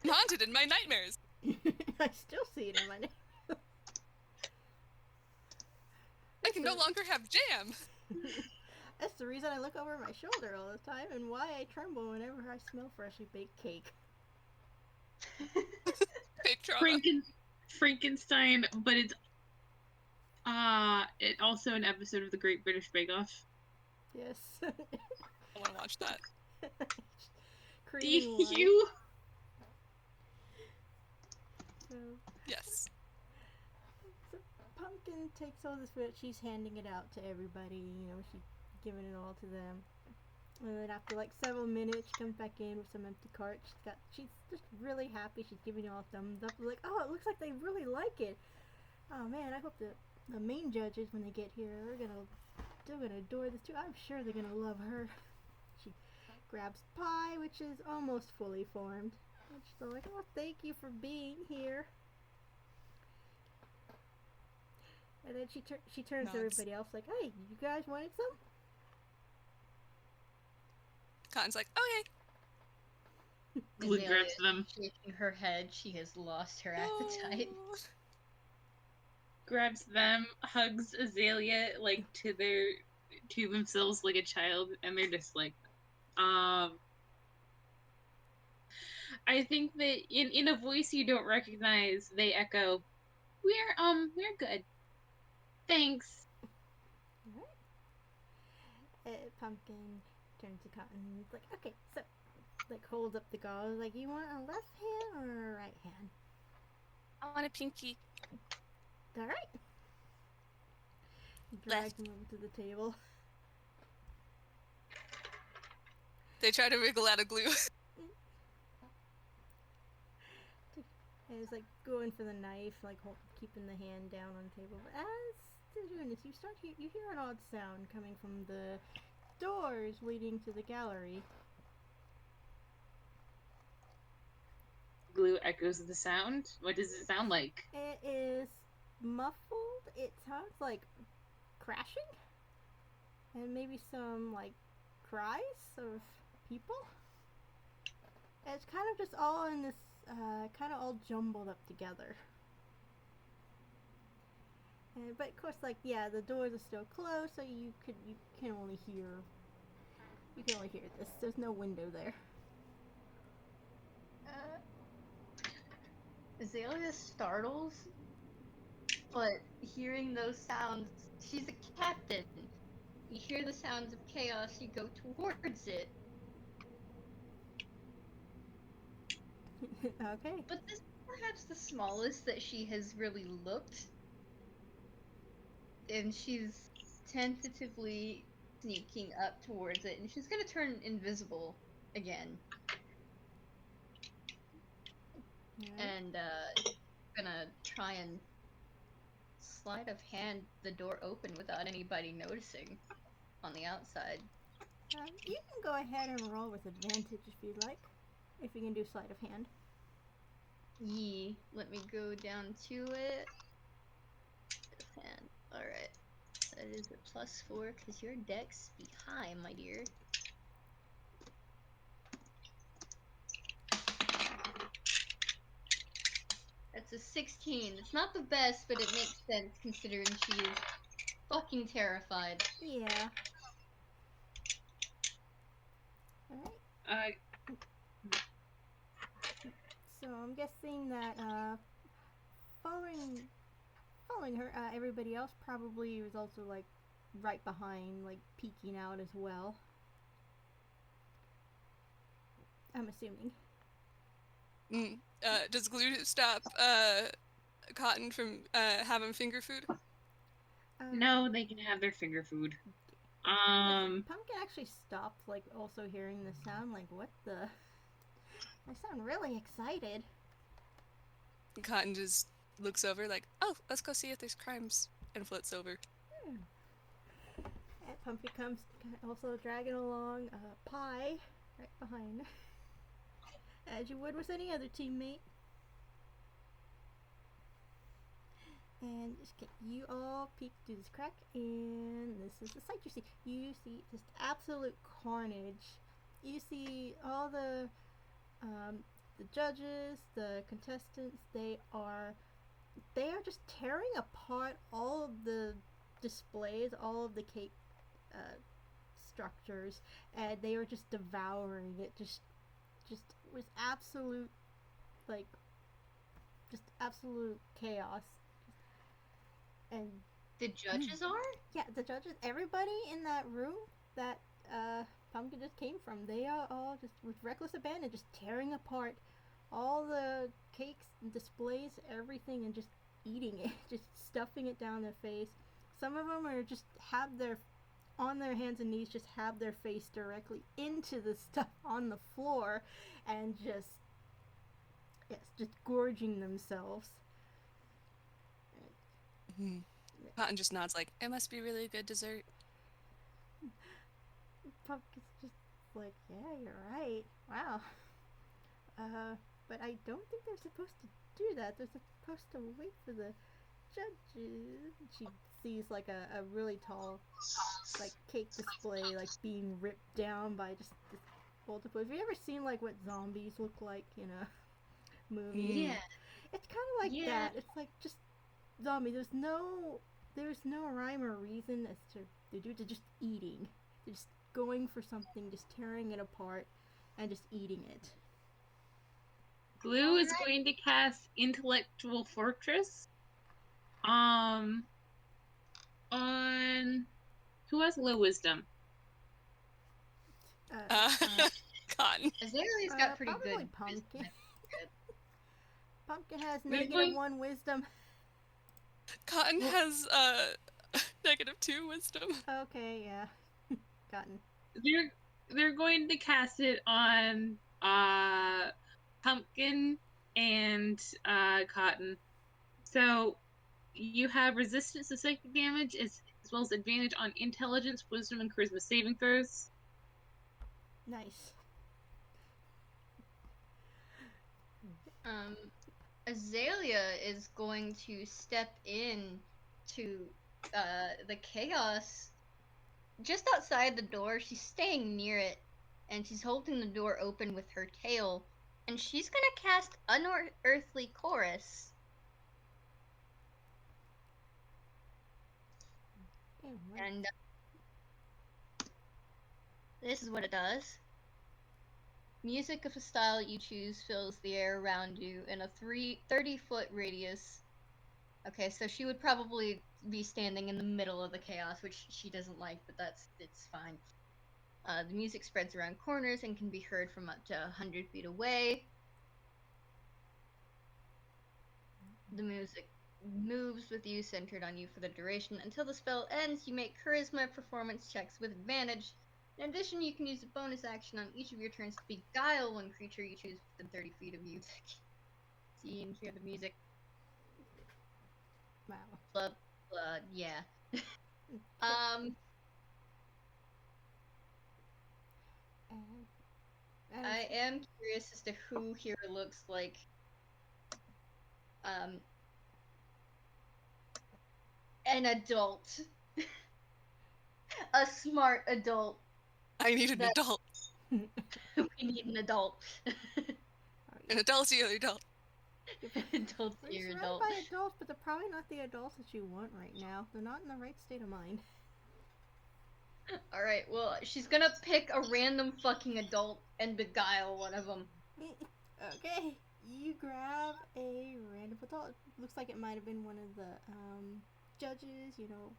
I'm haunted in my nightmares. it. I still see it in my name. I can no longer have jam. That's the reason I look over my shoulder all the time and why I tremble whenever I smell freshly baked cake. Fake trauma. Frankenstein, but it's it also an episode of the Great British Bake Off. Yes. I want to watch that. Creating life. You So Yes. Pumpkin takes all this food. She's handing it out to everybody. You know, she's giving it all to them. And then after like several minutes, she comes back in with some empty carts. She's just really happy. She's giving it all thumbs up. Like, oh, it looks like they really like it. Oh man, I hope the main judges when they get here they're gonna adore this too. I'm sure they're gonna love her. She grabs pie, which is almost fully formed. And she's all like, oh, thank you for being here. And then she turns to Nods. everybody else like, hey, you guys wanted some? Cotton's like, okay. Glue Azalea grabs is them. shaking her head. She has lost her appetite. Oh. Grabs them, hugs Azalea like to themselves like a child, and they're just like, I think that in a voice you don't recognize, they echo, we're good. Thanks. Alright. Pumpkin turns to Cotton and is like, okay, so, like, holds up the gauze, like, you want a left hand or a right hand? I want a pinky. Alright. Drags them over to the table. They try to wriggle out of glue. And it's like going for the knife, like keeping the hand down on the table. But as they're doing this, you hear an odd sound coming from the doors leading to the gallery. Glue echoes the sound. What does it sound like? It is muffled. It sounds like crashing, and maybe some like cries of people. And it's kind of just all in this, kind of all jumbled up together. But of course, like, yeah, the doors are still closed, so you can only hear this. There's no window there. Azalea startles, but hearing those sounds, she's a captain. You hear the sounds of chaos, you go towards it. Okay. But this is perhaps the smallest that she has really looked. And she's tentatively sneaking up towards it, and she's gonna turn invisible again. And gonna try and sleight of hand the door open without anybody noticing on the outside. You can go ahead and roll with advantage if you'd like. If you can do sleight of hand. Yee. Let me go down to it. And alright. That is a +4 because your dex be high, my dear. That's a 16. It's not the best, but it makes sense considering she is fucking terrified. Yeah. Alright. So I'm guessing that following her, everybody else probably was also like right behind, like peeking out as well. I'm assuming. Does glue stop Cotton from having finger food? No, they can have their finger food. Pumpkin actually stopped, like also hearing the sound. Like, what the? I sound really excited. Cotton just looks over like, oh, let's go see if there's crimes, and floats over. And Pumpkin comes also dragging along a pie right behind, as you would with any other teammate. And just get you all peek through this crack, and this is the sight you see. You see just absolute carnage. You see all the judges, the contestants. They are just tearing apart all of the displays, all of the cake structures, and they were just devouring it. Just was absolute, like, just absolute chaos. And The judges are? yeah, the judges, everybody in that room that Pumpkin just came from, they are all just with reckless abandon, just tearing apart all the cakes and displays, everything, and just eating it, just stuffing it down their face. Some of them are just on their hands and knees, just have their face directly into the stuff on the floor, and just gorging themselves. Cotton just nods like, it must be really good dessert. Pumpkin's just like, yeah, you're right. Wow. But I don't think they're supposed to do that. They're supposed to wait for the judges. She sees like a really tall like cake display like being ripped down by just this multiple. Have you ever seen like what zombies look like in a movie? Yeah. It's kind of like Yeah. that. It's like just zombie. There's no rhyme or reason as to they do. They're just eating. They're just going for something, just tearing it apart, and just eating it. Glue is going to cast Intellectual Fortress. On who has low wisdom? Cotton. Azalea's got pretty probably good. Pumpkin. Pumpkin has They're negative going- 1 wisdom. Cotton has -2 wisdom. Okay, yeah. Cotton. They're going to cast it on Pumpkin and Cotton. So you have resistance to psychic damage as well as advantage on intelligence, wisdom, and charisma saving throws. Nice. Azalea is going to step in to the chaos just outside the door. She's staying near it, and she's holding the door open with her tail, and she's gonna cast Unearthly Chorus. Yeah, right. And this is what it does. Music of a style you choose fills the air around you in a 30-foot radius. Okay, so she would probably be standing in the middle of the chaos, which she doesn't like, but it's fine. The music spreads around corners and can be heard from up to 100 feet away. The music moves with you, centered on you for the duration. Until the spell ends, you make charisma performance checks with advantage. In addition, you can use a bonus action on each of your turns to beguile one creature you choose within 30 feet of you. See and hear the music. Wow. Yeah. And I am curious as to who here looks like an adult. A smart adult. I need an adult. We need an adult. An adult's the other adult. Adults, We're you're surrounded adult. by adults, but they're probably not the adults that you want right now. They're not in the right state of mind. Alright, well, she's gonna pick a random fucking adult and beguile one of them. Okay, you grab a random adult. Looks like it might have been one of the judges, you know,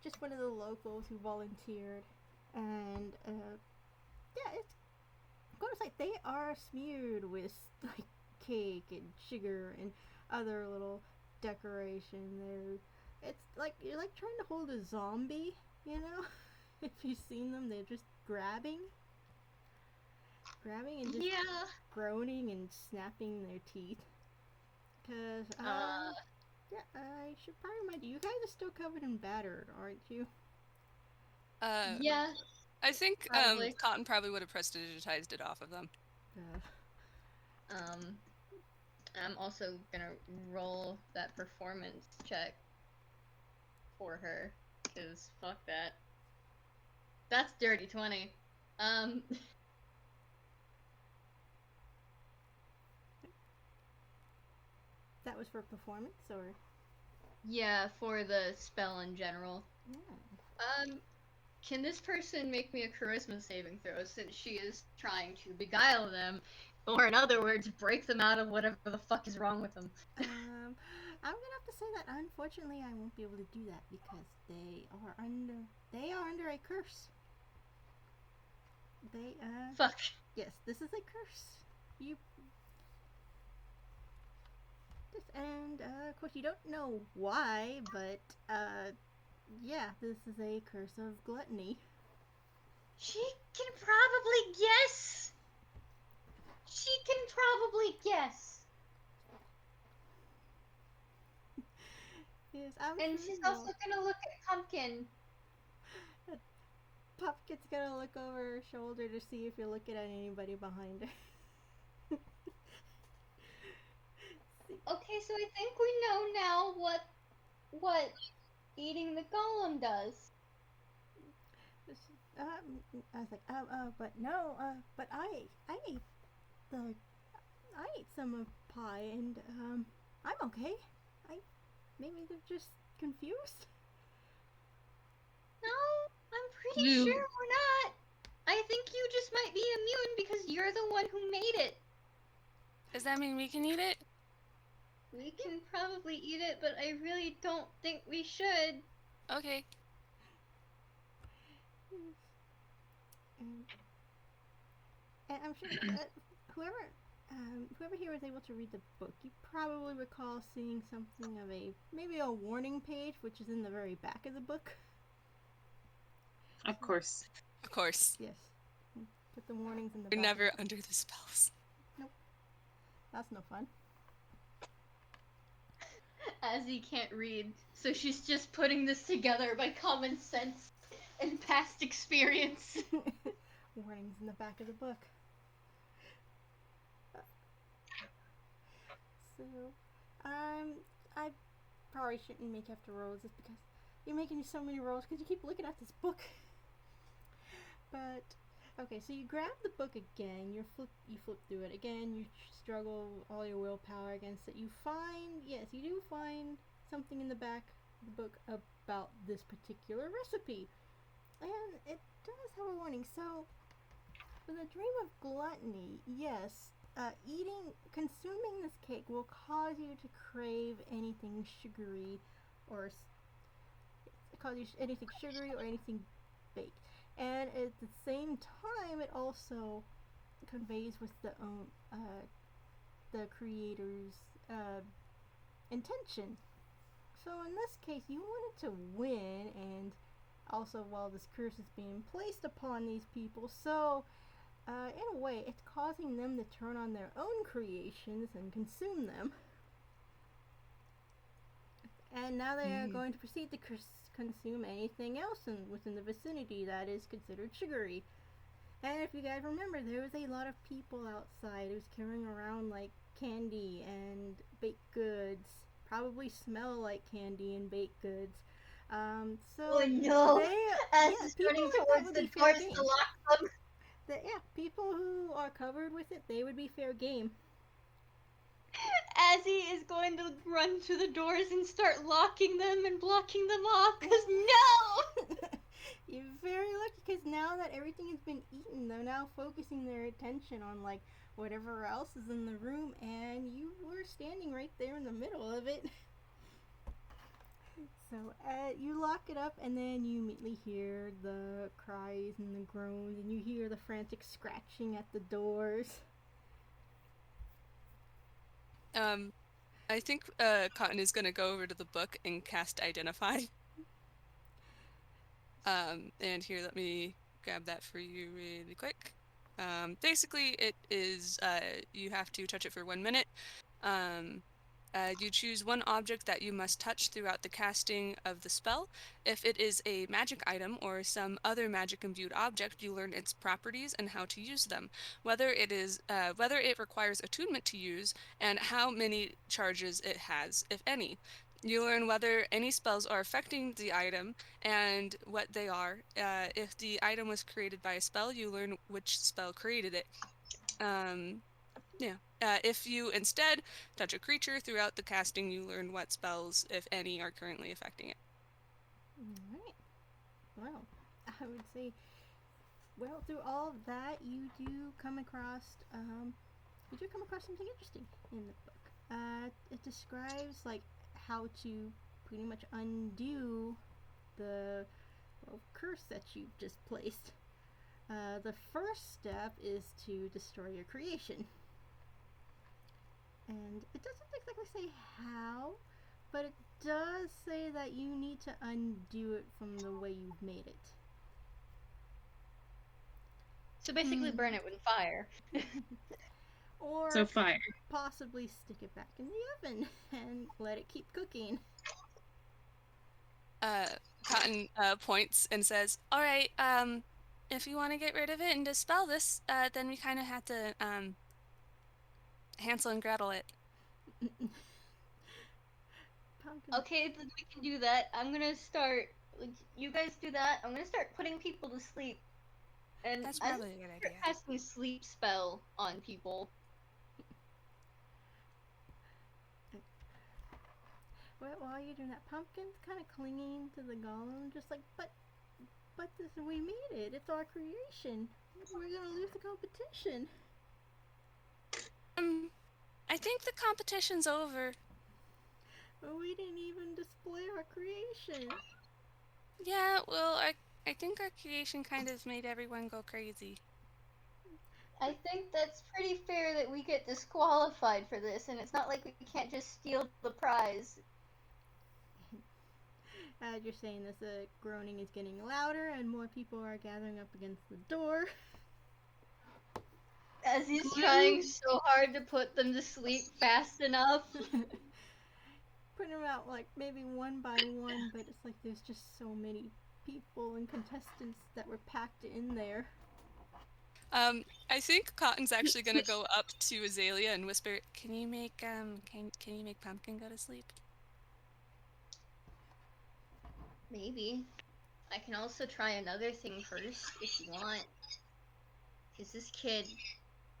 just one of the locals who volunteered. And yeah, it's going to say they are smeared with like cake and sugar and other little decoration. It's like you're like trying to hold a zombie, you know. If you've seen them, they're just grabbing and just groaning and snapping their teeth. Cause yeah, I should probably remind you, you guys are still covered in battered, aren't you? Yeah. I think Probably. Cotton probably would have prestidigitized it off of them. I'm also gonna roll that performance check for her, cause fuck that. That's dirty 20. That was for performance, or? Yeah, for the spell in general. Yeah. Can this person make me a charisma saving throw since she is trying to beguile them, or in other words, break them out of whatever the fuck is wrong with them? I'm gonna have to say that unfortunately I won't be able to do that because they are under a curse. Fuck. Yes, this is a curse. And of course you don't know why, but yeah, this is a curse of gluttony. She can probably guess. Yes, And she's also gonna look at Pumpkin. Pumpkin's gonna look over her shoulder to see if you're looking at anybody behind her. Okay, so I think we know now what what eating the golem does. I was like, but no, but I ate the, I ate some of pie, and I'm okay. Maybe they're just confused. No, I'm pretty You- sure we're not. I think you just might be immune because you're the one who made it. Does that mean we can eat it? We can probably eat it, but I really don't think we should. Okay. And I'm sure whoever here was able to read the book, you probably recall seeing something of maybe a warning page, which is in the very back of the book. Of course. Of course. Yes. Put the warnings in the We're back. never under the spells. That's no fun. Azzy can't read, so she's just putting this together by common sense and past experience. Warnings in the back of the book. So, I probably shouldn't make after rolls just because you're making so many rolls because you keep looking at this book. But okay, so you grab the book again. You flip through it again. You struggle all your willpower against it. You do find something in the back of the book about this particular recipe, and it does have a warning. So, with a dream of gluttony, yes, consuming this cake will cause you to crave anything sugary, or anything sugary or anything baked. And at the same time, it also conveys with the creator's intention. So in this case, you wanted to win, and also while this curse is being placed upon these people, so in a way, it's causing them to turn on their own creations and consume them. And now they are going to proceed to consume anything else within the vicinity that is considered sugary. And if you guys remember, there was a lot of people outside who was carrying around like candy and baked goods. Probably smell like candy and baked goods. So Oh no! As is people running like that towards would the be fair doors game. to lock them. People who are covered with it, they would be fair game. Azzy is going to run to the doors and start locking them and blocking them off, because no! You're very lucky because now that everything has been eaten, they're now focusing their attention on like whatever else is in the room, and you were standing right there in the middle of it. So you lock it up, and then you immediately hear the cries and the groans, and you hear the frantic scratching at the doors. I think Cotton is gonna go over to the book and cast Identify. And here, let me grab that for you really quick. Basically, it is you have to touch it for 1 minute. You choose one object that you must touch throughout the casting of the spell. If it is a magic item or some other magic-imbued object, you learn its properties and how to use them, whether it requires attunement to use, and how many charges it has, if any. You learn whether any spells are affecting the item and what they are. If the item was created by a spell, you learn which spell created it. If you instead touch a creature throughout the casting, you learn what spells, if any, are currently affecting it. Alright. Well, I would say, through all of that, you do come across something interesting in the book. It describes like how to pretty much undo the curse that you've just placed. The first step is to destroy your creation. And it doesn't exactly say how, but it does say that you need to undo it from the way you've made it. So basically burn it with fire. Or So fire. possibly stick it back in the oven and let it keep cooking. Cotton points and says, "Alright, if you want to get rid of it and dispel this, then we kind of have to, Hansel and Gretel it." Pumpkin. Okay, then we can do that. I'm gonna start. Like, you guys do that. I'm gonna start putting people to sleep. And That's I'm probably a good gonna idea. start casting sleep spell on people. While you're doing that, Pumpkin's kind of clinging to the golem, just like, but this, we made it. It's our creation. We're gonna lose the competition. I think the competition's over. But we didn't even display our creation. Yeah, well, I think our creation kind of made everyone go crazy. I think that's pretty fair that we get disqualified for this, and it's not like we can't just steal the prize. As you're saying this, the groaning is getting louder, and more people are gathering up against the door. As he's trying so hard to put them to sleep fast enough. Putting them out like maybe one by one, but it's like there's just so many people and contestants that were packed in there. I think Cotton's actually gonna go up to Azalea and whisper, "Can you make can you make Pumpkin go to sleep?" Maybe. I can also try another thing first, if you want. Because this kid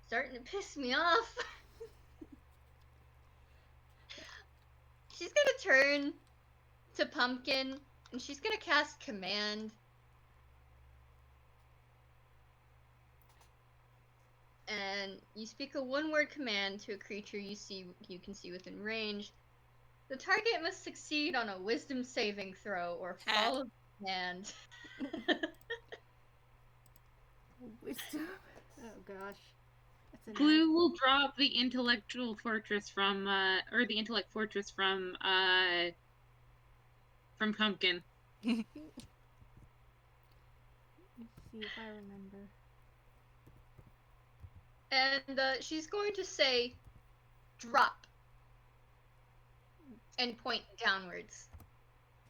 starting to piss me off. She's gonna turn to Pumpkin, and she's gonna cast Command. And you speak a one-word command to a creature you can see within range. The target must succeed on a Wisdom saving throw or follow the command. Wisdom. Oh gosh. That's a Glue will drop the intellectual fortress from, or the intellect fortress from Pumpkin. Let me see if I remember. And she's going to say, drop. And point downwards.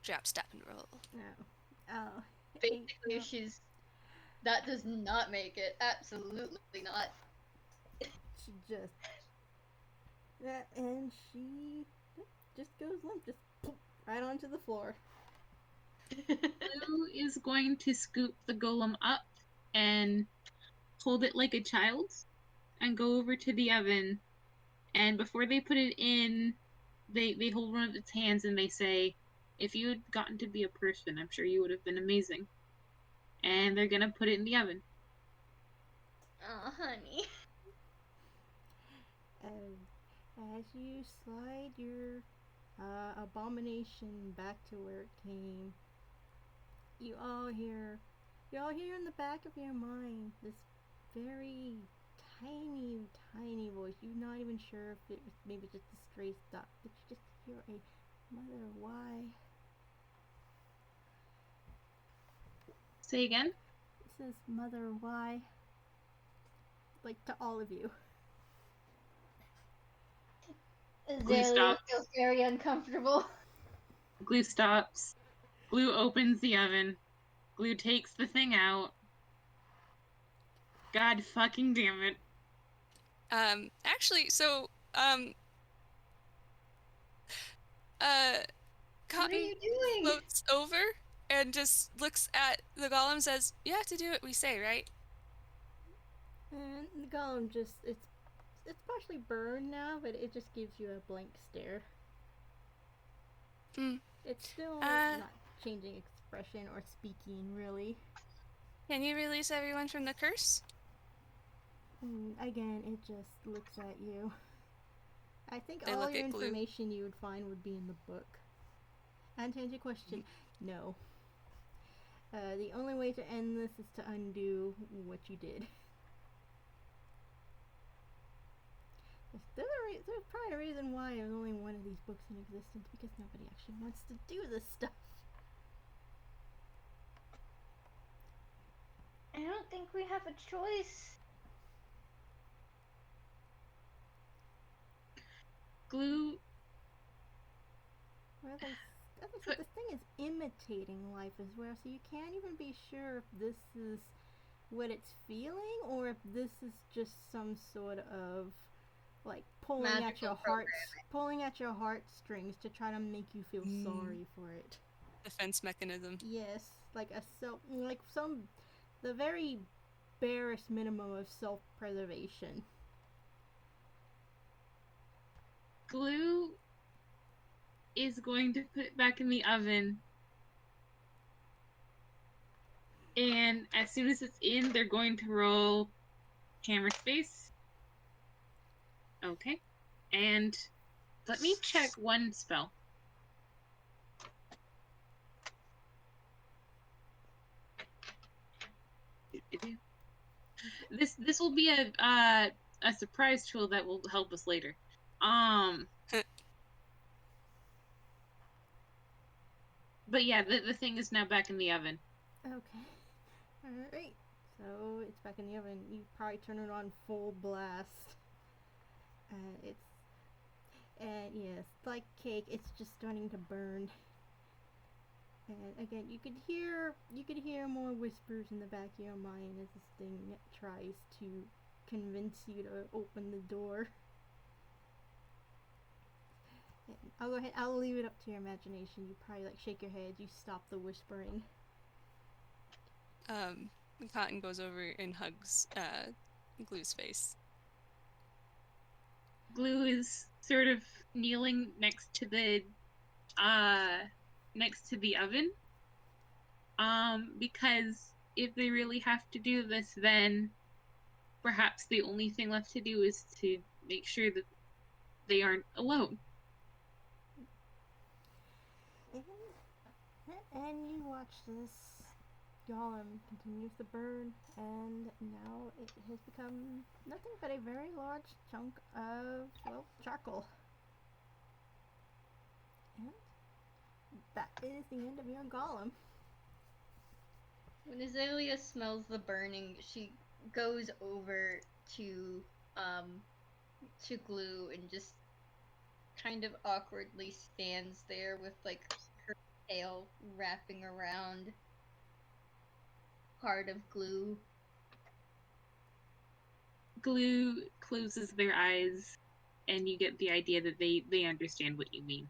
Drop, stop, and roll. No. Oh. Basically, that does not make it. Absolutely not. She just... and she just goes limp. Just poof, right onto the floor. Glue is going to scoop the golem up and hold it like a child and go over to the oven. And before they put it in, they hold one of its hands and they say, "If you had gotten to be a person, I'm sure you would have been amazing." And they're gonna put it in the oven. Oh, honey. As you slide your abomination back to where it came, you all hear in the back of your mind this very tiny voice. You're not even sure if it was maybe just a stray thought, but you just hear a mother, why? Say again? It says, mother, why? Like to all of you. Azalea feels very uncomfortable. Glue stops. Glue opens the oven. Glue takes the thing out. God fucking damn it. Actually, so, What are Cotton you doing? floats over and just looks at the golem and says, "You have to do what we say, right?" And the golem just, it's partially burned now, but it just gives you a blank stare. It's still not changing expression or speaking, really. Can you release everyone from the curse? Again, it just looks at you. I think They all look your at Glue. information you would find would be in the book. And to answer your question, no. The only way to end this is to undo what you did. There's probably a reason why there's only one of these books in existence, because nobody actually wants to do this stuff. I don't think we have a choice. Glue. Well, as I said, this thing is imitating life as well, so you can't even be sure if this is what it's feeling, or if this is just some sort of like pulling Magical at your heartstrings to try to make you feel sorry for it. Defense mechanism. Yes, the very barest minimum of self-preservation. Glue is going to put it back in the oven. And as soon as it's in, they're going to roll hammer space. Okay. And let me check one spell. This will be a surprise tool that will help us later. But yeah, the thing is now back in the oven. Okay. Alright. So it's back in the oven. You probably turn it on full blast. Yes, like cake, it's just starting to burn. And again, you could hear more whispers in the back of your mind as this thing tries to convince you to open the door. And I'll go ahead. I'll leave it up to your imagination. You probably shake your head. You stop the whispering. Cotton goes over and hugs Glue's face. Glue is sort of kneeling next to the oven. Because if they really have to do this, then perhaps the only thing left to do is to make sure that they aren't alone. And you watch this golem continues to burn, and now it has become nothing but a very large chunk of, charcoal. And that is the end of your golem. When Azalea smells the burning, she goes over to Glue and just kind of awkwardly stands there with her tail wrapping around part of Glue. Glue closes their eyes, and you get the idea that they understand what you mean.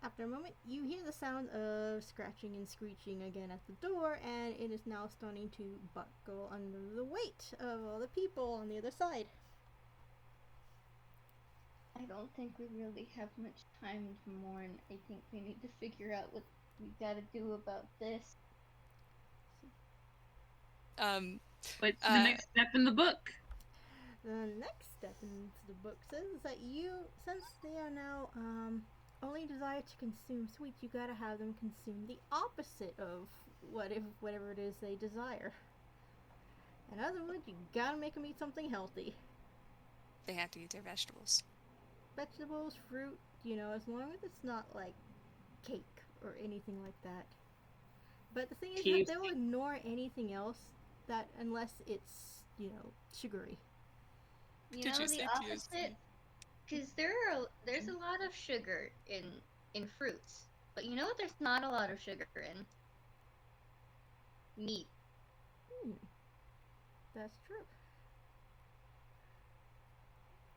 After a moment, you hear the sound of scratching and screeching again at the door, and it is now starting to buckle under the weight of all the people on the other side. I don't think we really have much time to mourn. I think we need to figure out what we gotta do about this. What's the next step in the book? The next step in the book says that since they are now only desire to consume sweets, you gotta have them consume the opposite of whatever it is they desire. In other words, you gotta make them eat something healthy. They have to eat their vegetables. Vegetables, fruit, as long as it's not like cake or anything like that. But the thing is that they'll ignore anything else unless it's, sugary. You know the opposite? Because there's a lot of sugar in fruits. But you know what there's not a lot of sugar in? Meat. That's true.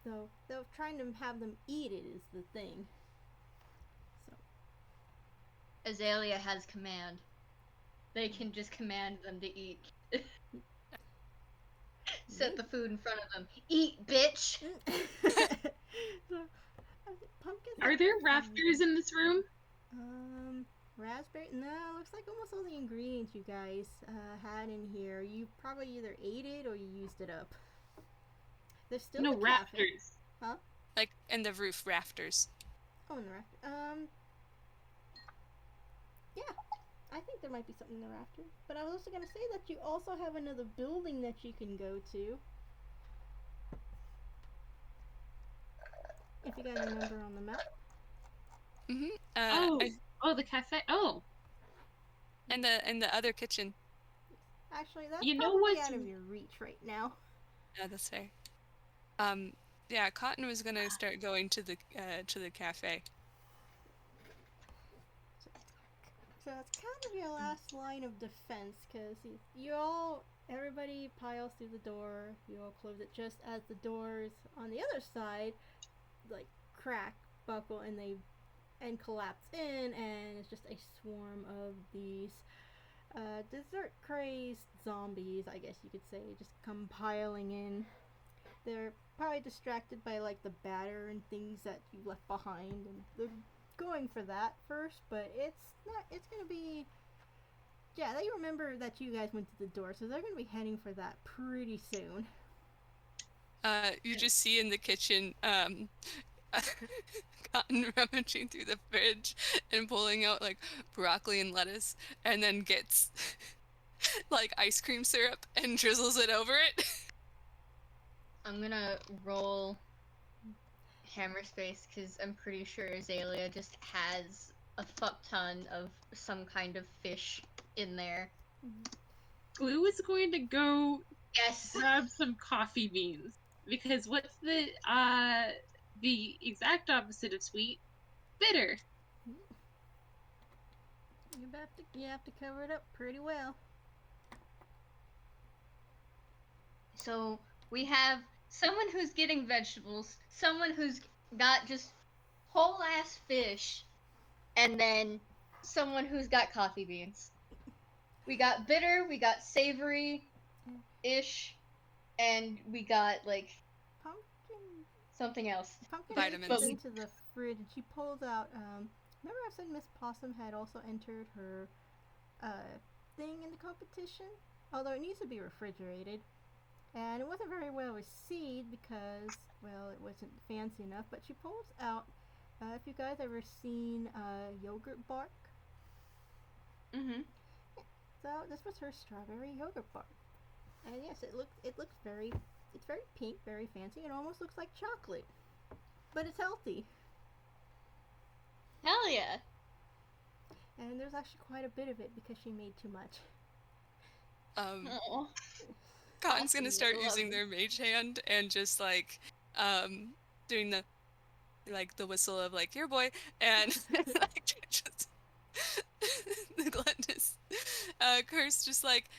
So, they're trying to have them eat it is the thing. So. Azalea has command. They can just command them to eat. Set the food in front of them. Eat, bitch! Are there rafters in this room? Raspberry? No, looks like almost all the ingredients you guys had in here. You probably either ate it or you used it up. There's still no the rafters. Huh? Like in the roof rafters. Oh, in the rafters. Yeah. I think there might be something in the rafters. But I was also going to say that you also have another building that you can go to. If you guys remember on the map. Mm-hmm. The cafe. Oh. And the other kitchen. Actually, that's probably out of your reach right now. Yeah, that's fair. Yeah, Cotton was gonna start going to the cafe. So So it's kind of your last line of defense, because everybody piles through the door, you all close it just as the doors on the other side, like, crack, buckle, and collapse in, and it's just a swarm of these dessert-crazed zombies, I guess you could say, just come piling in. They're probably distracted by, like, the batter and things that you left behind, and they're going for that first, but it's gonna be, yeah, they remember that you guys went to the door, so they're gonna be heading for that pretty soon. You just see in the kitchen, Cotton rummaging through the fridge and pulling out, like, broccoli and lettuce, and then gets, like, ice cream syrup and drizzles it over it. I'm gonna roll hammer space because I'm pretty sure Azalea just has a fuck ton of some kind of fish in there. Glue is going to go Yes. grab some coffee beans, because what's the exact opposite of sweet? Bitter. You have to cover it up pretty well. So we have someone who's getting vegetables, someone who's got just whole ass fish, and then someone who's got coffee beans. We got bitter, we got savory-ish, and we got, like, Pumpkin. something else. Pumpkin Vitamins. reaches into the fridge and she pulls out. Remember I said Miss Possum had also entered her thing in the competition, although it needs to be refrigerated, and it wasn't very well received because, well, it wasn't fancy enough. But she pulls out. If you guys ever seen yogurt bark, so this was her strawberry yogurt bark, and yes, it's very pink, very fancy. It almost looks like chocolate, but it's healthy. Hell yeah! And there's actually quite a bit of it because she made too much. Aw. Cotton's gonna start Lovely. using their mage hand and just, like, doing the whistle of, like, here, boy, and like, just the gluttonous curse, just like,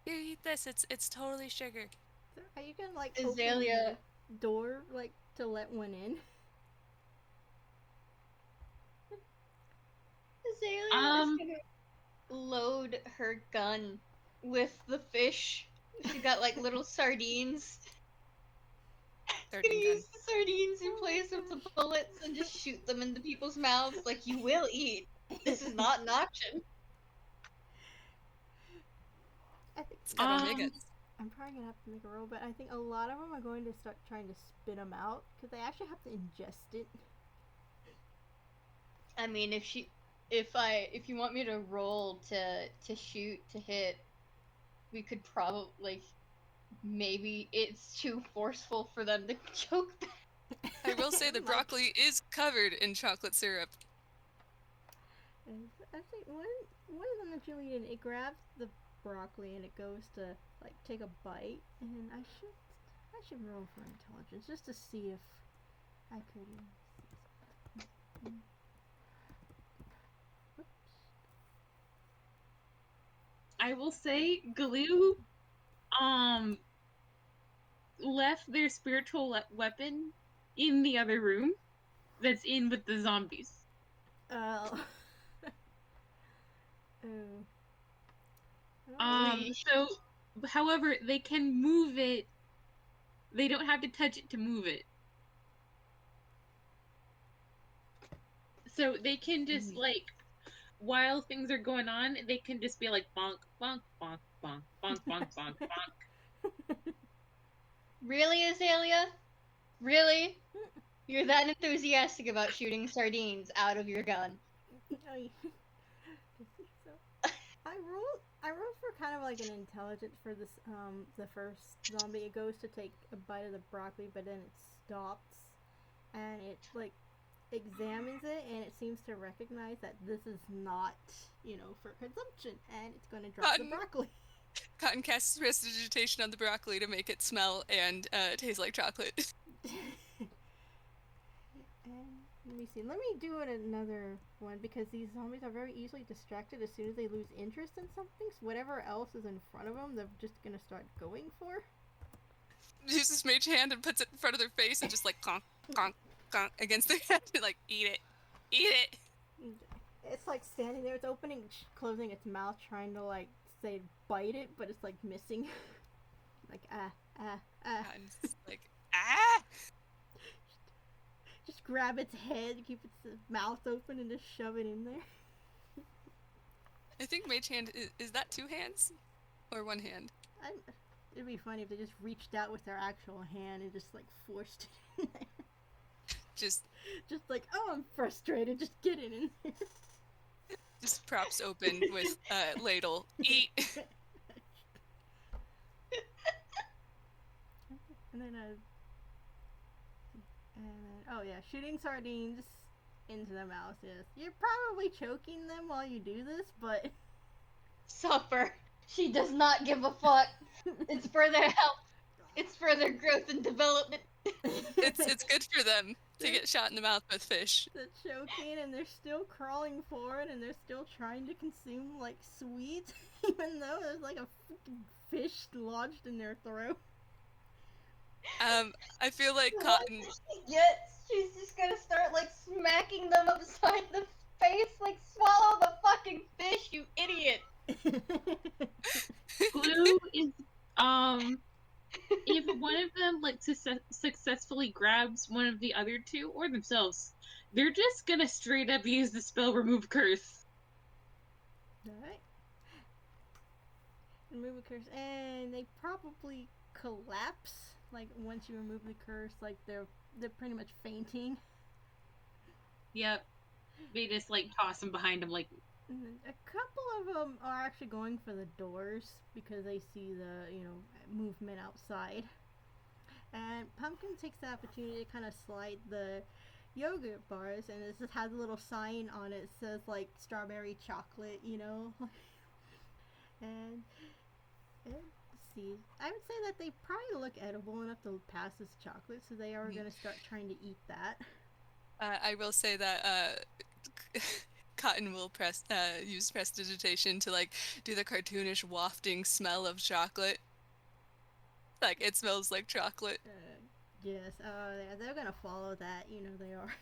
here, eat this. It's totally sugar. So are you gonna, like, Azalea. open the door, like, to let one in? Azalea is gonna load her gun with the fish. She got, like, little sardines. Gonna Sardine gun. use the sardines in place of the bullets and just shoot them into people's mouths. Like, you will eat. This is not an option. I think It's got omegas. I'm probably gonna have to make a roll, but I think a lot of them are going to start trying to spit them out because they actually have to ingest it. I mean, if you want me to roll to shoot to hit, we could probably, like, maybe it's too forceful for them to choke back. I will say the broccoli is covered in chocolate syrup. And I think one of them that you eat, it grabs the broccoli and it goes to, like, take a bite, and I should roll for intelligence just to see if I could. Whoops. I will say Glue left their spiritual weapon in the other room that's in with the zombies. Oh. So, however, they can move it. They don't have to touch it to move it. So they can just, like, while things are going on, they can just be like bonk, bonk, bonk, bonk, bonk, bonk, bonk, bonk. Really, Azalea? Really? You're that enthusiastic about shooting sardines out of your gun? So, I rolled for kind of like an intelligence for this the first zombie. It goes to take a bite of the broccoli, but then it stops and it, like, examines it, and it seems to recognize that this is not, for consumption, and it's going to drop the broccoli. Cotton casts prestidigitation on the broccoli to make it smell and taste like chocolate. And me see. Let me do another one because these zombies are very easily distracted as soon as they lose interest in something. So whatever else is in front of them, they're just gonna start going for. Uses mage hand and puts it in front of their face and just like conk, conk, conk against their head. Like, eat it. Eat it. It's like standing there, it's opening, closing its mouth, trying to like say bite it, but it's like missing. Like, And it's like, ah! Just grab its head, keep its mouth open, and just shove it in there. I think mage hand, is that 2 hands? Or 1 hand? It'd be funny if they just reached out with their actual hand and just like forced it in there. Just like, oh, I'm frustrated, just get it in there. Just props open with ladle. Eat! And then, oh yeah, shooting sardines into the mouth. Yes, you're probably choking them while you do this, but Suffer. She does not give a fuck. It's for their health. It's for their growth and development. It's good for them to get shot in the mouth with fish. They're choking and they're still crawling forward and they're still trying to consume like sweets, even though there's like a freaking fish lodged in their throat. I feel like Cotton. Yes, she's just gonna start like smacking them upside the face, like swallow the fucking fish, you idiot. Glue is if one of them like successfully grabs one of the other two or themselves, they're just gonna straight up use the spell remove curse. Alright. Remove a curse, and they probably collapse. Like once you remove the curse, like they're pretty much fainting. Yep. They just like toss them behind them like. A couple of them are actually going for the doors because they see the, movement outside. And Pumpkin takes the opportunity to kind of slide the yogurt bars, and it just has a little sign on it that says, like, strawberry chocolate, And let's see. I would say that they probably look edible enough to pass as chocolate, so they are going to start trying to eat that. I will say that Cotton will use prestidigitation to like do the cartoonish wafting smell of chocolate. Like it smells like chocolate. Yes, they're gonna follow that. They are.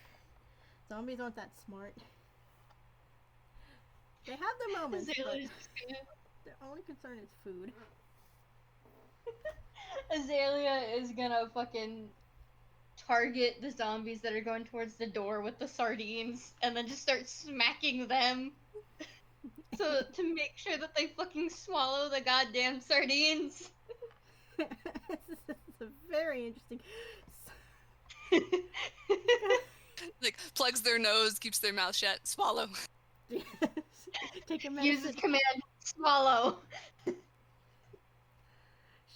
Zombies aren't that smart. They have their moments, but their only concern is food. Azalea is gonna fucking target the zombies that are going towards the door with the sardines and then just start smacking them so to make sure that they fucking swallow the goddamn sardines. This is a very interesting. Like plugs their nose, keeps their mouth shut, swallow. Take a medicine. Uses command swallow.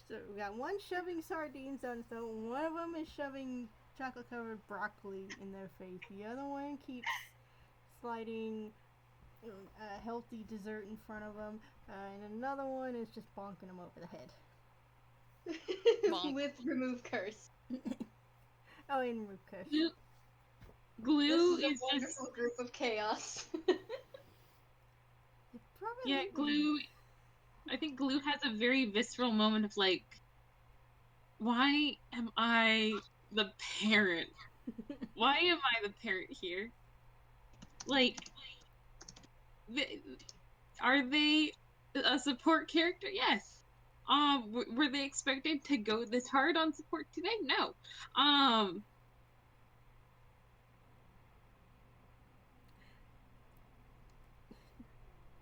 So we got one shoving sardines on, so one of them is shoving chocolate-covered broccoli in their face. The other one keeps sliding a healthy dessert in front of them, and another one is just bonking them over the head. With remove curse. Oh, and remove curse. Glue this is is a wonderful just group of chaos. yeah. Glue. I think Glue has a very visceral moment of like, why am I the parent? Why am I the parent here? Like, are they a support character? Yes. Were they expected to go this hard on support today? No.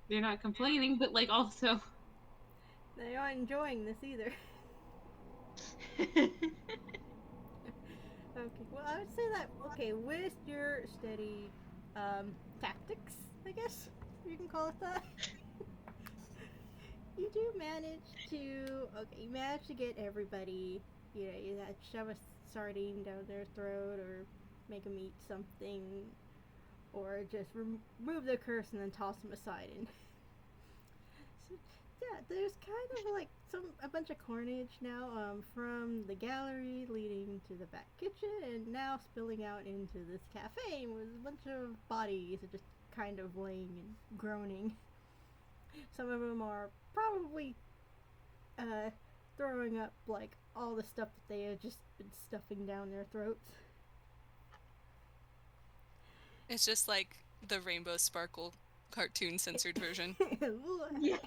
They're not complaining, but like also They aren't enjoying this either. Okay, well, I would say that, with your steady tactics, I guess you can call it that, you do manage to get everybody, you shove a sardine down their throat or make them eat something, or just remove the curse and then toss them aside. And so yeah, there's kind of like a bunch of carnage now, from the gallery leading to the back kitchen, and now spilling out into this cafe with a bunch of bodies just kind of laying and groaning. Some of them are probably throwing up like all the stuff that they had just been stuffing down their throats. It's just like the Rainbow Sparkle cartoon censored version. Yeah.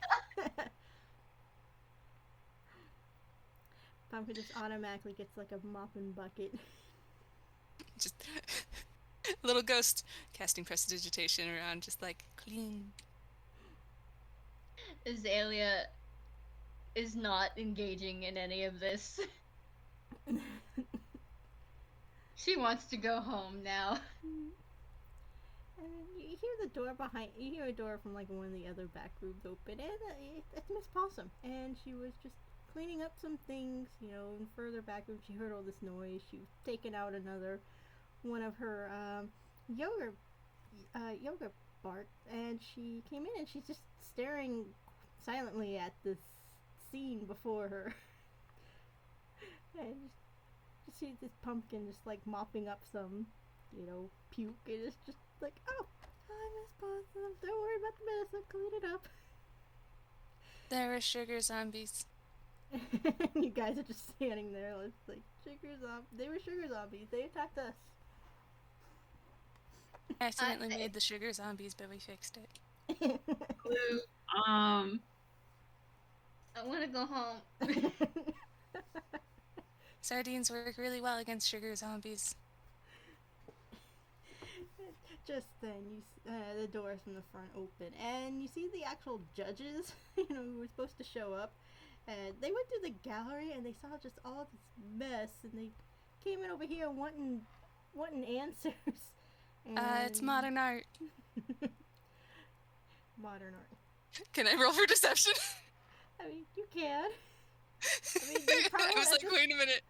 Pumpkin just automatically gets like a mopping bucket. Just little ghost casting prestidigitation around, just like clean. Azalea is not engaging in any of this. She wants to go home now. And you hear the door behind. You hear a door from like one of the other back rooms open, and it's Miss Possum, and she was just cleaning up some things, in further back room. She heard all this noise. She was taking out another one of her yoga bark, and she came in and she's just staring silently at this scene before her. And just see this pumpkin just like mopping up some, puke, and it's just like, oh, hi, Miss Possum. Don't worry about the mess. I'll clean it up. There are sugar zombies. You guys are just standing there, like sugar zombies. They were sugar zombies. They attacked us. I accidentally made the sugar zombies, but we fixed it. Glue, I want to go home. Sardines work really well against sugar zombies. Just then, the doors from the front open, and you see the actual judges, who were supposed to show up. And they went through the gallery, and they saw just all this mess, and they came in over here wanting answers. And It's modern art. Modern art. Can I roll for deception? I mean, you can. I mean, they probably I was like, wait a minute.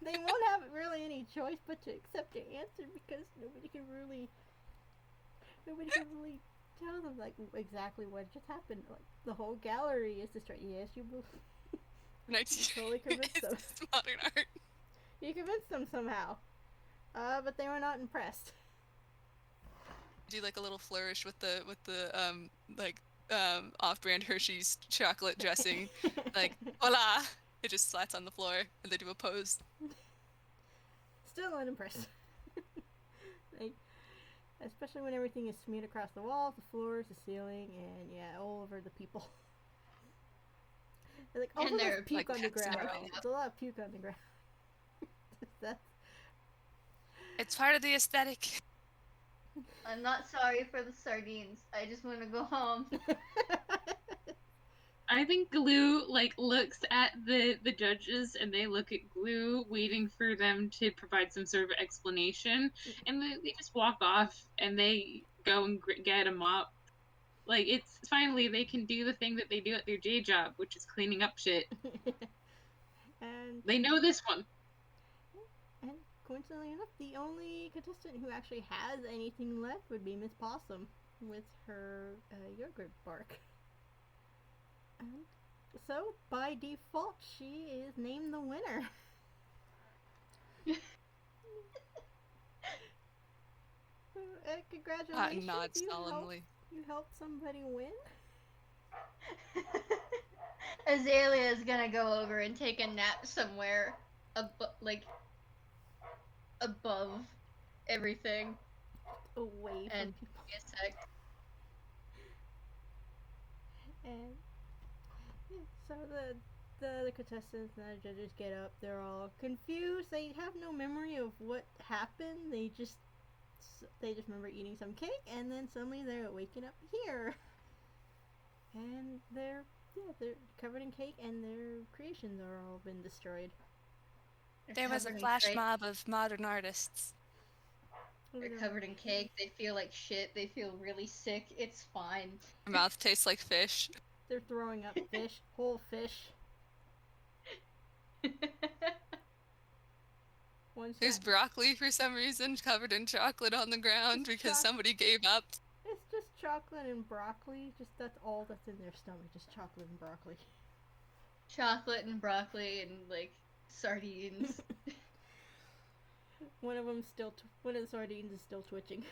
they won't have really any choice but to accept your answer, because nobody can really tell them like exactly what just happened. Like the whole gallery is destroyed. Yes, you will. 19. Totally convinced them. It's modern art. You convinced them somehow, but they were not impressed. Do like a little flourish with the off-brand Hershey's chocolate dressing, like voila! It just slats on the floor, and they do a pose. Still unimpressed. Especially when everything is smeared across the walls, the floors, the ceiling, and all over the people. They're like, And there's they're, puke like, on the ground. throwing up. There's a lot of puke on the ground. It's part of the aesthetic. I'm not sorry for the sardines. I just want to go home. I think Glue looks at the judges, and they look at Glue, waiting for them to provide some sort of explanation, and they just walk off, and they go and get a mop. Like, it's finally they can do the thing that they do at their day job, which is cleaning up shit. And They know this one. coincidentally enough, the only contestant who actually has anything left would be Miss Possum with her yogurt bark. So, by default, she is named the winner. Congratulations. Nod solemnly. You helped somebody win? Azalea is gonna go over and take a nap somewhere above everything. Away from And people. a sec. And so the contestants and the judges get up. They're all confused. They have no memory of what happened. They just remember eating some cake, and then suddenly they're waking up here. And they're covered in cake, and their creations are all been destroyed. There was a Covered in flash cake. mob of modern artists. They're covered in cake. They feel like shit. They feel really sick. It's fine. Her mouth tastes like fish. They're throwing up fish, whole fish. One's There's got- broccoli for some reason covered in chocolate on the ground because choc- somebody gave up. It's just chocolate and broccoli. Just that's all that's in their stomach. Just chocolate and broccoli. Chocolate and broccoli and like sardines. One of the sardines is still twitching.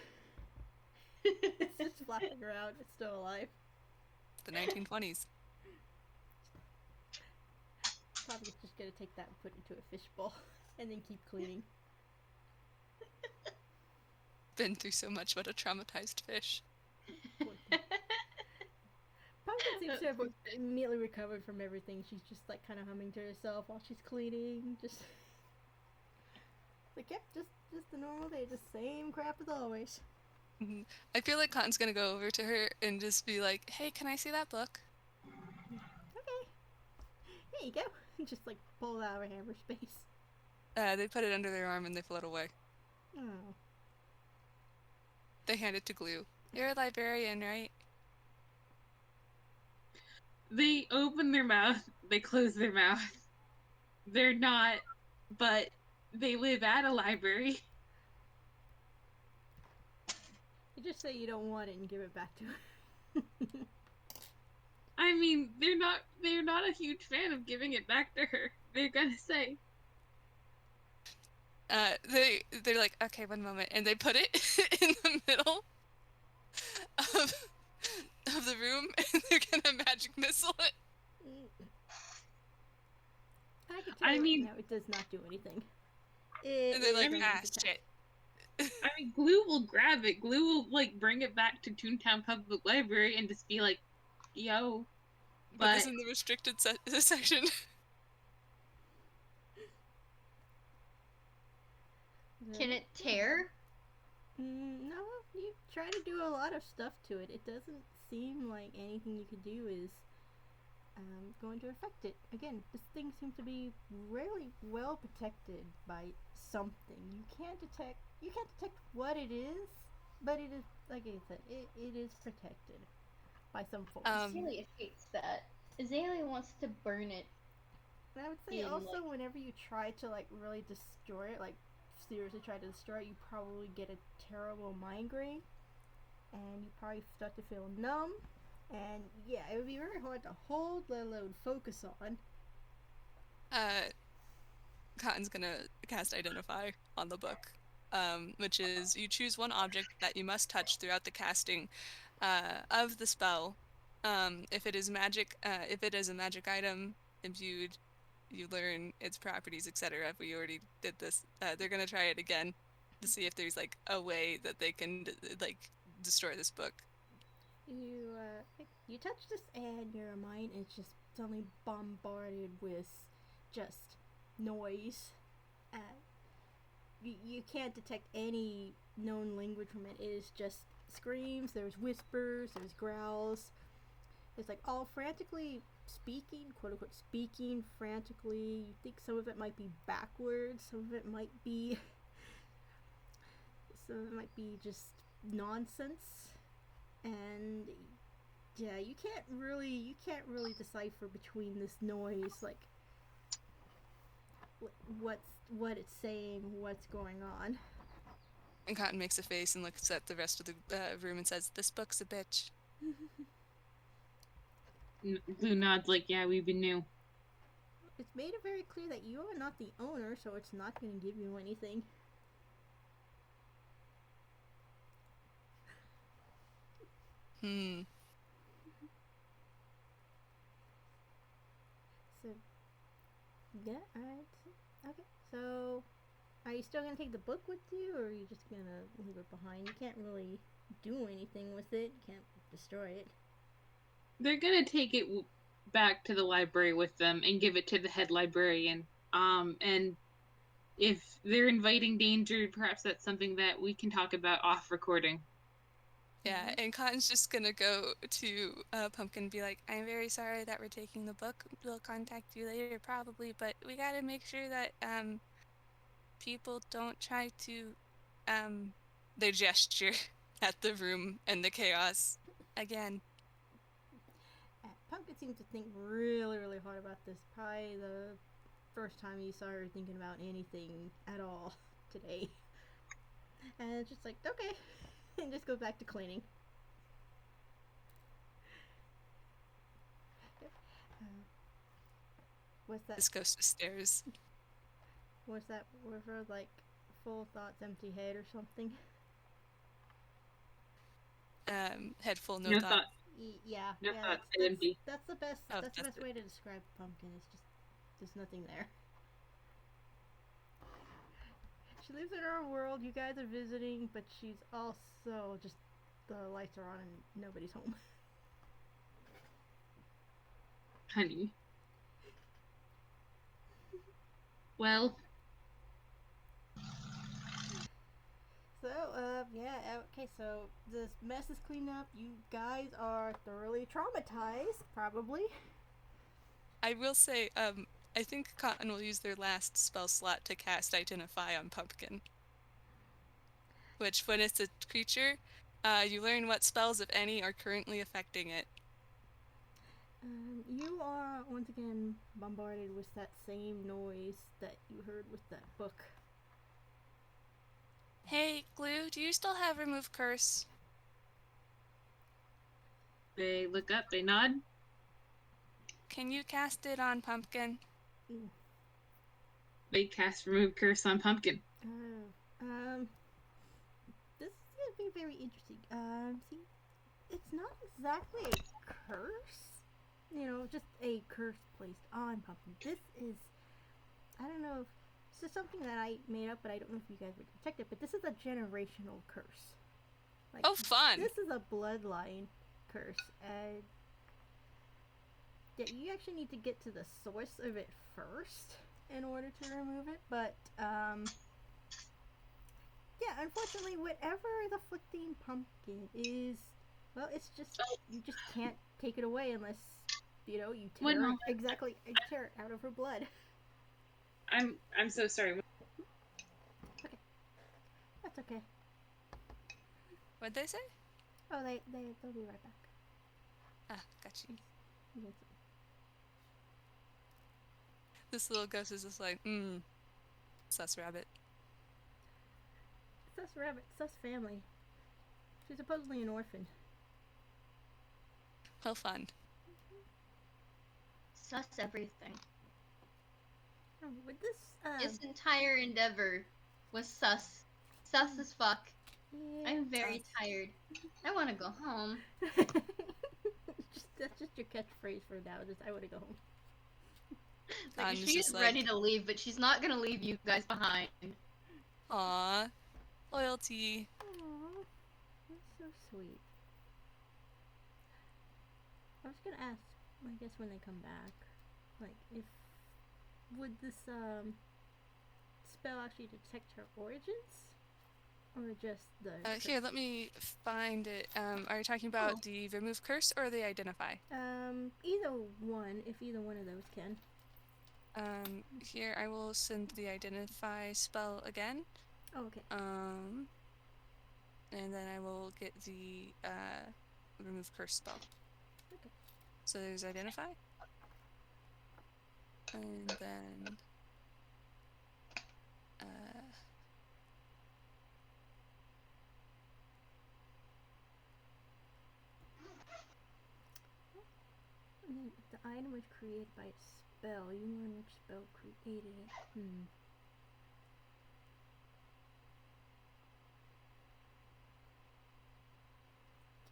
It's just flapping around. It's still alive. The 1920s. Probably just gonna take that and put it into a fishbowl, and then keep cleaning. Been through so much about a traumatized fish. Pumpkin seems to have immediately recovered from everything. She's just like kind of humming to herself while she's cleaning. Just like, yep, just the normal day, just same crap as always. Mm-hmm. I feel like Cotton's gonna go over to her and just be like, "Hey, can I see that book?" Okay, here you go. Just like pull it out of her hammer space. They put it under their arm and they float away. Oh. They hand it to Glue. You're a librarian, right? They open their mouth, they close their mouth. They're not, but they live at a library. You just say you don't want it and give it back to her. I mean, they're not a huge fan of giving it back to her. They're gonna say. They're like, okay, one moment, and they put it in the middle of the room, and they're gonna magic missile it. I can tell you now, it does not do anything. And they're like, shit. I mean, Glue will grab it. Glue will like bring it back to Toontown Public Library and just be like, "Yo." But this is in the restricted section. Can it tear? No, you try to do a lot of stuff to it. It doesn't seem like anything you could do is going to affect it. Again, this thing seems to be really well protected by something. You can't detect what it is, but it is, like I said, it is protected by some force. Azalea hates that. Azalea wants to burn it. And I would say also whenever you try to like really destroy it, like seriously try to destroy it, you probably get a terrible migraine, and you probably start to feel numb, and yeah, it would be very hard to hold, let alone focus on. Cotton's gonna cast Identify on the book, which is you choose one object that you must touch throughout the casting of the spell. If it is magic, if it is a magic item imbued, you learn its properties, etc. We already did this. They're gonna try it again to see if there's like a way that they can like destroy this book. You touch this, and your mind is just suddenly bombarded with just noise. You can't detect any known language from it. It is just screams, there's whispers, there's growls. It's like all frantically speaking, quote unquote speaking frantically. You think some of it might be backwards, some of it might be just nonsense. And yeah, you can't really decipher between this noise, like what it's saying, what's going on. And Cotton makes a face and looks at the rest of the room and says, "This book's a bitch." Glue nods like, "Yeah, we've been new." It's made it very clear that you are not the owner, so it's not going to give you anything. So, yeah, alright. Okay, so are you still going to take the book with you, or are you just going to leave it behind? You can't really do anything with it. You can't destroy it. They're gonna take it back to the library with them and give it to the head librarian. And if they're inviting danger, perhaps that's something that we can talk about off recording. Yeah, and Cotton's just gonna go to Pumpkin and be like, "I'm very sorry that we're taking the book. We'll contact you later probably, but we gotta make sure that people don't try to they gesture at the room and the chaos again." Pumpkin seems to think really, really hard about this. Probably the first time you saw her thinking about anything at all today. And it's just like, okay. And just go back to cleaning. What's that? This ghost stares. What's that word for, like, full thoughts, empty head or something? Head full, no No thought. thought. Yeah, No yeah. thoughts, That's, empty. that's the best. Oh, that's the that's best way to describe Pumpkin. It's just there's nothing there. She lives in her own world. You guys are visiting, but she's also just the lights are on and nobody's home. Honey. Well, So, yeah, okay, so this mess is cleaned up. You guys are thoroughly traumatized, probably. I will say, I think Cotton will use their last spell slot to cast Identify on Pumpkin. Which, when it's a creature, you learn what spells, if any, are currently affecting it. You are once again bombarded with that same noise that you heard with that book. Hey, Glue, do you still have Remove Curse? they look up, they nod. Can you cast it on Pumpkin? They cast Remove Curse on Pumpkin. This is gonna be very interesting. See, it's not exactly a curse. You know, just a curse placed on Pumpkin. This is, I don't know if this is something that I made up, but I don't know if you guys would detect it. But this is a generational curse. Like, Oh, fun! this is a bloodline curse, and yeah, you actually need to get to the source of it first in order to remove it. But yeah, unfortunately, whatever is afflicting Pumpkin is, well, it's just you just can't take it away unless you know you tear Well, no. exactly tear it out of her blood. I'm so sorry. That's okay. What'd they say? Oh, they'll be right back. Ah, got you. Yes. This little ghost is just like, sus rabbit. Sus rabbit, sus family. She's supposedly an orphan. Well, fun. Sus everything. Oh, with this, This entire endeavor was sus. Sus as fuck. yeah, I'm very tired. I want to go home. that's just your catchphrase for now. Just I want to go home. Like, It's she's just like, ready to leave, but she's not gonna leave you guys behind. aw, loyalty. Aww, that's so sweet. I was gonna ask, I guess when they come back, like if would this spell actually detect her origins, or just the? Here, let me find it. Are you talking about the Remove Curse or the Identify? Either one, if either one of those can. Here, I will send the Identify spell again. Oh, okay. And then I will get the Remove Curse spell. Okay. So there's Identify. And then The item was created by a spell. You learn which spell created it.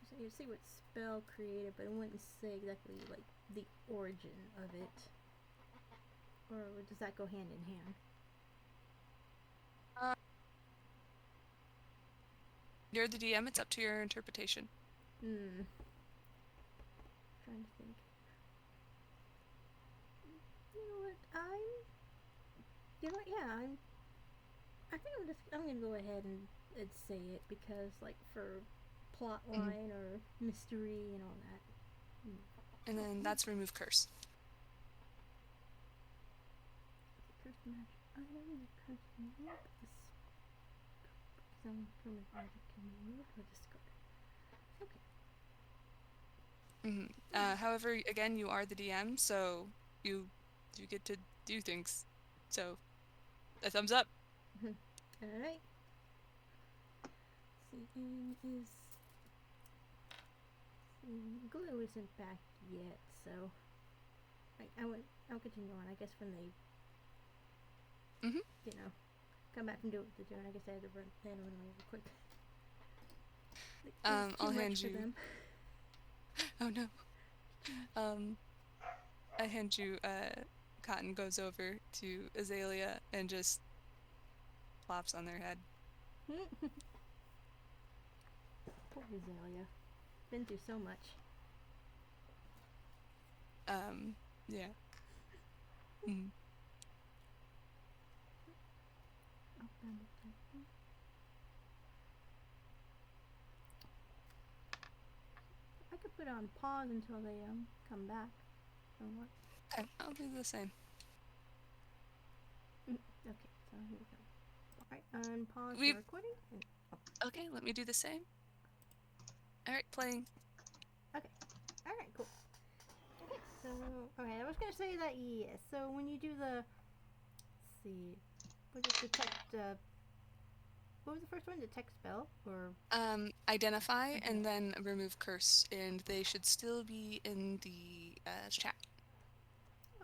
So you see what spell created, but it wouldn't say exactly like the origin of it. Or does that go hand in hand? You're the DM, it's up to your interpretation. Trying to think. You know what? I think I'm gonna go ahead and say it because, like, for plot line or mystery and all that. And then that's Remove Curse. Curse magic item, the curse move, some from a magic can be moved or discarded. Okay. However, again, you are the DM, so you get to do things. So, a thumbs up. Alright. Glue isn't back yet, so I'll continue on. I guess when they, Mhm. come back and do what they're doing. I guess I had to run away real quick. I'll hand you. Them. Oh no. I hand you. Cotton goes over to Azalea and just plops on their head. Poor Azalea. Been through so much. Yeah. Mm. I could put it on pause until they come back. Or what? Okay, I'll do the same. Okay, so here we go. Alright, unpause We've- the recording. Okay, let me do the same. Alright, playing. Alright, cool. Okay, so, okay, I was gonna say that, yes. So when you do the, let's see, was it detect, what was the first one? Detect spell? Or, Identify and then remove curse, and they should still be in the chat.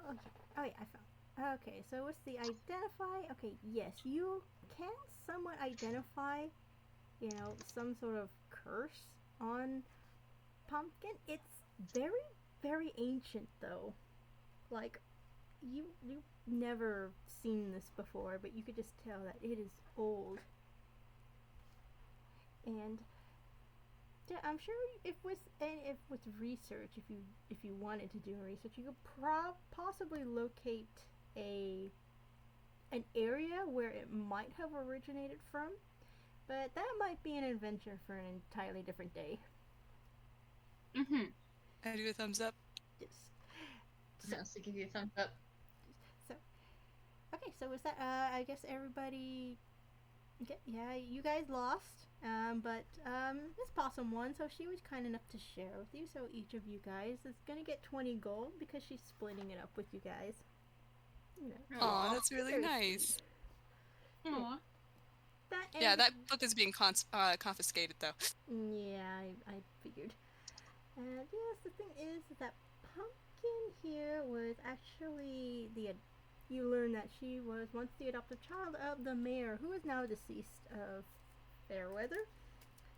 oh yeah, I found. Okay, so what's the identify? Okay, yes, you can somewhat identify, some sort of curse on Pumpkin. It's very, very ancient though. Like, you've never seen this before, but you could just tell that it is old. And yeah, I'm sure if with research, if you wanted to do research, you could possibly locate an area where it might have originated from, but that might be an adventure for an entirely different day. I do a thumbs up. Yes. So, to give you a thumbs up. So, okay, so was that, I guess everybody, okay, yeah, you guys lost, but, Miss Possum won, so she was kind enough to share with you, so each of you guys is gonna get 20 gold, because she's splitting it up with you guys. Aw, that's really very nice. sweet. Aw. Yeah, that book is being confiscated, though. Yeah, I figured. And yes, the thing is that Pumpkin here was actually you learn that she was once the adopted child of the mayor, who is now deceased, of Faire Weather.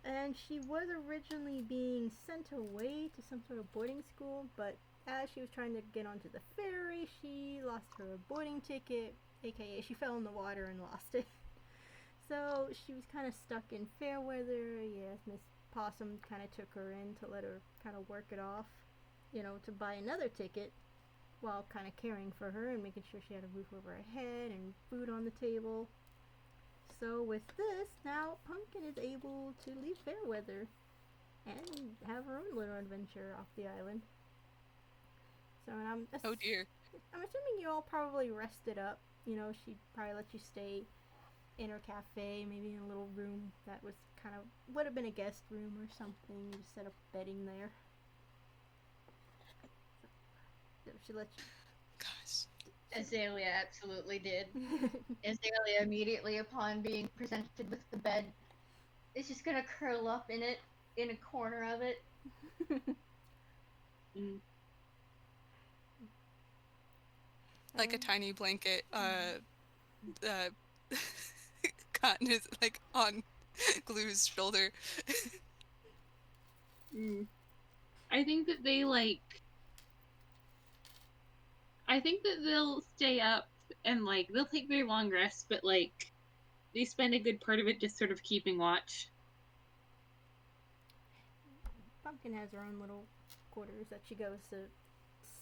And she was originally being sent away to some sort of boarding school, but as she was trying to get onto the ferry, she lost her boarding ticket, aka she fell in the water and lost it. So she was kind of stuck in Faire Weather. Yes, Miss Possum kind of took her in to let her kind of work it off, to buy another ticket while kind of caring for her and making sure she had a roof over her head and food on the table. So with this, now Pumpkin is able to leave Faire Weather and have her own little adventure off the island. So Oh dear. I'm assuming you all probably rested up. She'd probably let you stay in her cafe, maybe in a little room that was kind of would have been a guest room or something. You set up bedding there. So she let you. Gosh. Azalea absolutely did. Azalea, immediately upon being presented with the bed, is just gonna curl up in it, in a corner of it. Like a tiny blanket, Cotton is like on Glue's shoulder. I think that I think that they'll stay up and they'll take very long rests, but they spend a good part of it just sort of keeping watch. Pumpkin has her own little quarters that she goes to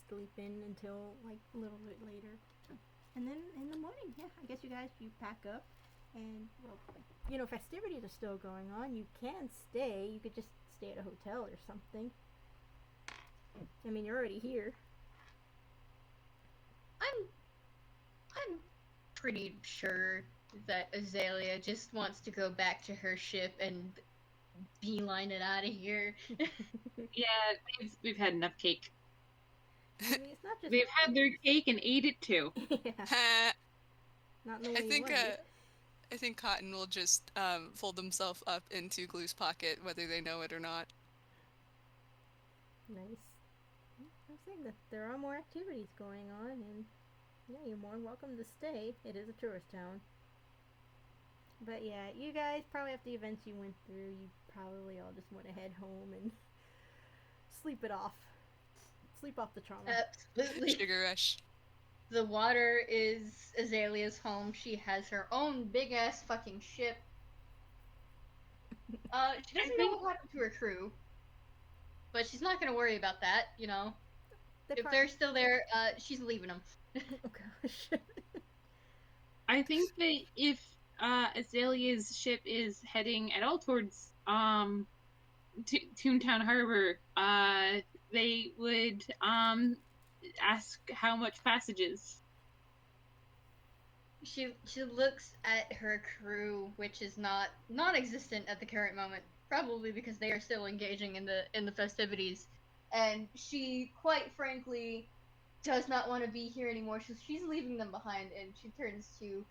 sleep in until a little bit later. And then in the morning, yeah, I guess you pack up and, festivities are still going on. You can stay. You could just stay at a hotel or something. I mean, you're already here. I'm pretty sure that Azalea just wants to go back to her ship and beeline it out of here. Yeah, we've had enough cake. I mean, it's not just... They've had their cake and ate it too. Yeah. Not in the way you wanted. I think Cotton will just fold himself up into Glue's pocket, whether they know it or not. Nice. I was saying, that there are more activities going on, and yeah, you're more than welcome to stay. It is a tourist town. But yeah, you guys probably after the events you went through, you probably all just want to head home and sleep it off. Sleep off the trauma. Absolutely. Sugar rush. The water is Azalea's home. She has her own big ass fucking ship. She doesn't know what happened to her crew, but she's not gonna worry about that, you know. If they're still there, she's leaving them. Oh gosh. I think that if Azalea's ship is heading at all towards Toontown Harbor, they would ask how much passage is. She looks at her crew, which is non-existent at the current moment, probably because they are still engaging in the festivities, and she quite frankly does not want to be here anymore. So she's leaving them behind, and she turns to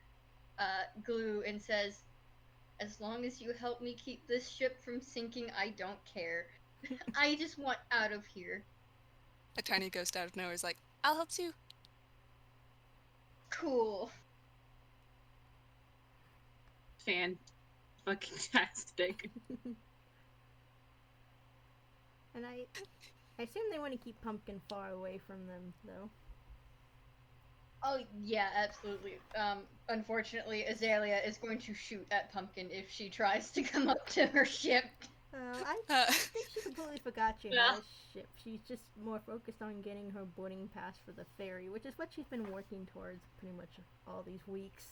Glue and says, "As long as you help me keep this ship from sinking, I don't care. I just want out of here." A tiny ghost out of nowhere is like, I'll help too. Cool. Fan-fucking-tastic. And I assume they want to keep Pumpkin far away from them, though. Oh, yeah, absolutely. Unfortunately, Azalea is going to shoot at Pumpkin if she tries to come up to her ship. I think she completely forgot she had a ship. She's just more focused on getting her boarding pass for the ferry, which is what she's been working towards pretty much all these weeks.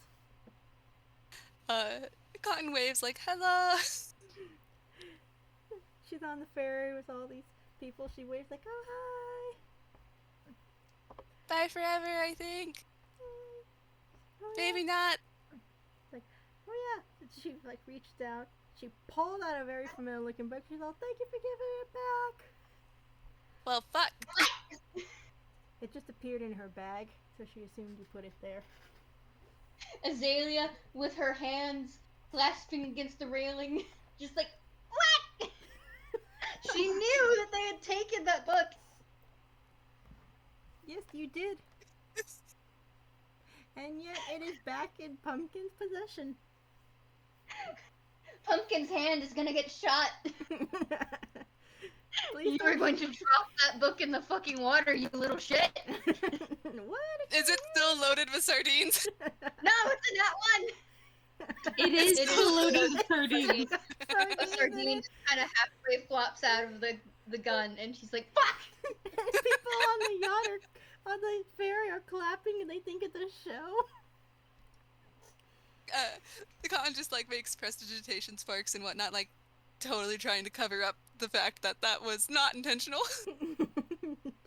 Cotton waves like, hello! She's on the ferry with all these people. She waves like, oh, hi! Bye forever, I think. Oh, Maybe yeah. not. Like, oh yeah. She like reached out. She pulled out a very familiar looking book. She's all, thank you for giving it back. Well, fuck. It just appeared in her bag, so she assumed you put it there. Azalea, with her hands clasping against the railing, just like, what? She knew that they had taken that book. Yes, you did. And yet it is back in Pumpkin's possession. Pumpkin's hand is gonna get shot. Please You are going to drop that book in the fucking water, you little shit. What? Is it still loaded with sardines? No, it's not one. It is still loaded with sardines. A sardine just kind of halfway flops out of the gun, and she's like, fuck! And people on the yacht on the ferry are clapping and they think it's a show. The Cotton just like makes prestidigitation sparks and whatnot, like totally trying to cover up the fact that that was not intentional.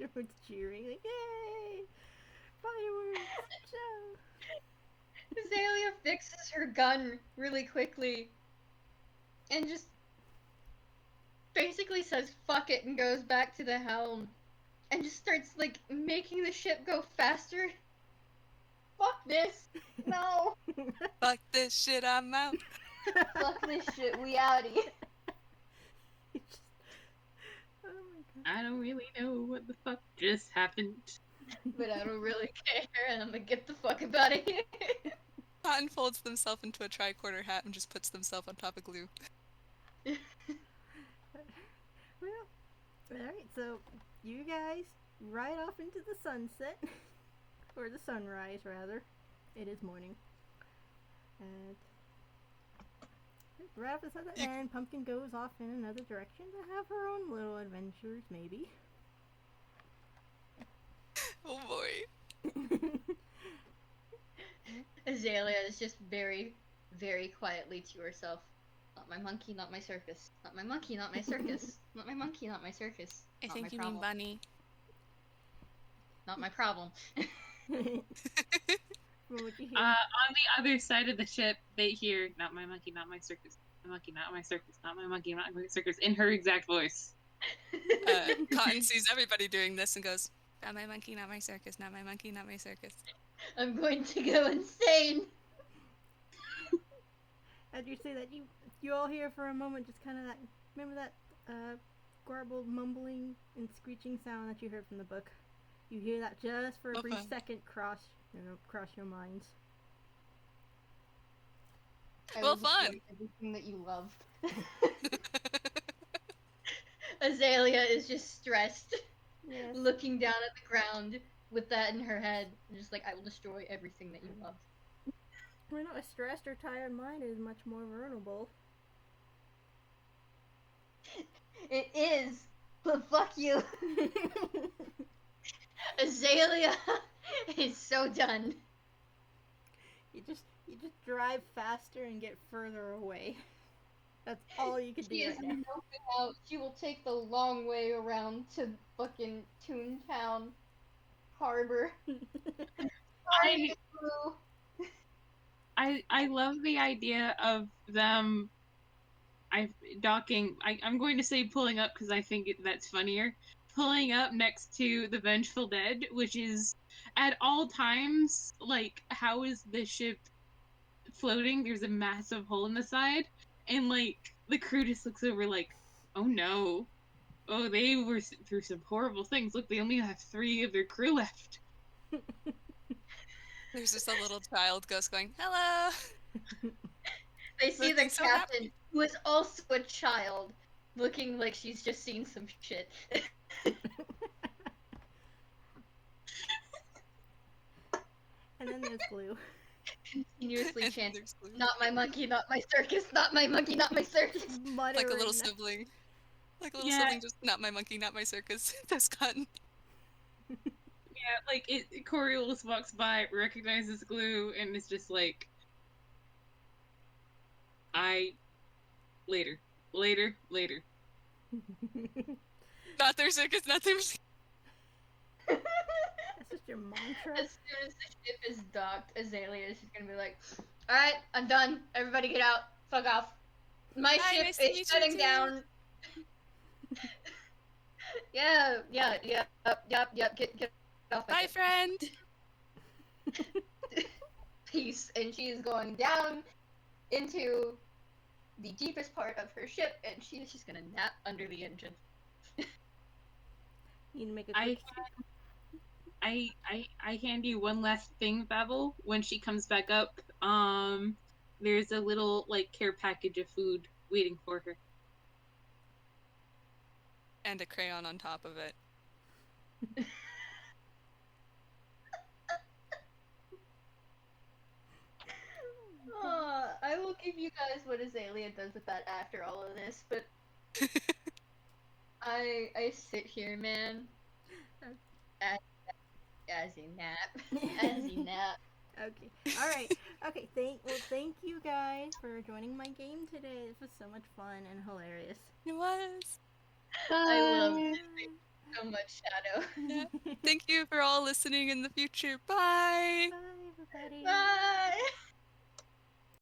Everyone's cheering, like, yay! Fireworks! Show! Azalea fixes her gun really quickly and just basically says fuck it and goes back to the helm and just starts like making the ship go faster. Fuck this! No! Fuck this shit, I'm out. Fuck this shit, we outie. Oh my god. I don't really know what the fuck just happened. But I don't really care, and I'm gonna get the fuck up out of here. Cotton folds themselves into a tricorner hat and just puts themselves on top of Glue. Well, alright, so you guys ride off into the sunset. Or the sunrise, rather. It is morning. And right after sunset, and Pumpkin goes off in another direction to have her own little adventures, maybe. Oh boy. Azalea is just very, very quietly to herself. Not my monkey, not my circus. Not my monkey, not my circus. Not my monkey, not my circus. I Not think my you problem. mean bunny. Not my problem. From what you hear. On the other side of the ship, they hear, not my monkey, not my circus. My monkey, not my circus. Not my monkey, not my circus. In her exact voice. Cotton sees everybody doing this and goes, not my monkey, not my circus. Not my monkey, not my circus. I'm going to go insane. As you say that, you all hear for a moment just kind of that, remember that garbled mumbling and screeching sound that you heard from the book? You hear that just for a brief Okay. second cross your minds. I Well, will destroy fun. everything that you love. Azalea is just stressed, Yes. looking down at the ground with that in her head, and just like, I will destroy everything that you love. Well, no, a stressed or tired mind is much more vulnerable. It is, but fuck you. Azalea is so done. You just drive faster and get further away. That's all you can do She is right now. melting out. She will take the long way around to fucking Toontown Harbor. I love the idea of them docking. I'm going to say pulling up because I think that's funnier. Pulling up next to the Vengeful Dead, which is at all times like, how is the ship floating? There's a massive hole in the side, and like the crew just looks over like, oh no, oh they were through some horrible things. Look, they only have 3 of their crew left. There's just a little child ghost going, hello. They see the Looking so captain, who is also a child, looking like she's just seen some shit. And then there's Glue. Continuously And chanting, there's Glue. not my monkey, not my circus, not my monkey, not my circus. Muttering. Like a little sibling. Like a little Yeah. sibling, just not my monkey, not my circus. That's gotten. Yeah, like Coriolis walks by, recognizes Glue, and is just like, later. Not their circus, not their. That's just your mantra. As soon as the ship is docked, Azalea is just gonna be like, alright, I'm done. Everybody get out. Fuck off. My Bye, ship nice to meet is you shutting too." down. Yeah, yep, get off my Bye, ship. friend. Peace. And she is going down into the deepest part of her ship, and she is just gonna nap under the engine. You need to make a I quick. I hand you one last thing, Babel. When she comes back up, there's a little like care package of food waiting for her. And a crayon on top of it. I will give you guys what Azalea does with that after all of this, but I sit here, man, as a nap, as a nap. Okay. All right. Okay. Thank you guys for joining my game today. This was so much fun and hilarious. It was. I love this so much, Shadow. Yeah. Thank you for all listening in the future. Bye. Bye, everybody. Bye.